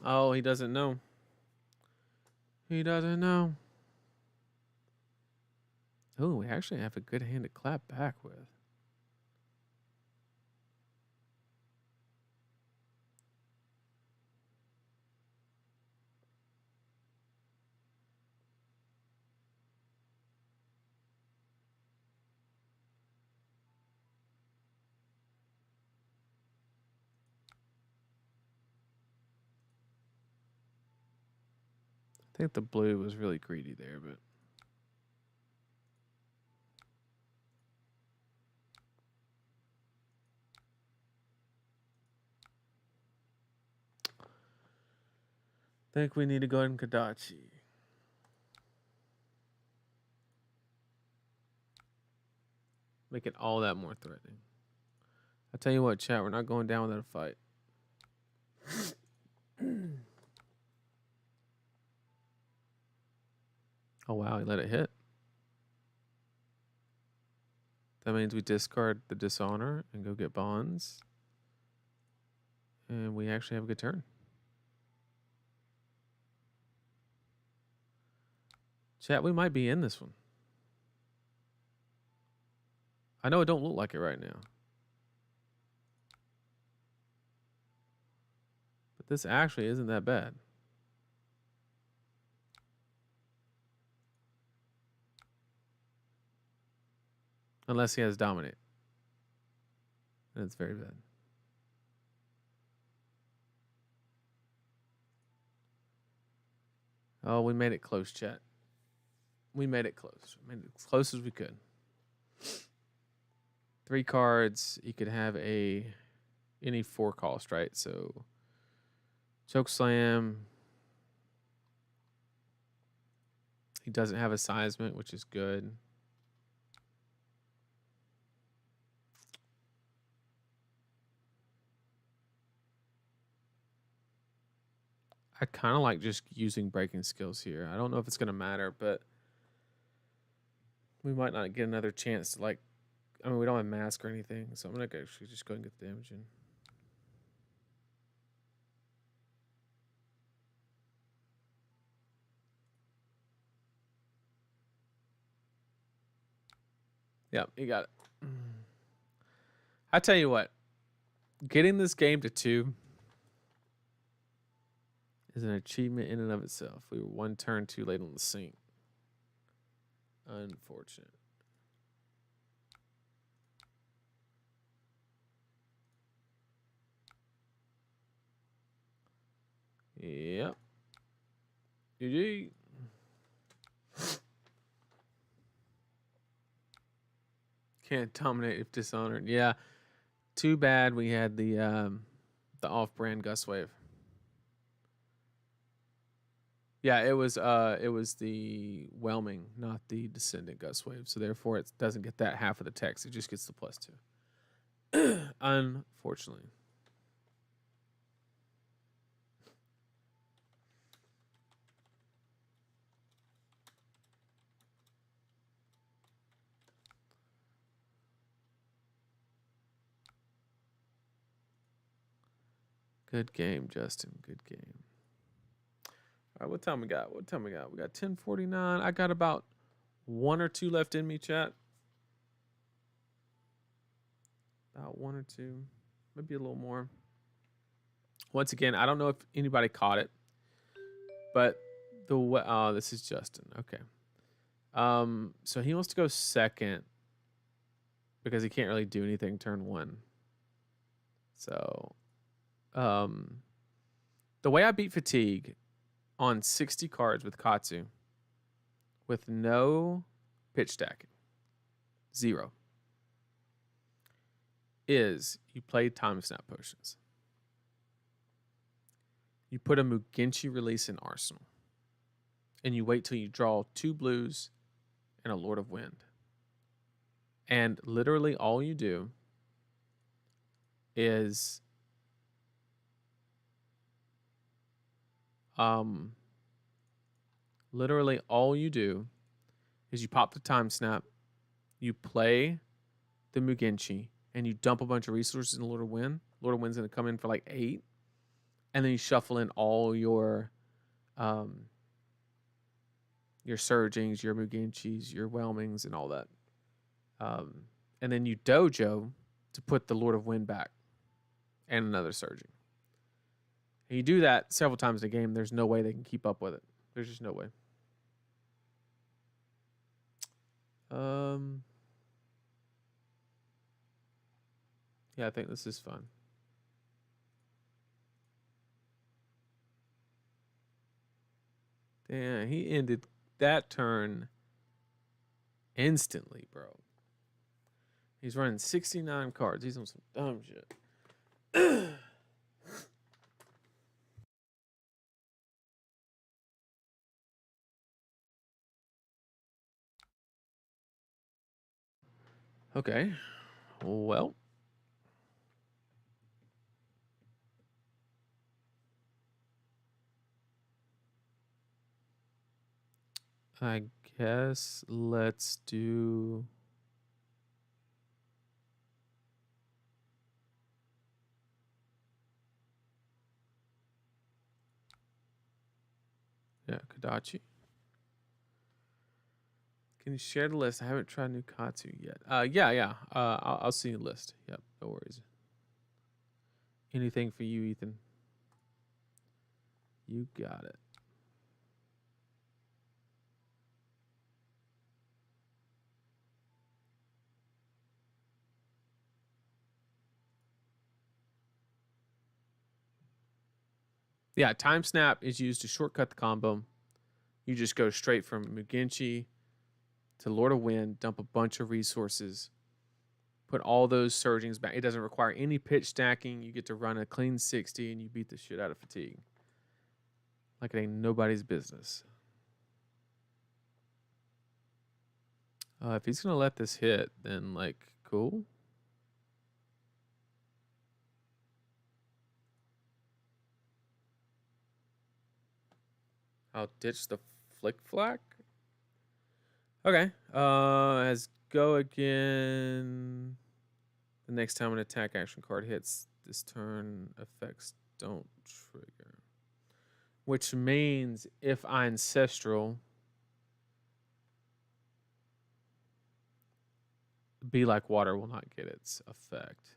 Oh, he doesn't know. He doesn't know. Oh, we actually have a good hand to clap back with. I think the blue was really greedy there, but I think we need to go ahead and Kadachi. Make it all that more threatening. I tell you what, chat, we're not going down without a fight. Oh, wow, he let it hit. That means we discard the dishonor and go get bonds. And we actually have a good turn. Chat, we might be in this one. I know it don't look like it right now. But this actually isn't that bad. Unless he has dominate. And it's very bad. Oh, we made it close, chat. We made it close. We made it as close as we could. 3 cards. You could have any 4 cost, right? So choke slam. He doesn't have a seismic, which is good. I kind of like just using breaking skills here. I don't know if it's going to matter, but we might not get another chance to like... I mean, we don't have mask or anything, so I'm going to actually just go and get the damage in. Yep, you got it. I tell you what, getting this game to 2 is an achievement in and of itself. We were 1 turn too late on the sync. Unfortunate. Yep. GG. Can't dominate if dishonored. Yeah. Too bad we had the off-brand Gust Wave. Yeah, it was the whelming, not the descendant gust wave. So therefore it doesn't get that half of the text. It just gets the +2. Unfortunately. Good game, Justin. Good game. All right, what time we got? What time we got? We got 10:49. I got about 1 or 2 left in me, chat. About 1 or 2, maybe a little more. Once again, I don't know if anybody caught it, but this is Justin. Okay. So he wants to go second because he can't really do anything turn 1. So, the way I beat fatigue on 60 cards with Katsu with no pitch stacking, 0, is you play time snap potions. You put a Mugenshi release in Arsenal. And you wait till you draw 2 blues and a Lord of Wind. And literally all you do is you pop the time snap, you play the Mugenshi, and you dump a bunch of resources in the Lord of Wind. Lord of Wind's gonna come in for like 8. And then you shuffle in all your surgings, your Mugenshis, your whelmings, and all that. And then you dojo to put the Lord of Wind back and another surging. And you do that several times in a game. There's no way they can keep up with it. There's just no way. Yeah, I think this is fun. Damn, he ended that turn instantly, bro. He's running 69 cards. He's on some dumb shit. Okay. Well. I guess let's do... Yeah, Kadachi. Can you share the list? I haven't tried new Katsu yet. Yeah. I'll see the list. Yep, no worries. Anything for you, Ethan? You got it. Yeah, time snap is used to shortcut the combo. You just go straight from Mugenshi to Lord of Wind, dump a bunch of resources, put all those surgings back. It doesn't require any pitch stacking. You get to run a clean 60 and you beat the shit out of fatigue. Like it ain't nobody's business. If he's gonna let this hit, then like, cool. I'll ditch the flick flack. Okay. As go again. The next time an attack action card hits this turn, effects don't trigger. Which means if I ancestral, Be Like Water will not get its effect.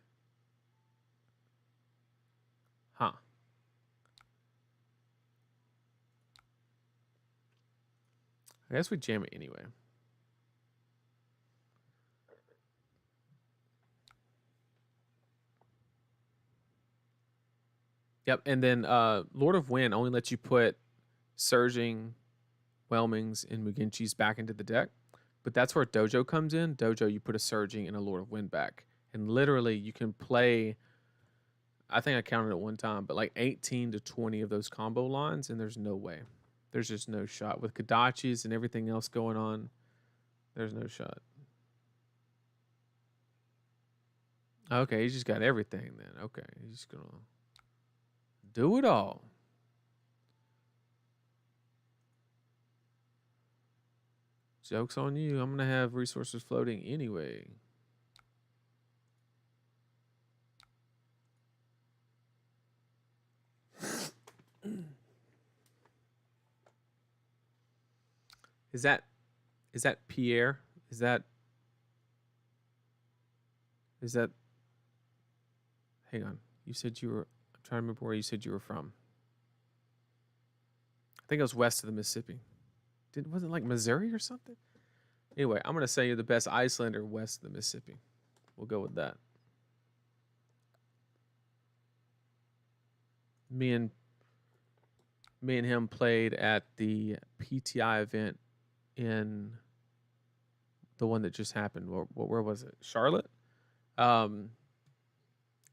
Huh. I guess we jam it anyway. Yep, and then Lord of Wind only lets you put Surging, Whelmings, and Mugenshis back into the deck. But that's where Dojo comes in. Dojo, you put a Surging and a Lord of Wind back. And literally, you can play, I think I counted it one time, but like 18 to 20 of those combo lines, and there's no way There's just no shot. With Kodachis and everything else going on, there's no shot. Okay, he's just got everything then. Okay, he's just gonna do it all. Joke's on you. I'm gonna have resources floating anyway. Is that Pierre? Is that hang on. You said you were I'm trying to remember where you said you were from. I think it was west of the Mississippi. Wasn't it like Missouri or something? Anyway, I'm gonna say you're the best Icelander west of the Mississippi. We'll go with that. Me and him played at the PTI event in the one that just happened. Where was it? Charlotte. And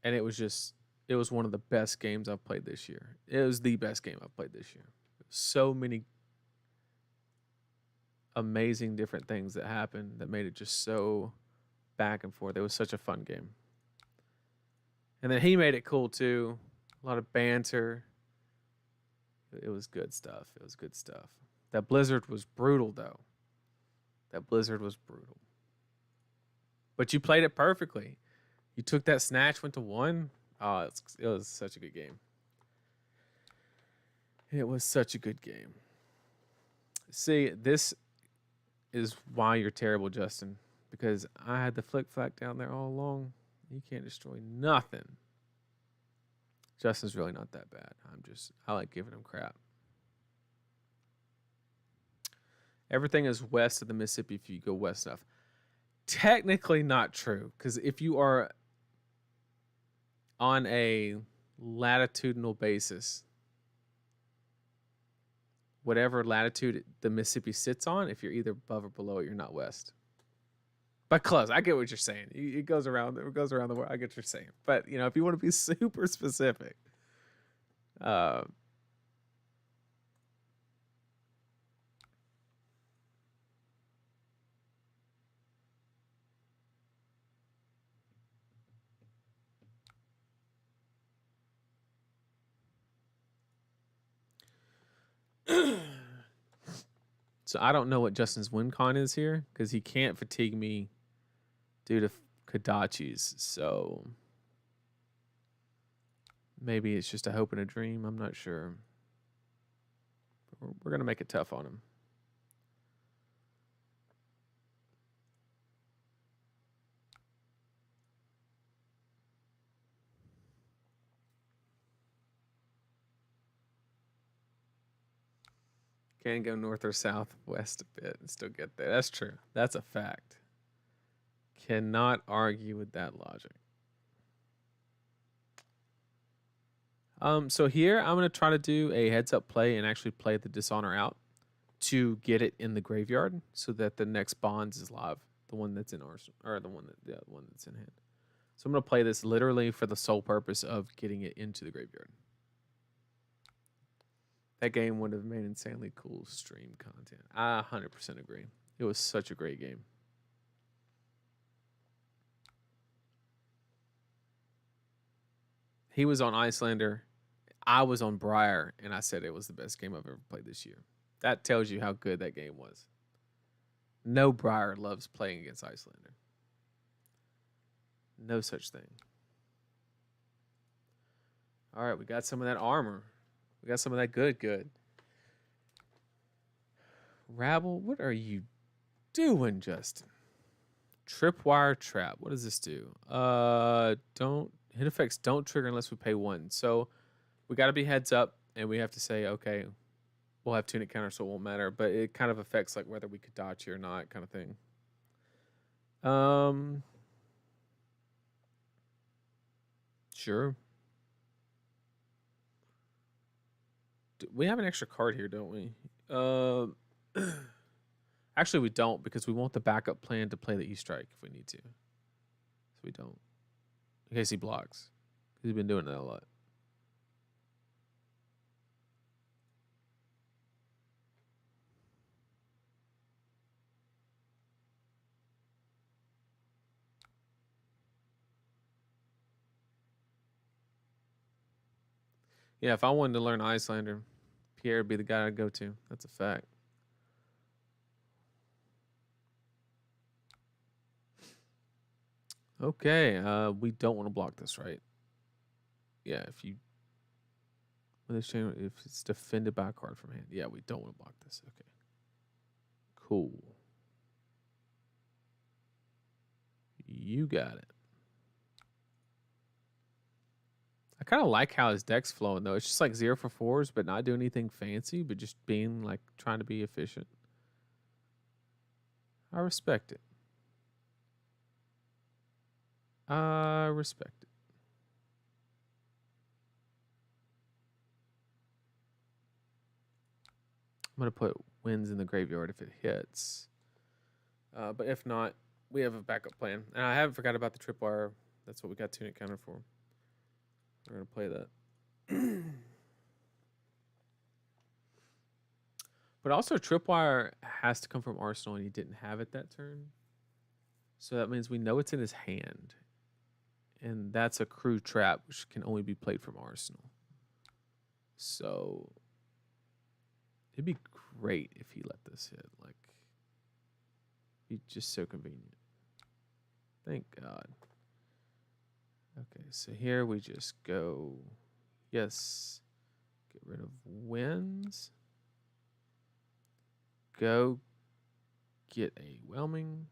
it was one of the best games I've played this year. It was the best game I've played this year. So many amazing different things that happened that made it just so back and forth. It was such a fun game. And then he made it cool too. A lot of banter. It was good stuff. It was good stuff. That blizzard was brutal though. That blizzard was brutal. But you played it perfectly. You took that snatch, went to 1. Oh, it was such a good game. It was such a good game. See, this is why you're terrible, Justin. Because I had the flick flack down there all along. You can't destroy nothing. Justin's really not that bad. I like giving him crap. Everything is west of the Mississippi if you go west enough. Technically not true, because if you are on a latitudinal basis, whatever latitude the Mississippi sits on, if you're either above or below it, you're not west. But close. I get what you're saying. It goes around the world. I get what you're saying. But if you want to be super specific, so I don't know what Justin's win con is here because he can't fatigue me due to Kodachis. So maybe it's just a hope and a dream. I'm not sure. But we're going to make it tough on him. Can go north or south, west a bit and still get there. That's true. That's a fact. Cannot argue with that logic. So here I'm going to try to do a heads up play and actually play the Dishonor out to get it in the graveyard so that the next Bonds is live, the one that's in arsenal or the one that's in hand. So I'm going to play this literally for the sole purpose of getting it into the graveyard. That game would have made insanely cool stream content. I 100% agree. It was such a great game. He was on Icelander. I was on Briar, and I said it was the best game I've ever played this year. That tells you how good that game was. No Briar loves playing against Icelander. No such thing. All right, we got some of that armor. We got some of that good. Rabble, what are you doing, Justin? Tripwire trap. What does this do? Don't hit effects don't trigger unless we pay 1. So we got to be heads up, and we have to say, okay, we'll have tunic counter, so it won't matter. But it kind of affects like whether we could dodge here or not, kind of thing. Sure. We have an extra card here, don't we? Actually, we don't because we want the backup plan to play the E-Strike if we need to. So we don't. In case he blocks. Because he's been doing that a lot. Yeah, if I wanted to learn Icelander, Pierre would be the guy I'd go to. That's a fact. Okay, we don't want to block this, right? Yeah, if it's defended by a card from hand. Yeah, we don't want to block this. Okay. Cool. You got it. I kind of like how his deck's flowing, though. It's just like 0 for 4s, but not doing anything fancy, but just being like trying to be efficient. I respect it. I respect it. I'm going to put wins in the graveyard if it hits. But if not, we have a backup plan. And I haven't forgot about the tripwire. That's what we got Tunic counter for. We're going to play that. But also, tripwire has to come from Arsenal, and he didn't have it that turn. So that means we know it's in his hand. And that's a crew trap, which can only be played from Arsenal. So it'd be great if he let this hit. Like, be just so convenient. Thank God. Okay, so here we just go, yes, get rid of wins. Go get a whelming.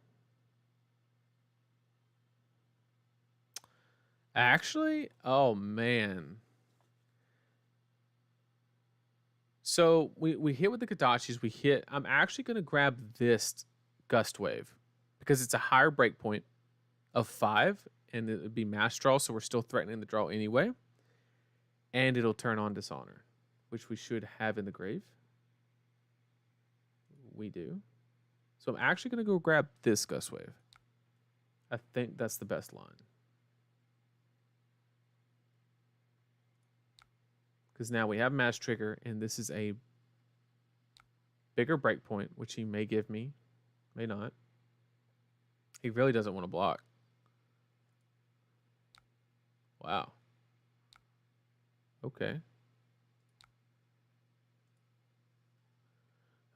Actually, oh man. So we hit with the Kadachis, we hit. I'm actually going to grab this Gust Wave because it's a higher breakpoint of 5, and it would be mass draw, so we're still threatening the draw anyway. And it'll turn on Dishonor, which we should have in the grave. We do. So I'm actually going to go grab this Gust Wave. I think that's the best line. Because now we have Mass Trigger, and this is a bigger breakpoint, which he may give me, may not. He really doesn't want to block. Wow. Okay.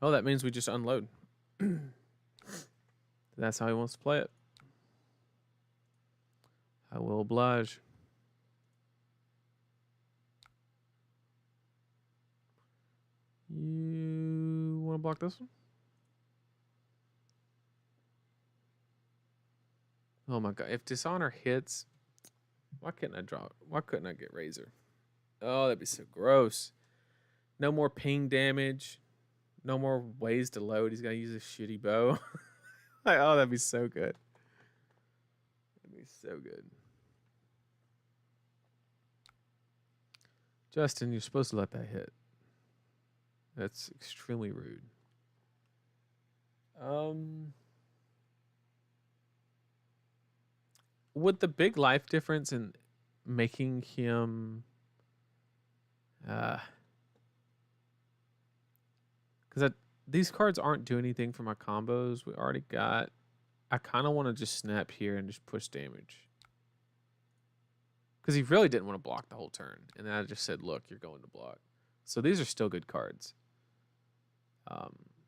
Oh, that means we just unload. That's how he wants to play it. I will oblige. You want to block this one? Oh my God. If Dishonor hits, why couldn't I draw? Why couldn't I get Razor? Oh, that'd be so gross. No more ping damage. No more ways to load. He's got to use a shitty bow. Like, oh, that'd be so good. That'd be so good. Justin, you're supposed to let that hit. That's extremely rude. Would the big life difference in making him because these cards aren't doing anything for my combos. We already got. I kind of want to just snap here and just push damage. Because he really didn't want to block the whole turn. And then I just said, look, you're going to block. So these are still good cards.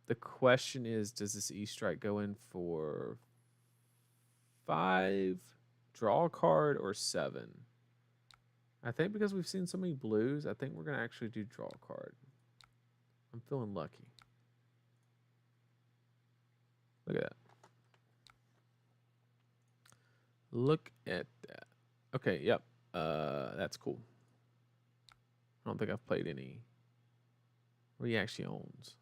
The question is, does this E-Strike go in for 5, draw a card, or 7? I think because we've seen so many blues, I think we're going to actually do draw a card. I'm feeling lucky. Look at that. Look at that. Okay, yep. That's cool. I don't think I've played any reactions.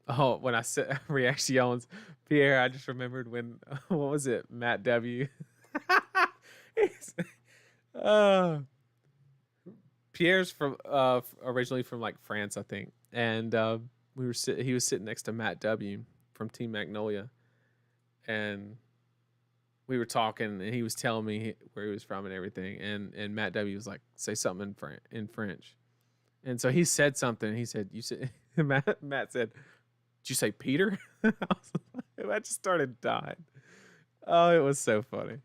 Oh, when I said reactions, Pierre, I just remembered when, what was it? Matt W. Pierre's from originally from like France, I think, and he was sitting next to Matt W. from Team Magnolia, and we were talking, and he was telling me where he was from and everything, and Matt W. was like, say something in French, and so he said something. He said, "You said," Matt said, "Did you say Peter?" I just started dying. Oh, it was so funny.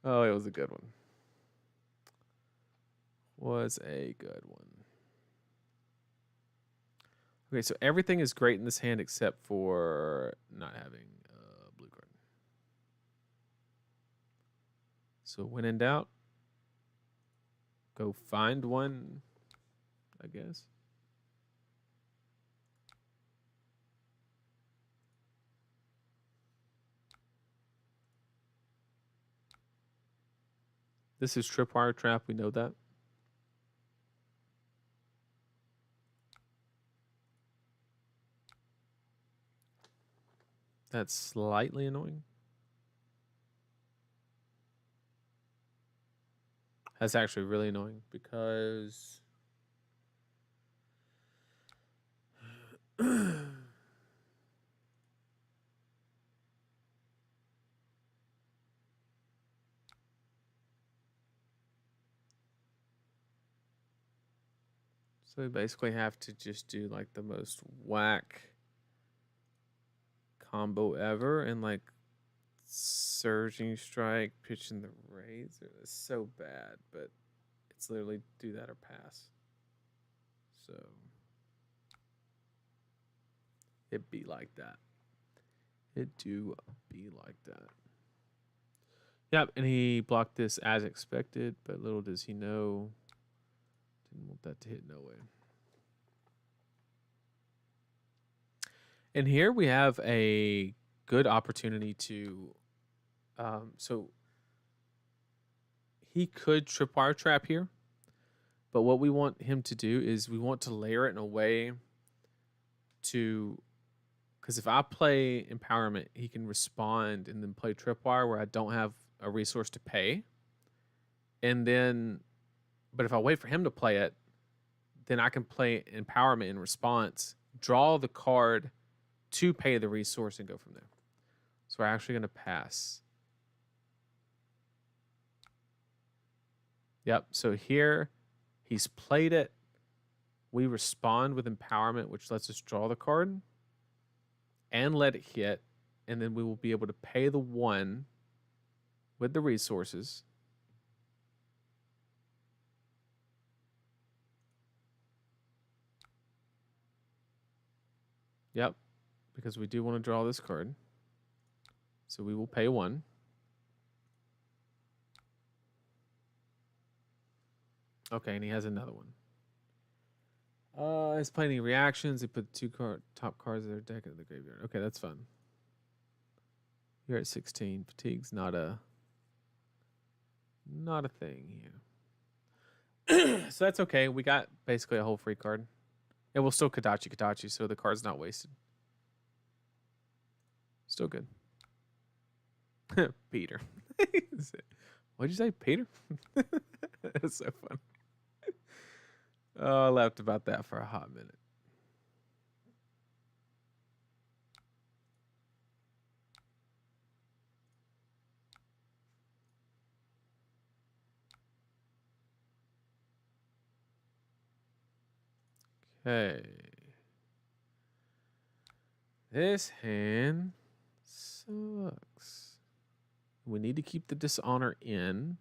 Oh, it was a good one. was a good one. Okay, so everything is great in this hand except for not having a blue card. So when in doubt, go find one, I guess. This is Tripwire Trap, we know that. That's slightly annoying. That's actually really annoying because so we basically have to just do like the most whack combo ever and like surging strike, pitching the razor. It's so bad, but it's literally do that or pass. So it be like that. It do be like that. Yep, and he blocked this as expected, but little does he know, didn't want that to hit no way. And here we have a good opportunity to, so he could tripwire trap here, but what we want him to do is we want to layer it in a way to, because if I play empowerment, he can respond and then play tripwire where I don't have a resource to pay. And then, but if I wait for him to play it, then I can play empowerment in response, draw the card to pay the resource and go from there. So we're actually going to pass. Yep. So here he's played it. We respond with empowerment, which lets us draw the card and let it hit. And then we will be able to pay the one with the resources. Yep. Because we do want to draw this card. So we will pay one. Okay, and he has another one. He's playing any reactions. He put two top cards of their deck in the graveyard. Okay, that's fun. You're at 16. Fatigue's not a thing here. So that's okay. We got basically a whole free card. It will still Kadachi, so the card's not wasted. Still good. Peter. What'd you say, Peter? That's so fun. Oh, I laughed about that for a hot minute. Okay. This hand sucks. We need to keep the dishonor in.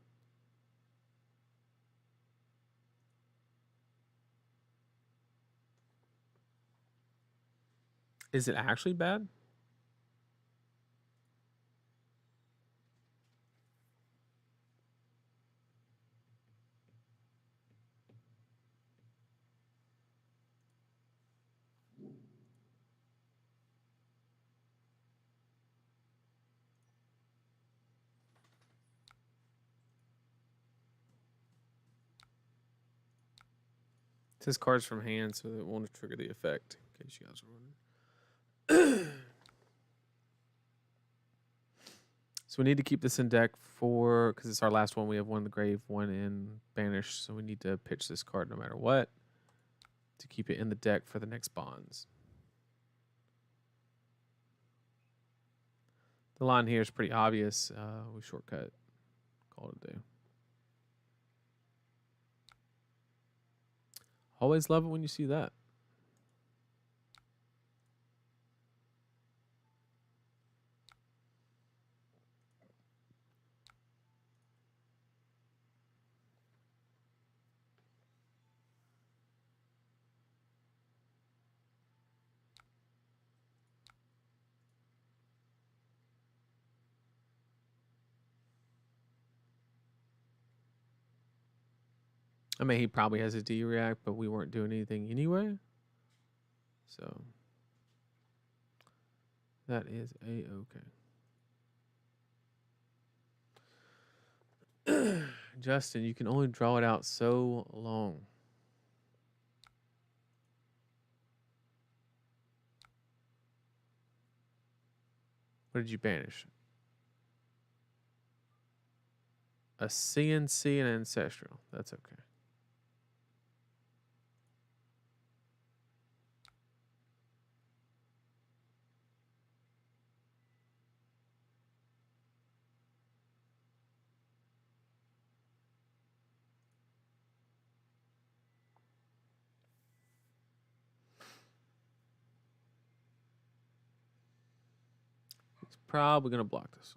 Is it actually bad? It says cards from hand, so it won't trigger the effect, in case you guys are wondering. So we need to keep this in deck for, because it's our last one. We have one in the grave, one in banish, so we need to pitch this card no matter what to keep it in the deck for the next bonds. The line here is pretty obvious. We shortcut, call it a day. Always love it when you see that. I mean, he probably has a D react, but we weren't doing anything anyway. So that is a-okay. Justin, you can only draw it out so long. What did you banish? A CNC and Ancestral. That's okay. He's probably going to block this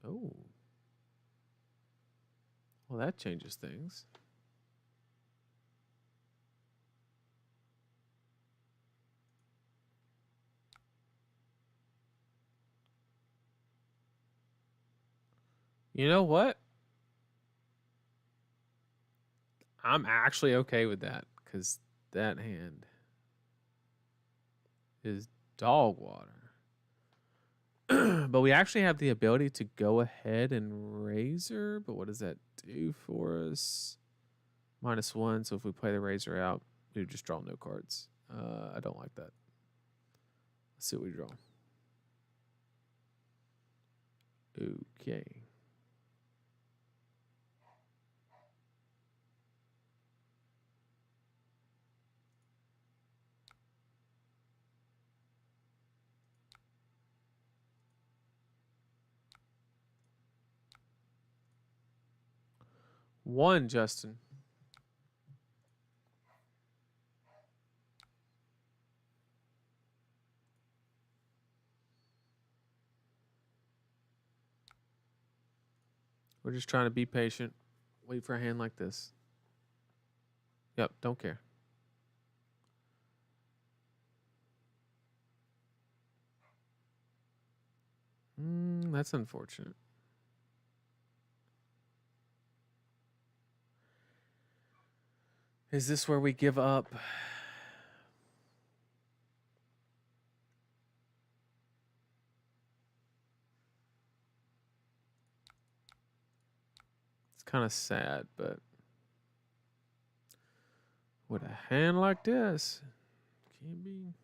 one. Oh. Well, that changes things. You know what? I'm actually okay with that because that hand is dog water. But we actually have the ability to go ahead and razor. But what does that do for us? -1. So if we play the razor out, we just draw no cards. I don't like that. Let's see what we draw. Okay. One, Justin. We're just trying to be patient. Wait for a hand like this. Yep, don't care. That's unfortunate. Is this where we give up? It's kind of sad, but with a hand like this, can't be.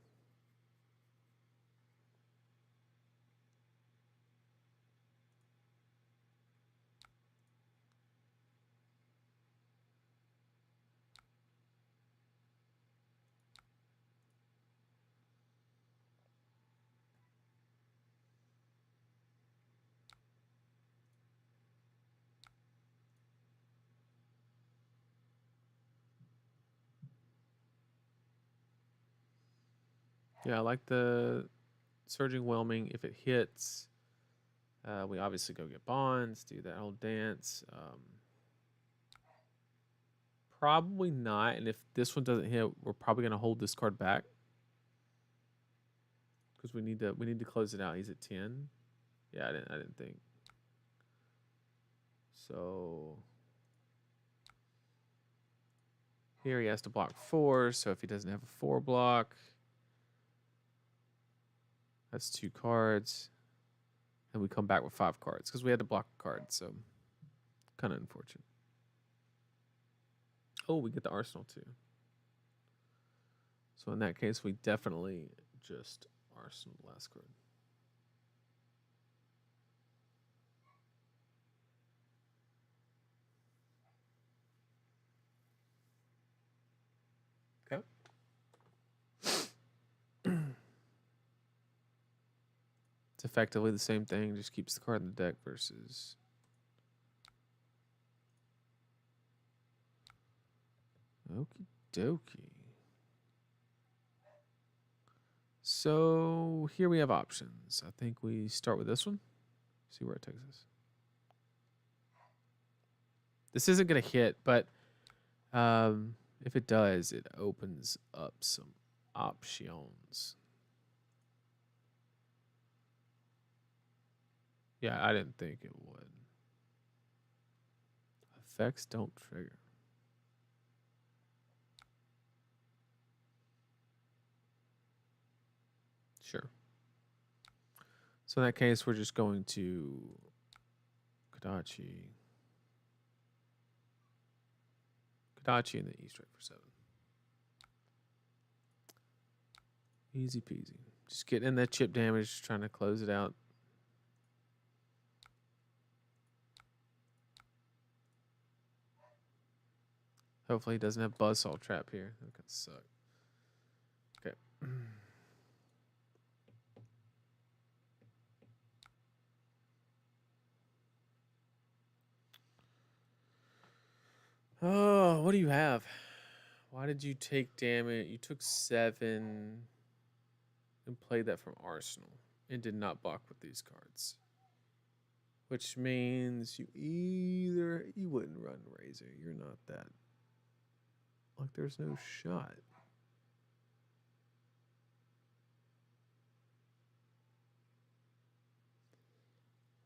Yeah, I like the Surging Whelming. If it hits, we obviously go get bonds, do that whole dance. Probably not. And if this one doesn't hit, we're probably gonna hold this card back because we need to close it out. He's at 10. Yeah, I didn't think. So here he has to block 4. So if he doesn't have a 4 block, that's 2 cards. And we come back with 5 cards because we had to block a card. So kind of unfortunate. Oh, we get the Arsenal too. So in that case, we definitely just Arsenal the last card. Okay. It's effectively the same thing, just keeps the card in the deck versus. Okie dokie. So here we have options. I think we start with this one. See where it takes us. This isn't going to hit, but if it does, it opens up some options. Yeah, I didn't think it would. Effects don't trigger. Sure. So in that case, we're just going to Kadachi. Kadachi and the E strike for 7. Easy peasy. Just getting in that chip damage, trying to close it out. Hopefully he doesn't have Buzzsaw Trap here. That could suck. Okay. Oh, what do you have? Why did you take damage? You took 7 and played that from Arsenal and did not block with these cards. Which means you wouldn't run Razor. You're not that. Like there's no shot.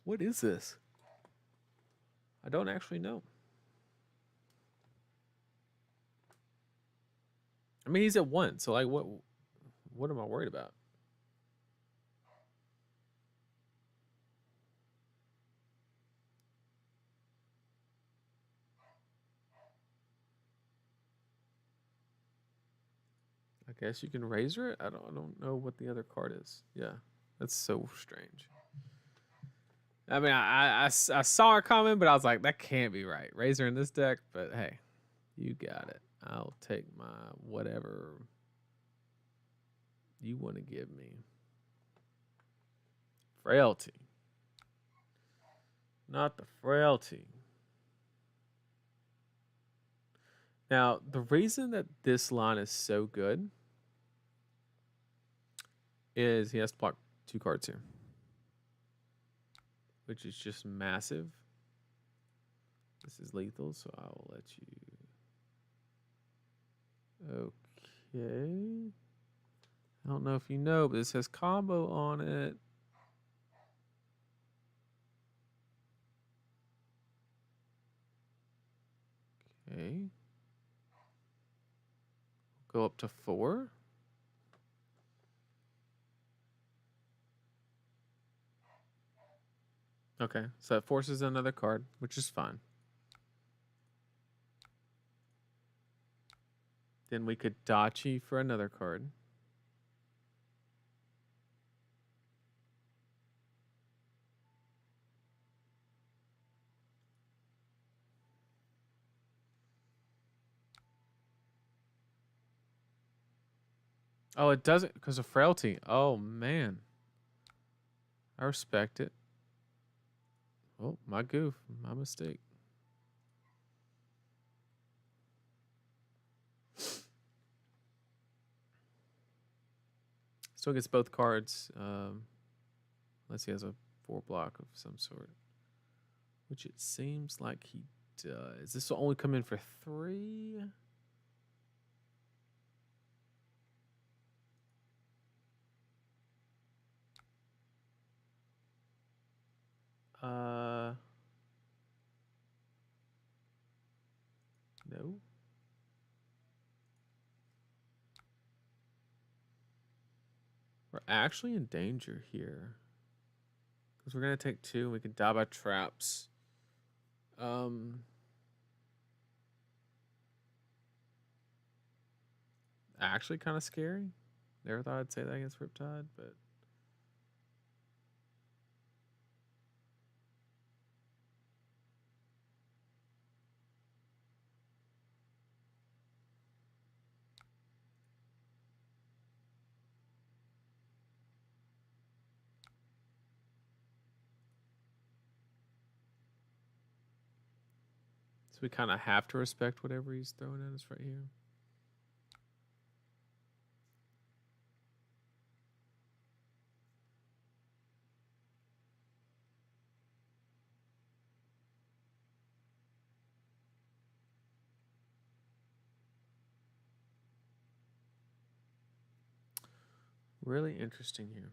What is this? I don't actually know. I mean, he's at 1, so like what am I worried about? I guess you can Razor it. I don't know what the other card is. Yeah, that's so strange. I mean, I saw it coming, but I was like, that can't be right. Razor in this deck, but hey, you got it. I'll take my whatever you want to give me. Frailty. Not the frailty. Now, the reason that this line is so good is he has to block 2 cards here, which is just massive. This is lethal, so I will let you. Okay. I don't know if you know, but this has combo on it. Okay. Go up to 4. Okay, so that forces another card, which is fine. Then we could Dachi for another card. Oh, it doesn't because of frailty. Oh, man. I respect it. Oh, my goof. My mistake. Still gets both cards. Unless he has a 4 block of some sort. Which it seems like he does. This will only come in for 3. No. We're actually in danger here. Because we're going to take 2 and we can die by traps. Actually kind of scary. Never thought I'd say that against Riptide, but... So we kind of have to respect whatever he's throwing at us right here. Really interesting here.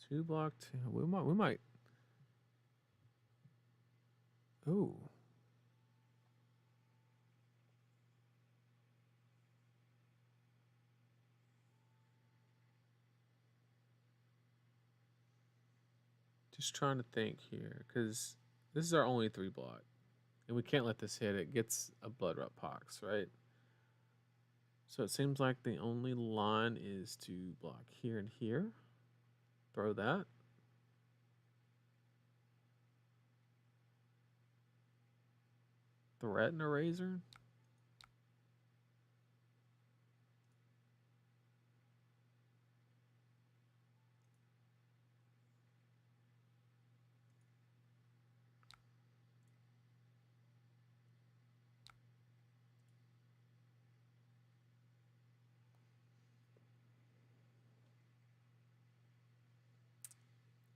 2 block 2. We might. Ooh. Just trying to think here, because this is our only 3 block. And we can't let this hit. It gets a blood rot pox, right? So it seems like the only line is to block here and here. Throw that. Threaten a razor.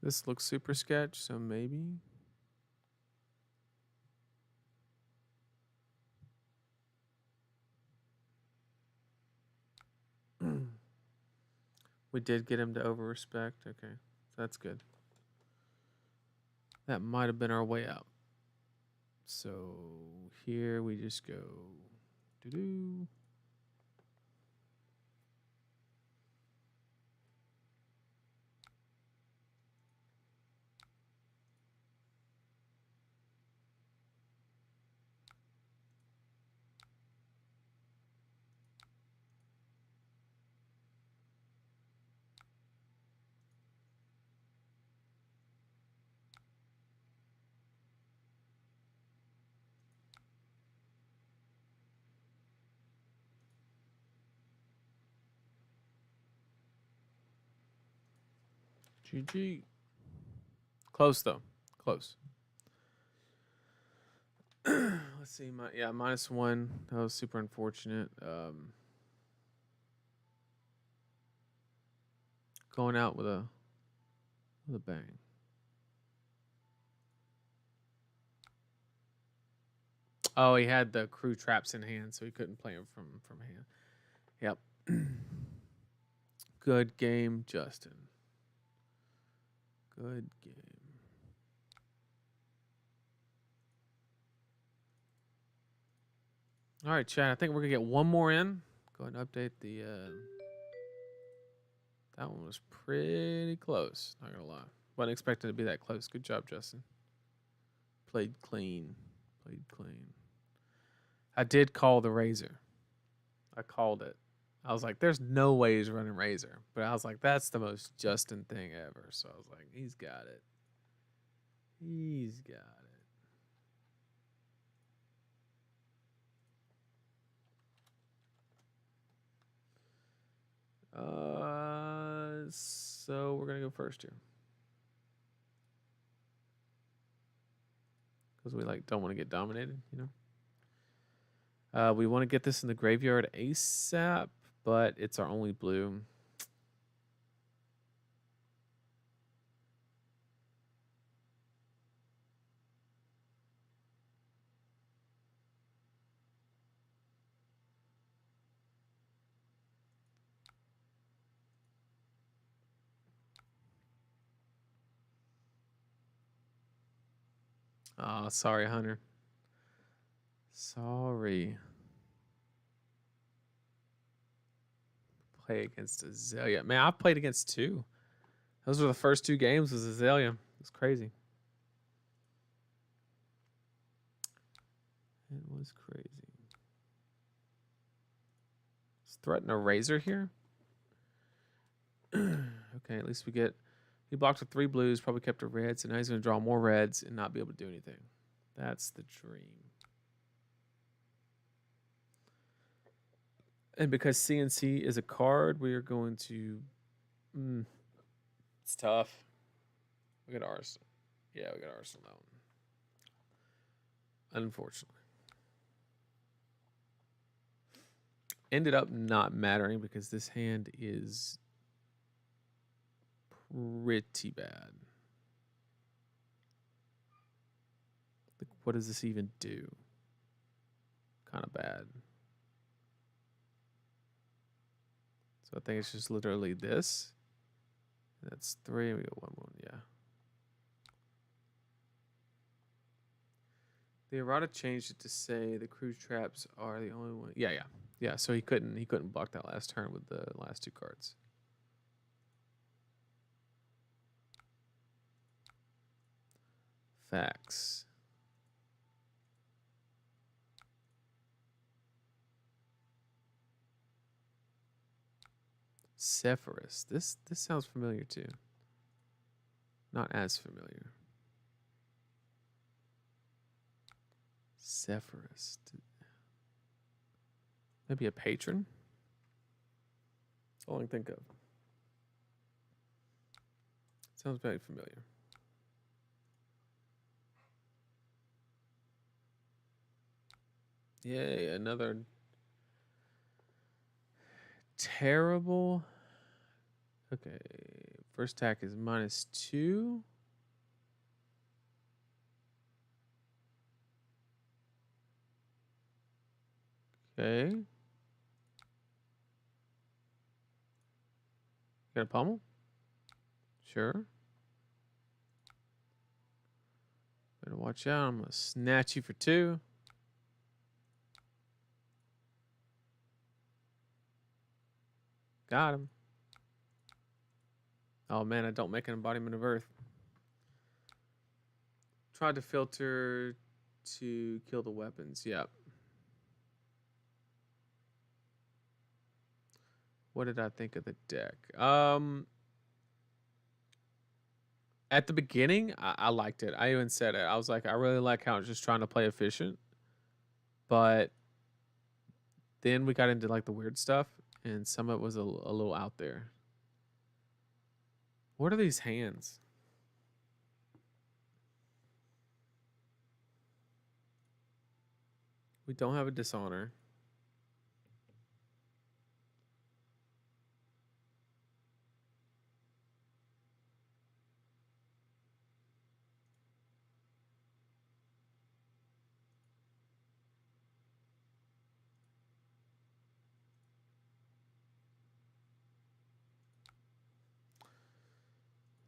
This looks super sketch, so maybe. We did get him to over-respect. Okay, so that's good. That might have been our way out. So here we just go doo-doo. GG. Close though. Close. Let's see. -1. That was super unfortunate. Going out with a bang. Oh, he had the crew traps in hand, so he couldn't play him from hand. Yep. Good game, Justin. Good game. All right, chat. I think we're gonna get one more in. Go ahead and update the. That one was pretty close. Not gonna lie. Wasn't expecting to be that close. Good job, Justin. Played clean. Played clean. I did call the razor. I called it. I was like, "There's no way he's running razor," but I was like, "That's the most Justin thing ever." So I was like, "He's got it. He's got it." So we're gonna go first here because we don't want to get dominated, you know. We want to get this in the graveyard ASAP, but it's our only blue. Oh, sorry, Hunter. Sorry. Play against Azalea. Man, I've played against 2. Those were the first 2 games with Azalea. It's crazy. It was crazy. Let's threaten a razor here. Okay, at least we get. He blocked with 3 blues, probably kept a red, so now he's going to draw more reds and not be able to do anything. That's the dream. And because CNC is a card, we are going to. It's tough. We got Arsenal. Yeah, we got Arsenal now. Unfortunately. Ended up not mattering because this hand is pretty bad. What does this even do? Kind of bad. So I think it's just literally this. That's 3. We got 1 more. Yeah. The errata changed it to say the cruise traps are the only one. Yeah, yeah, yeah. So he couldn't block that last turn with the last 2 cards. Facts. Zephyrus. This sounds familiar too. Not as familiar. Zephyrus. Maybe a patron? That's all I can think of. Sounds very familiar. Yay, another terrible. Okay, first attack is -2. Okay. Got a pommel? Sure. Better watch out. I'm going to snatch you for 2. Got him. Oh man, I don't make an embodiment of Earth. Tried to filter to kill the weapons. Yep. What did I think of the deck? At the beginning, I liked it. I even said it. I was like, I really like how it's just trying to play efficient. But then we got into like the weird stuff, and some of it was a little out there. What are these hands? We don't have a dishonor.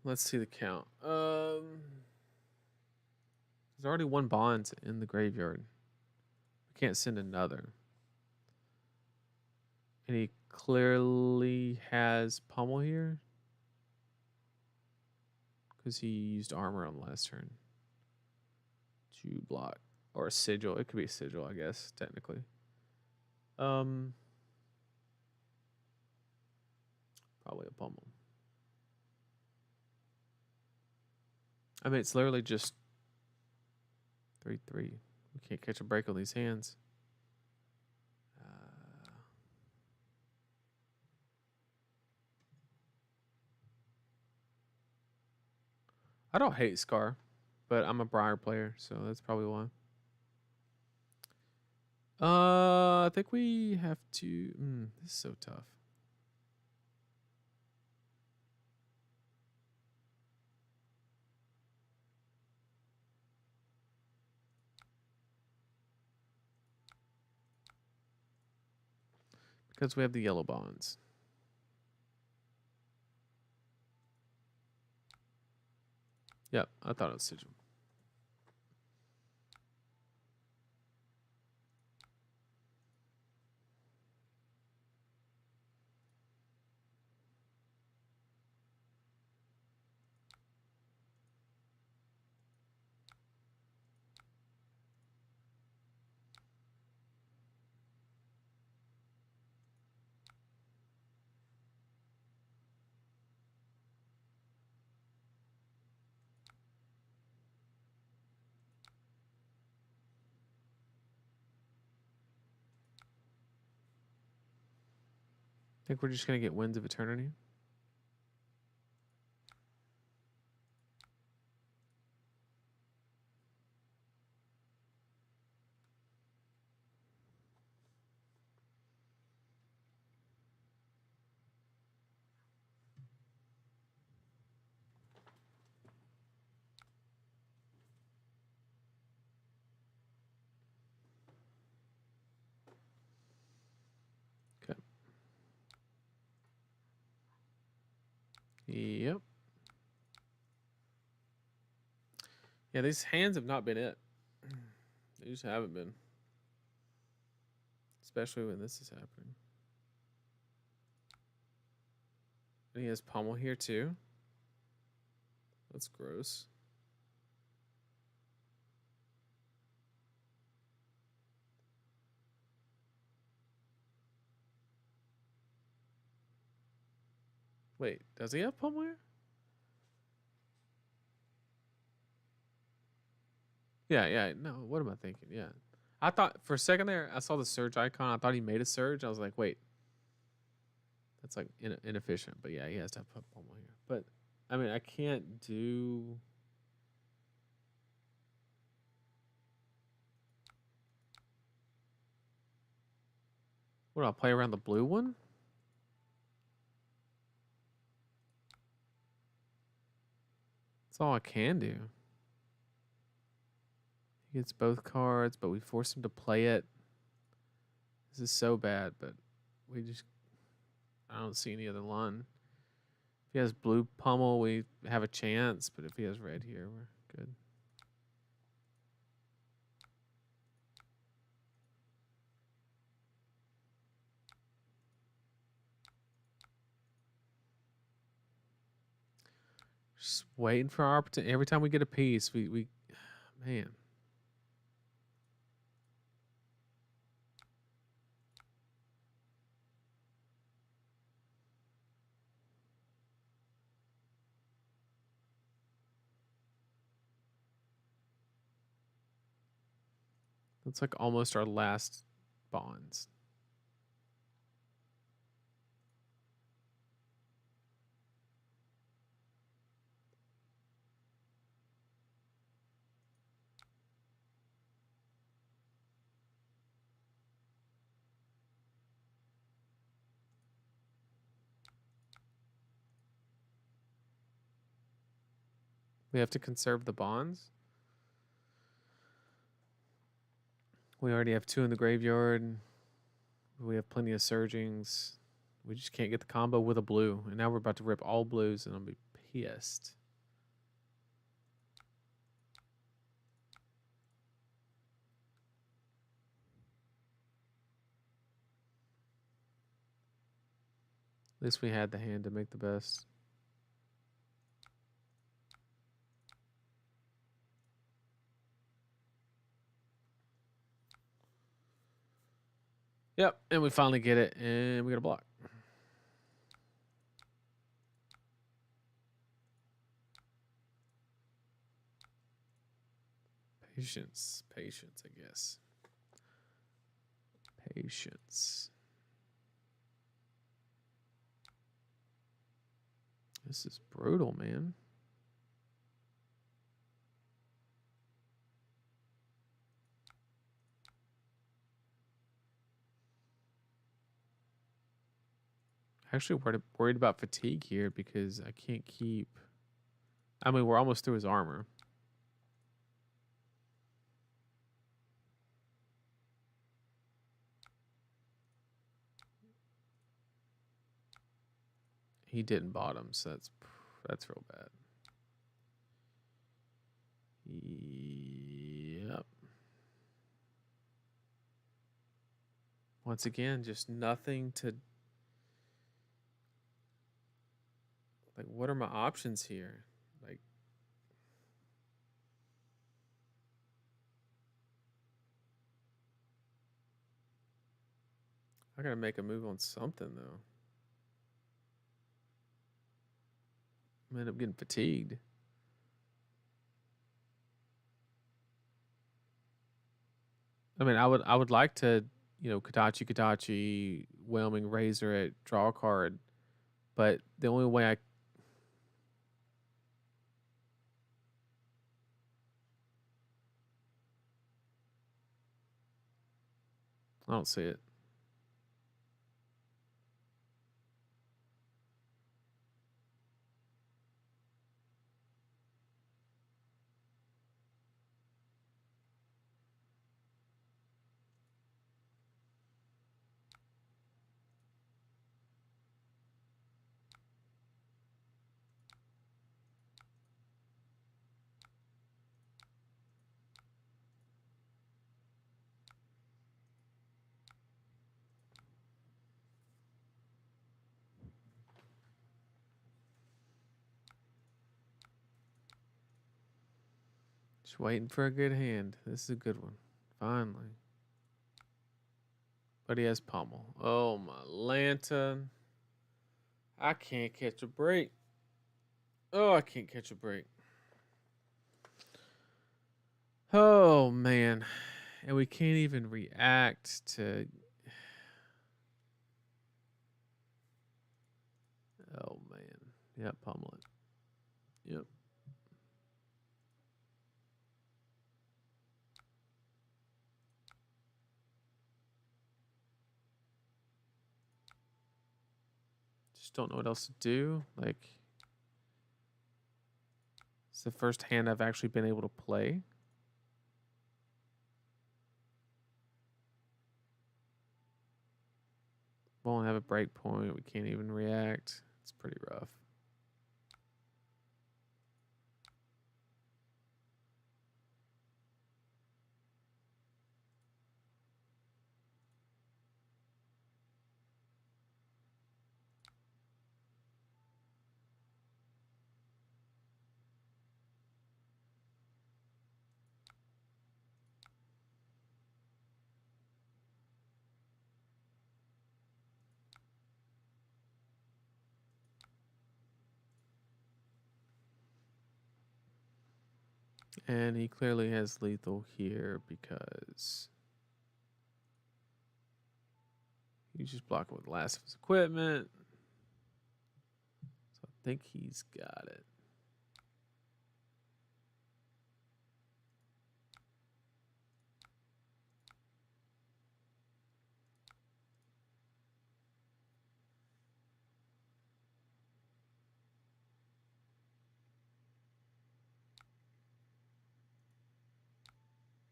Let's see the count. There's already 1 bond in the graveyard. We can't send another. And he clearly has pommel here. Because he used armor on the last turn. 2 block. Or a sigil. It could be a sigil, I guess, technically. Probably a pommel. I mean, it's literally just 3/3. We can't catch a break on these hands. I don't hate Scar, but I'm a Briar player, so that's probably why. I think we have to. This is so tough. Because we have the yellow bonds. Yep, I thought it was sigil. I think we're just gonna get Winds of Eternity. Okay. Yep. Yeah, these hands have not been it. They just haven't been. Especially when this is happening. And he has pommel here too. That's gross. Wait, does he have pummel here? Yeah. No, what am I thinking? Yeah. I thought for a second there, I saw the surge icon. I thought he made a surge. I was like, wait, that's like inefficient. But yeah, he has to have pummel here. But I mean, I can't do. What, I'll play around the blue one? That's all I can do. He gets both cards, but we force him to play it. This is so bad, but we just... I don't see any other line. If he has blue pummel, we have a chance, but if he has red here, we're good. Just waiting for our opportunity. Every time we get a piece, we man. That's like almost our last bonds. We have to conserve the bonds. We already have 2 in the graveyard. We have plenty of surgings. We just can't get the combo with a blue. And now we're about to rip all blues, and I'll be pissed. At least we had the hand to make the best. Yep, and we finally get it, and we got a block. Patience, I guess. Patience. This is brutal, man. Actually worried about fatigue here because I can't keep... I mean, we're almost through his armor. He didn't bottom, so that's real bad. Yep. Once again, just nothing to... Like, what are my options here? Like... I gotta make a move on something, though. I'm gonna end up getting fatigued. I mean, I would like to, Katachi, Whelming Razor it, draw a card, but the only way I don't see it. Just waiting for a good hand. This is a good one. Finally. But he has pommel. Oh, my lantern. I can't catch a break. Oh, I can't catch a break. Oh, man. And we can't even react to... Oh, man. Yep, pummel it. Yep. Just don't know what else to do. Like, it's the first hand I've actually been able to play. Won't have a break point. We can't even react. It's pretty rough. And he clearly has lethal here because he's just blocking with the last of his equipment. So I think he's got it.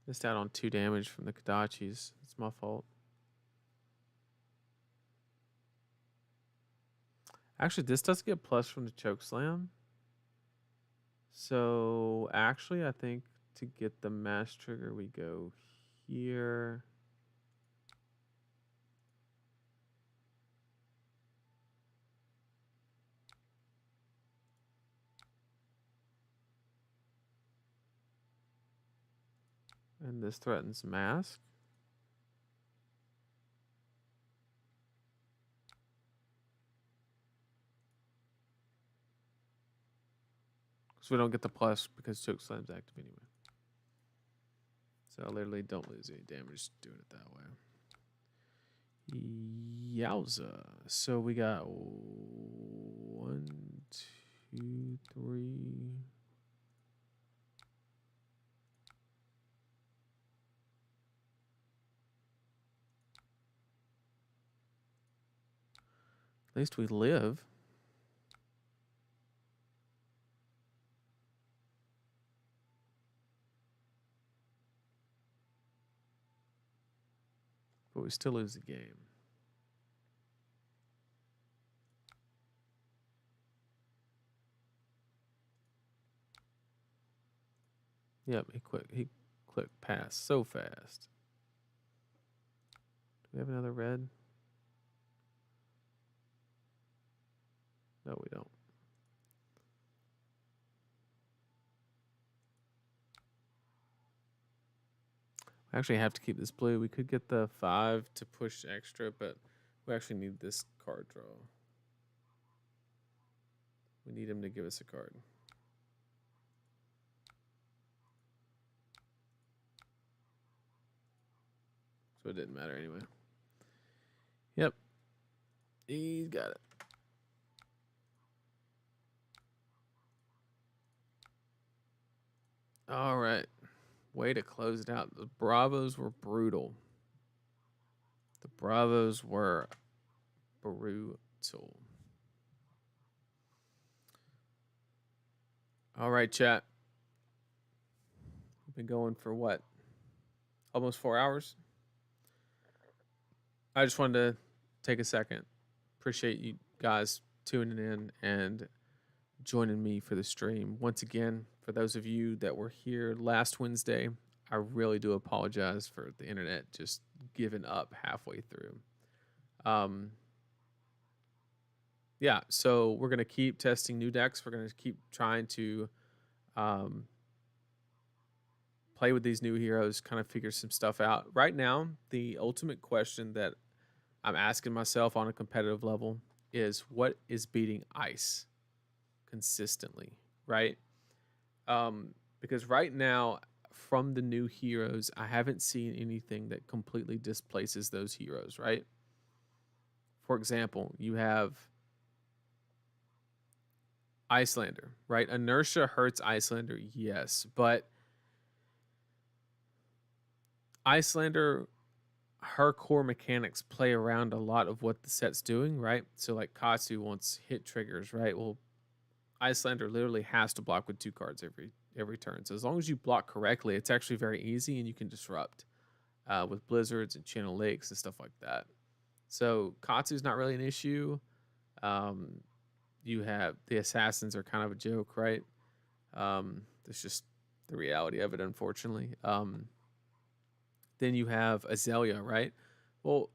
Missed out on 2 damage from the Kodachis. It's my fault. Actually, this does get plus from the choke slam. So actually, I think to get the mass trigger, we go here. And this threatens mask. So we don't get the plus because choke slam's active anyway. So I literally don't lose any damage doing it that way. Yowza. So we got 1, 2, 3. At least we live. But we still lose the game. Yep, he clicked past so fast. Do we have another red? No, we don't. We actually have to keep this blue. We could get the 5 to push extra, but we actually need this card draw. We need him to give us a card. So it didn't matter anyway. Yep. He's got it. All right. Way to close it out. The Bravos were brutal. The Bravos were brutal. All right, chat. We've been going for what? Almost 4 hours? I just wanted to take a second. Appreciate you guys tuning in and joining me for the stream. Once again, for those of you that were here last Wednesday, I really do apologize for the internet just giving up halfway through. Yeah, so we're going to keep testing new decks. We're going to keep trying to play with these new heroes, kind of figure some stuff out. Right now, the ultimate question that I'm asking myself on a competitive level is what is beating ice consistently, right? Because right now, from the new heroes, I haven't seen anything that completely displaces those heroes, right? For example, you have Icelander, right? Inertia hurts Icelander, yes, but Icelander, her core mechanics play around a lot of what the set's doing, right? So like Katsu wants hit triggers, right? Well, Icelander literally has to block with 2 cards every turn. So as long as you block correctly, it's actually very easy, and you can disrupt with blizzards and channel lakes and stuff like that. So Katsu's not really an issue. Um, you have the assassins are kind of a joke, right? That's just the reality of it, unfortunately. Then you have Azalea, right? Well,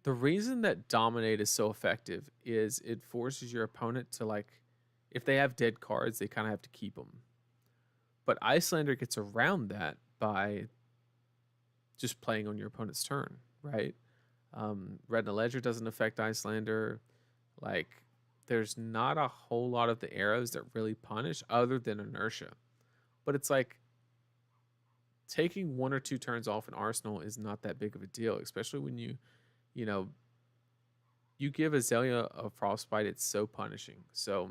the reason that Dominate is so effective is it forces your opponent to, like, if they have dead cards, they kind of have to keep them. But Icelander gets around that by just playing on your opponent's turn, right? Retina Ledger doesn't affect Icelander. Like, there's not a whole lot of the arrows that really punish other than Inertia. But it's like taking 1 or 2 turns off an arsenal is not that big of a deal, especially when you know, you give Azalea a frostbite, it's so punishing. So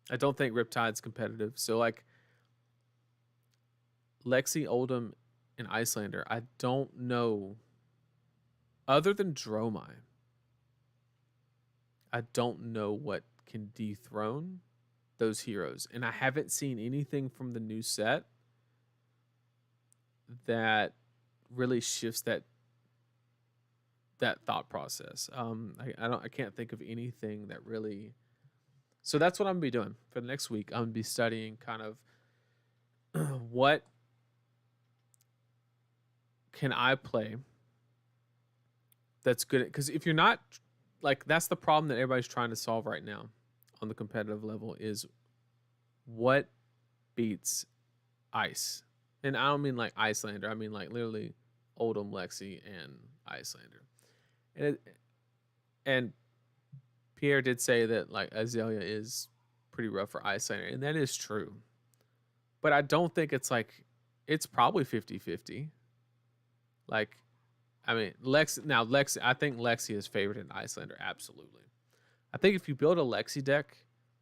I don't think Riptide's competitive. So like Lexi, Oldhim, and Icelander, I don't know, other than Dromai, I don't know what can dethrone those heroes. And I haven't seen anything from the new set that really shifts that thought process. I can't think of anything that really. So that's what I'm gonna be doing for the next week. I'm gonna be studying kind of what can I play that's good, because if you're not, like, that's the problem that everybody's trying to solve right now on the competitive level, is what beats ice. And I don't mean like Icelander, I mean like literally Oldhim, Lexi, and Icelander. And Pierre did say that like Azalea is pretty rough for Icelander, and that is true. But I don't think it's like, it's probably 50-50. Like, I mean, Lexi, I think Lexi is favored in Icelander, absolutely. I think if you build a Lexi deck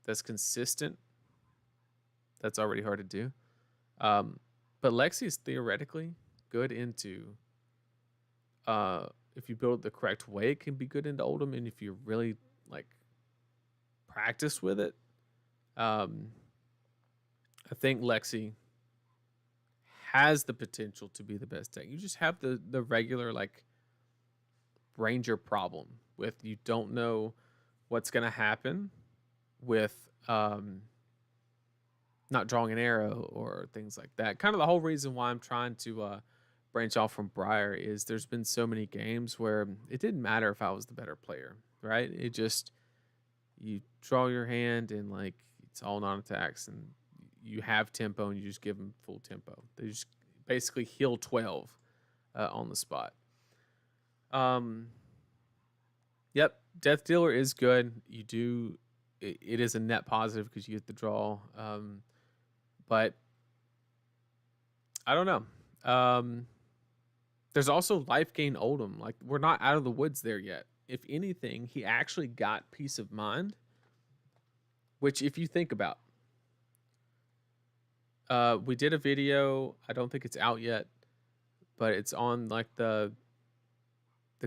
that's consistent, that's already hard to do. But Lexi is theoretically good into, if you build it the correct way, it can be good into Oldhim, and if you really like practice with it, I think Lexi has the potential to be the best deck. You just have the regular like Ranger problem with, you don't know what's gonna happen with not drawing an arrow or things like that. Kind of the whole reason why I'm trying to branch off from Briar is there's been so many games where it didn't matter if I was the better player, right? It just, you draw your hand and like it's all non-attacks, and you have tempo and you just give them full tempo. They just basically heal 12 on the spot. Yep, Death Dealer is good. You do, it is a net positive because you get the draw. But I don't know. There's also life gain Oldhim. Like, we're not out of the woods there yet. If anything, he actually got Peace of Mind, which, if you think about, we did a video. I don't think it's out yet, but it's on like the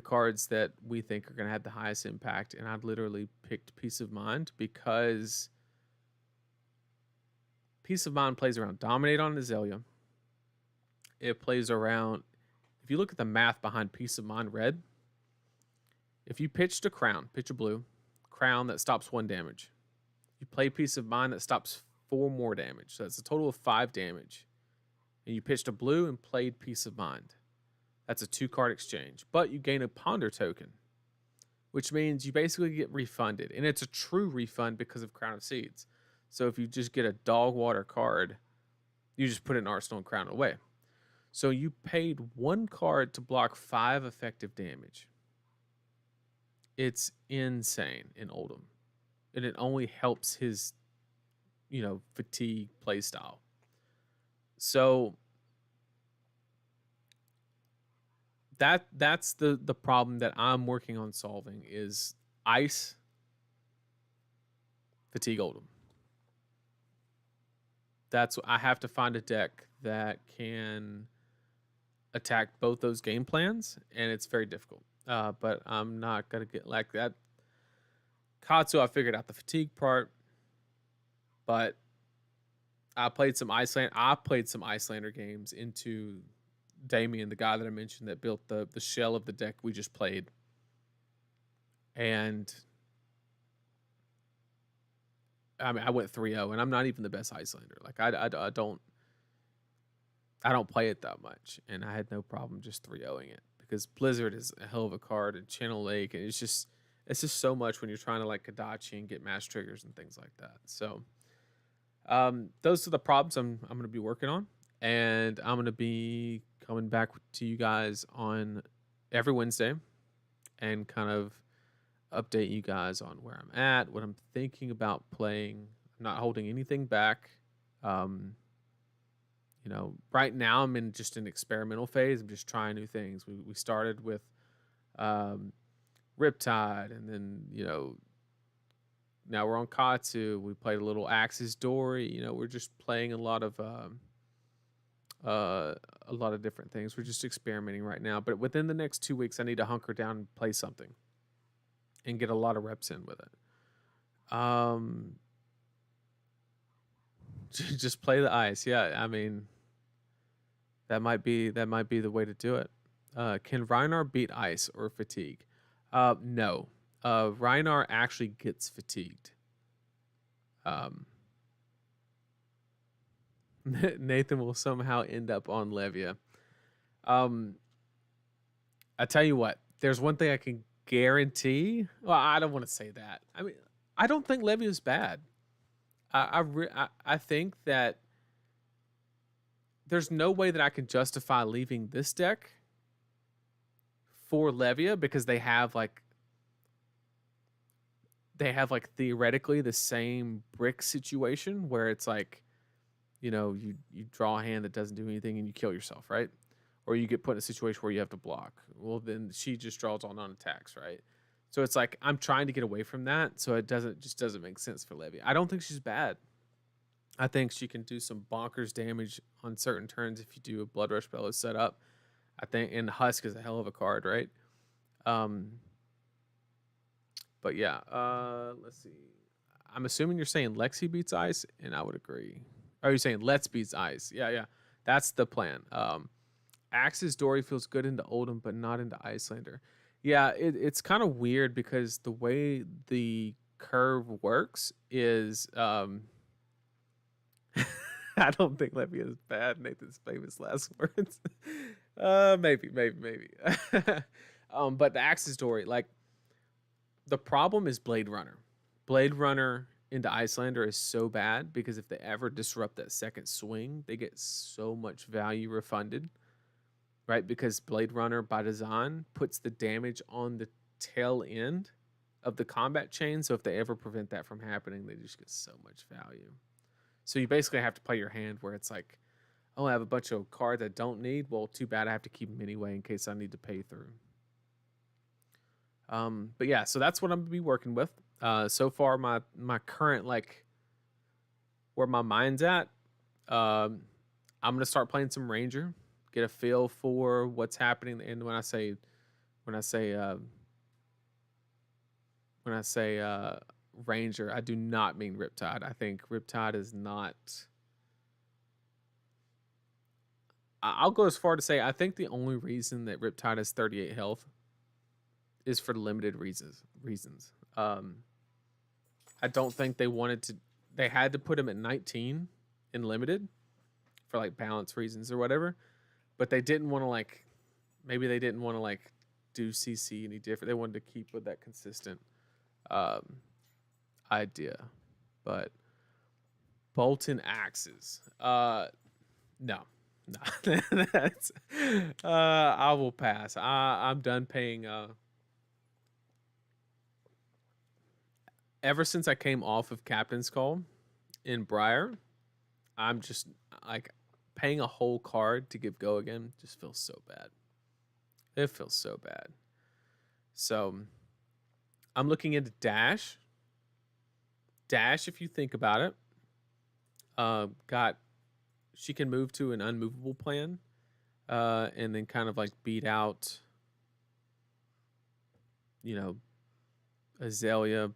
cards that we think are going to have the highest impact. And I'd literally picked Peace of Mind because Peace of Mind plays around Dominate on Azalea. It plays around, if you look at the math behind Peace of Mind red, if you pitched a crown, pitch a blue, crown that stops 1 damage. You play Peace of Mind that stops 4 more damage. So that's a total of 5 damage. And you pitched a blue and played Peace of Mind. That's a 2-card exchange. But you gain a Ponder token, which means you basically get refunded. And it's a true refund because of Crown of Seeds. So if you just get a dog water card, you just put it in Arsenal and crown it away. So you paid 1 card to block 5 effective damage. It's insane in Oldham, and it only helps his, fatigue play style. So that's the problem that I'm working on solving is ice fatigue Oldham. That's I have to find a deck that can attack both those game plans, and it's very difficult. But I'm not gonna get like that. Katsu, I figured out the fatigue part, but I played some Icelander games into Damien, the guy that I mentioned that built the shell of the deck we just played, and I mean I went 3-0, and I'm not even the best Icelander. Like I don't play it that much, and I had no problem just 3-0ing it because Blizzard is a hell of a card, and Channel Lake, and it's just so much when you're trying to like Kadachi and get mass triggers and things like that. So those are the problems I'm going to be working on, and I'm going to be coming back to you guys on every Wednesday and kind of update you guys on where I'm at, what I'm thinking about playing. I'm not holding anything back. Right now I'm in just an experimental phase. I'm just trying new things. We started with Riptide, and then now we're on Katsu. We played a little Axis Dory. We're just playing a lot of different things. We're just experimenting right now. But within the next 2 weeks, I need to hunker down and play something and get a lot of reps in with it. Just play the ice. Yeah, I mean, that might be the way to do it. Can Reinar beat ice or fatigue? No. Reinar actually gets fatigued. Nathan will somehow end up on Levia. I tell you what, there's one thing I can guarantee. Well, I don't want to say that. I mean, I don't think Levia is bad. I think that there's no way that I can justify leaving this deck for Levia because they have like theoretically the same brick situation where it's like, you draw a hand that doesn't do anything and you kill yourself, right? Or you get put in a situation where you have to block. Well, then she just draws all non-attacks, right? So it's like I'm trying to get away from that, so it doesn't make sense for Levy. I don't think she's bad. I think she can do some bonkers damage on certain turns if you do a Blood Rush Bellows setup. I think, and Husk is a hell of a card, right? But yeah, let's see. I'm assuming you're saying Lexi beats Ice, and I would agree. Or are you saying Let's beats Ice? Yeah. That's the plan. Axe's Dory feels good into Oldham, but not into Icelander. Yeah, it's kind of weird because the way the curve works is I don't think Levy is bad. Nathan's famous last words. Maybe. But the Axe's Story, like, the problem is Blade Runner. Blade Runner into Icelander is so bad because if they ever disrupt that second swing, they get so much value refunded, right? Because Blade Runner, by design, puts the damage on the tail end of the combat chain. So if they ever prevent that from happening, they just get so much value. So you basically have to play your hand where it's like, oh, I have a bunch of cards I don't need. Well, too bad I have to keep them anyway in case I need to pay through. But yeah, so that's what I'm gonna be working with. So far, my current, like, where my mind's at, I'm gonna start playing some Ranger, get a feel for what's happening. And when I say Ranger, I do not mean Riptide. I think Riptide is not. I'll go as far to say I think the only reason that Riptide has 38 health is for limited reasons. I don't think they wanted to. They had to put him at 19 in limited for like balance reasons or whatever, but they didn't want to like. Maybe they didn't want to like do CC any different. They wanted to keep with that consistent idea. But Bolton Axes. No. That's I will pass. I'm done paying ever since I came off of Captain's Call in Briar, I'm just like paying a whole card to give go again just feels so bad. It feels so bad. So I'm looking into Dash. Dash, if you think about it, got she can move to an unmovable plan, and then kind of like beat out, Azalea,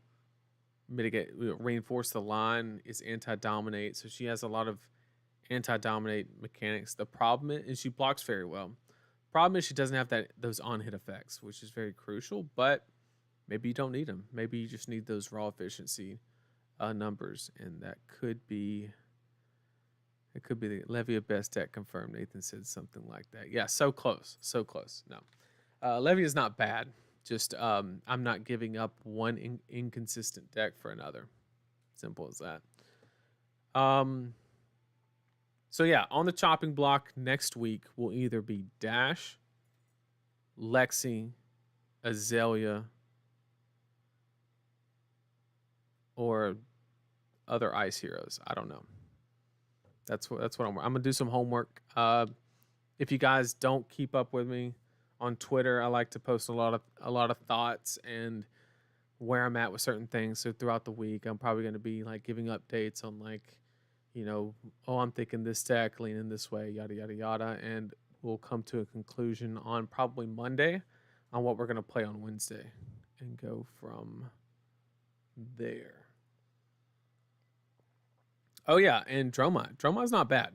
mitigate, reinforce the line, is anti-dominate, so she has a lot of anti-dominate mechanics. The problem is she blocks very well. Problem is she doesn't have those on-hit effects, which is very crucial, but maybe you don't need them. Maybe you just need those raw efficiency numbers, and that could be the Levia best deck confirmed. Nathan said something like that. Yeah, so close. No. Levia is not bad. Just I'm not giving up one inconsistent deck for another. Simple as that. So yeah, on the chopping block next week will either be Dash, Lexi, Azalea, or other ice heroes. I don't know. That's what I'm gonna do some homework. If you guys don't keep up with me on Twitter, I like to post a lot of thoughts and where I'm at with certain things. So throughout the week, I'm probably going to be like giving updates on like, I'm thinking this deck, leaning this way, yada yada yada, and we'll come to a conclusion on probably Monday on what we're going to play on Wednesday and go from there. Oh yeah, and Dromai. Dromai's not bad.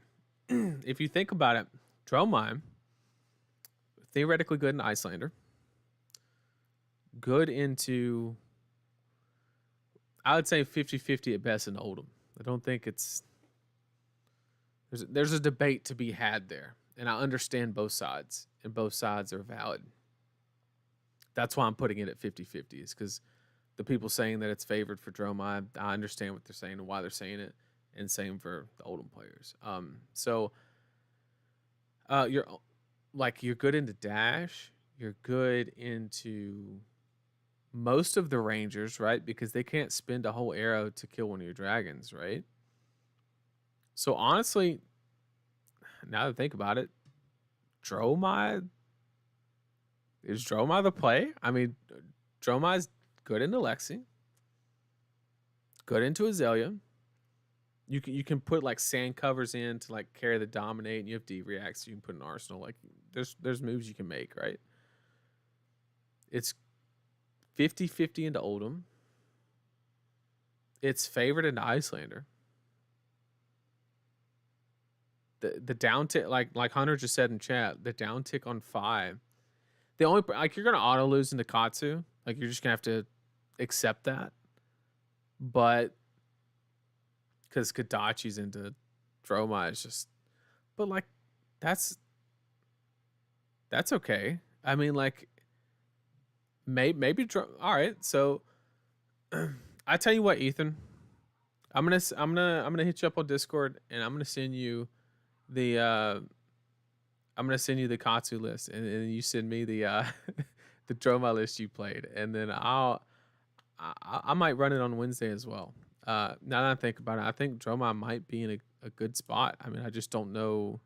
If you think about it, Dromai, theoretically good in Icelander. Good into, I would say 50-50 at best in Oldhim. I don't think it's, there's a debate to be had there. And I understand both sides, and both sides are valid. That's why I'm putting it at 50-50, is because the people saying that it's favored for Dromai, I understand what they're saying and why they're saying it, and same for the Oldhim players. You're good into Dash, you're good into most of the Rangers, right? Because they can't spend a whole arrow to kill one of your dragons, right? So honestly, now that I think about it, is Dromai the play? I mean, Dromai's good into Lexi, good into Azalea. You can put like sand covers in to like carry the dominate, and you have D reacts. So you can put an arsenal. Like there's moves you can make, right? It's 50-50 into Oldhim. It's favored into Icelander. The down tick, like Hunter just said in chat, the down tick on 5. The only you're gonna auto lose into Katsu. Like you're just gonna have to accept that. But because Kadachi's into Dromai, is just, but like that's okay. I mean, like maybe all right. So I tell you what, Ethan, I'm gonna hit you up on Discord, and I'm gonna send you the Katsu list, and you send me the the Dromai list you played, and then I might run it on Wednesday as well. Now that I think about it, I think Dromai might be in a good spot. I mean, I just don't know.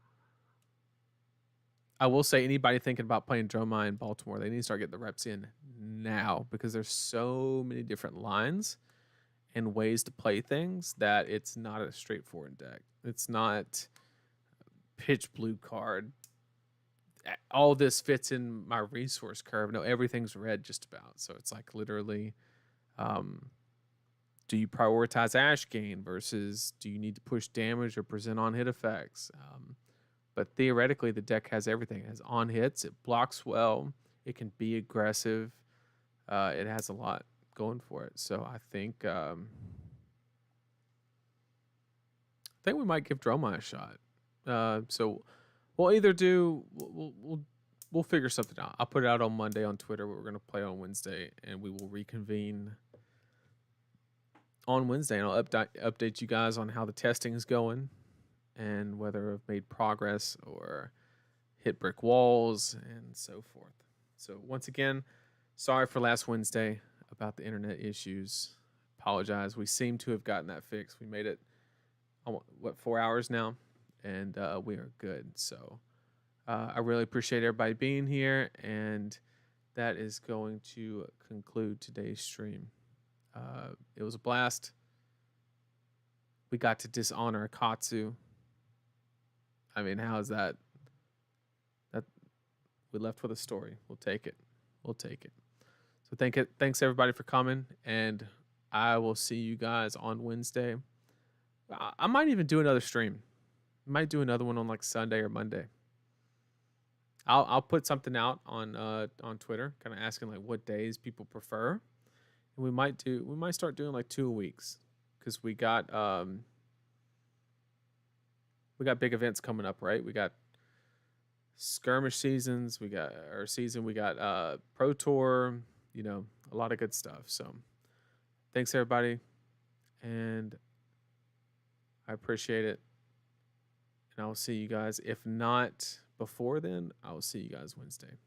I will say, anybody thinking about playing Dromai in Baltimore, they need to start getting the reps in now, because there's so many different lines and ways to play things that it's not a straightforward deck. It's not pitch blue card. All this fits in my resource curve. No, everything's red just about. So it's like literally, do you prioritize Ash gain versus do you need to push damage or present on hit effects? But theoretically, the deck has everything. It has on hits. It blocks well. It can be aggressive. It has a lot going for it. So I think we might give Dromai a shot. So we'll either do we'll figure something out. I'll put it out on Monday on Twitter what we're gonna play on Wednesday, and we will reconvene on Wednesday, and I'll update you guys on how the testing is going and whether I've made progress or hit brick walls and so forth. So once again, sorry for last Wednesday about the internet issues. apologize. We seem to have gotten that fixed. We made it, 4 hours now, and we are good. So I really appreciate everybody being here, and that is going to conclude today's stream. It was a blast. We got to dishonor Katsu. I mean, how is that? That we left with a story. We'll take it. We'll take it. So thanks everybody for coming, and I will see you guys on Wednesday. I might even do another stream. I might do another one on like Sunday or Monday. I'll put something out on Twitter, kind of asking like what days people prefer, and we might start doing like 2 weeks, because we got big events coming up, right? We got skirmish seasons, we got Pro Tour, a lot of good stuff. So thanks everybody, and I appreciate it, and I will see you guys, if not before then, I will see you guys Wednesday.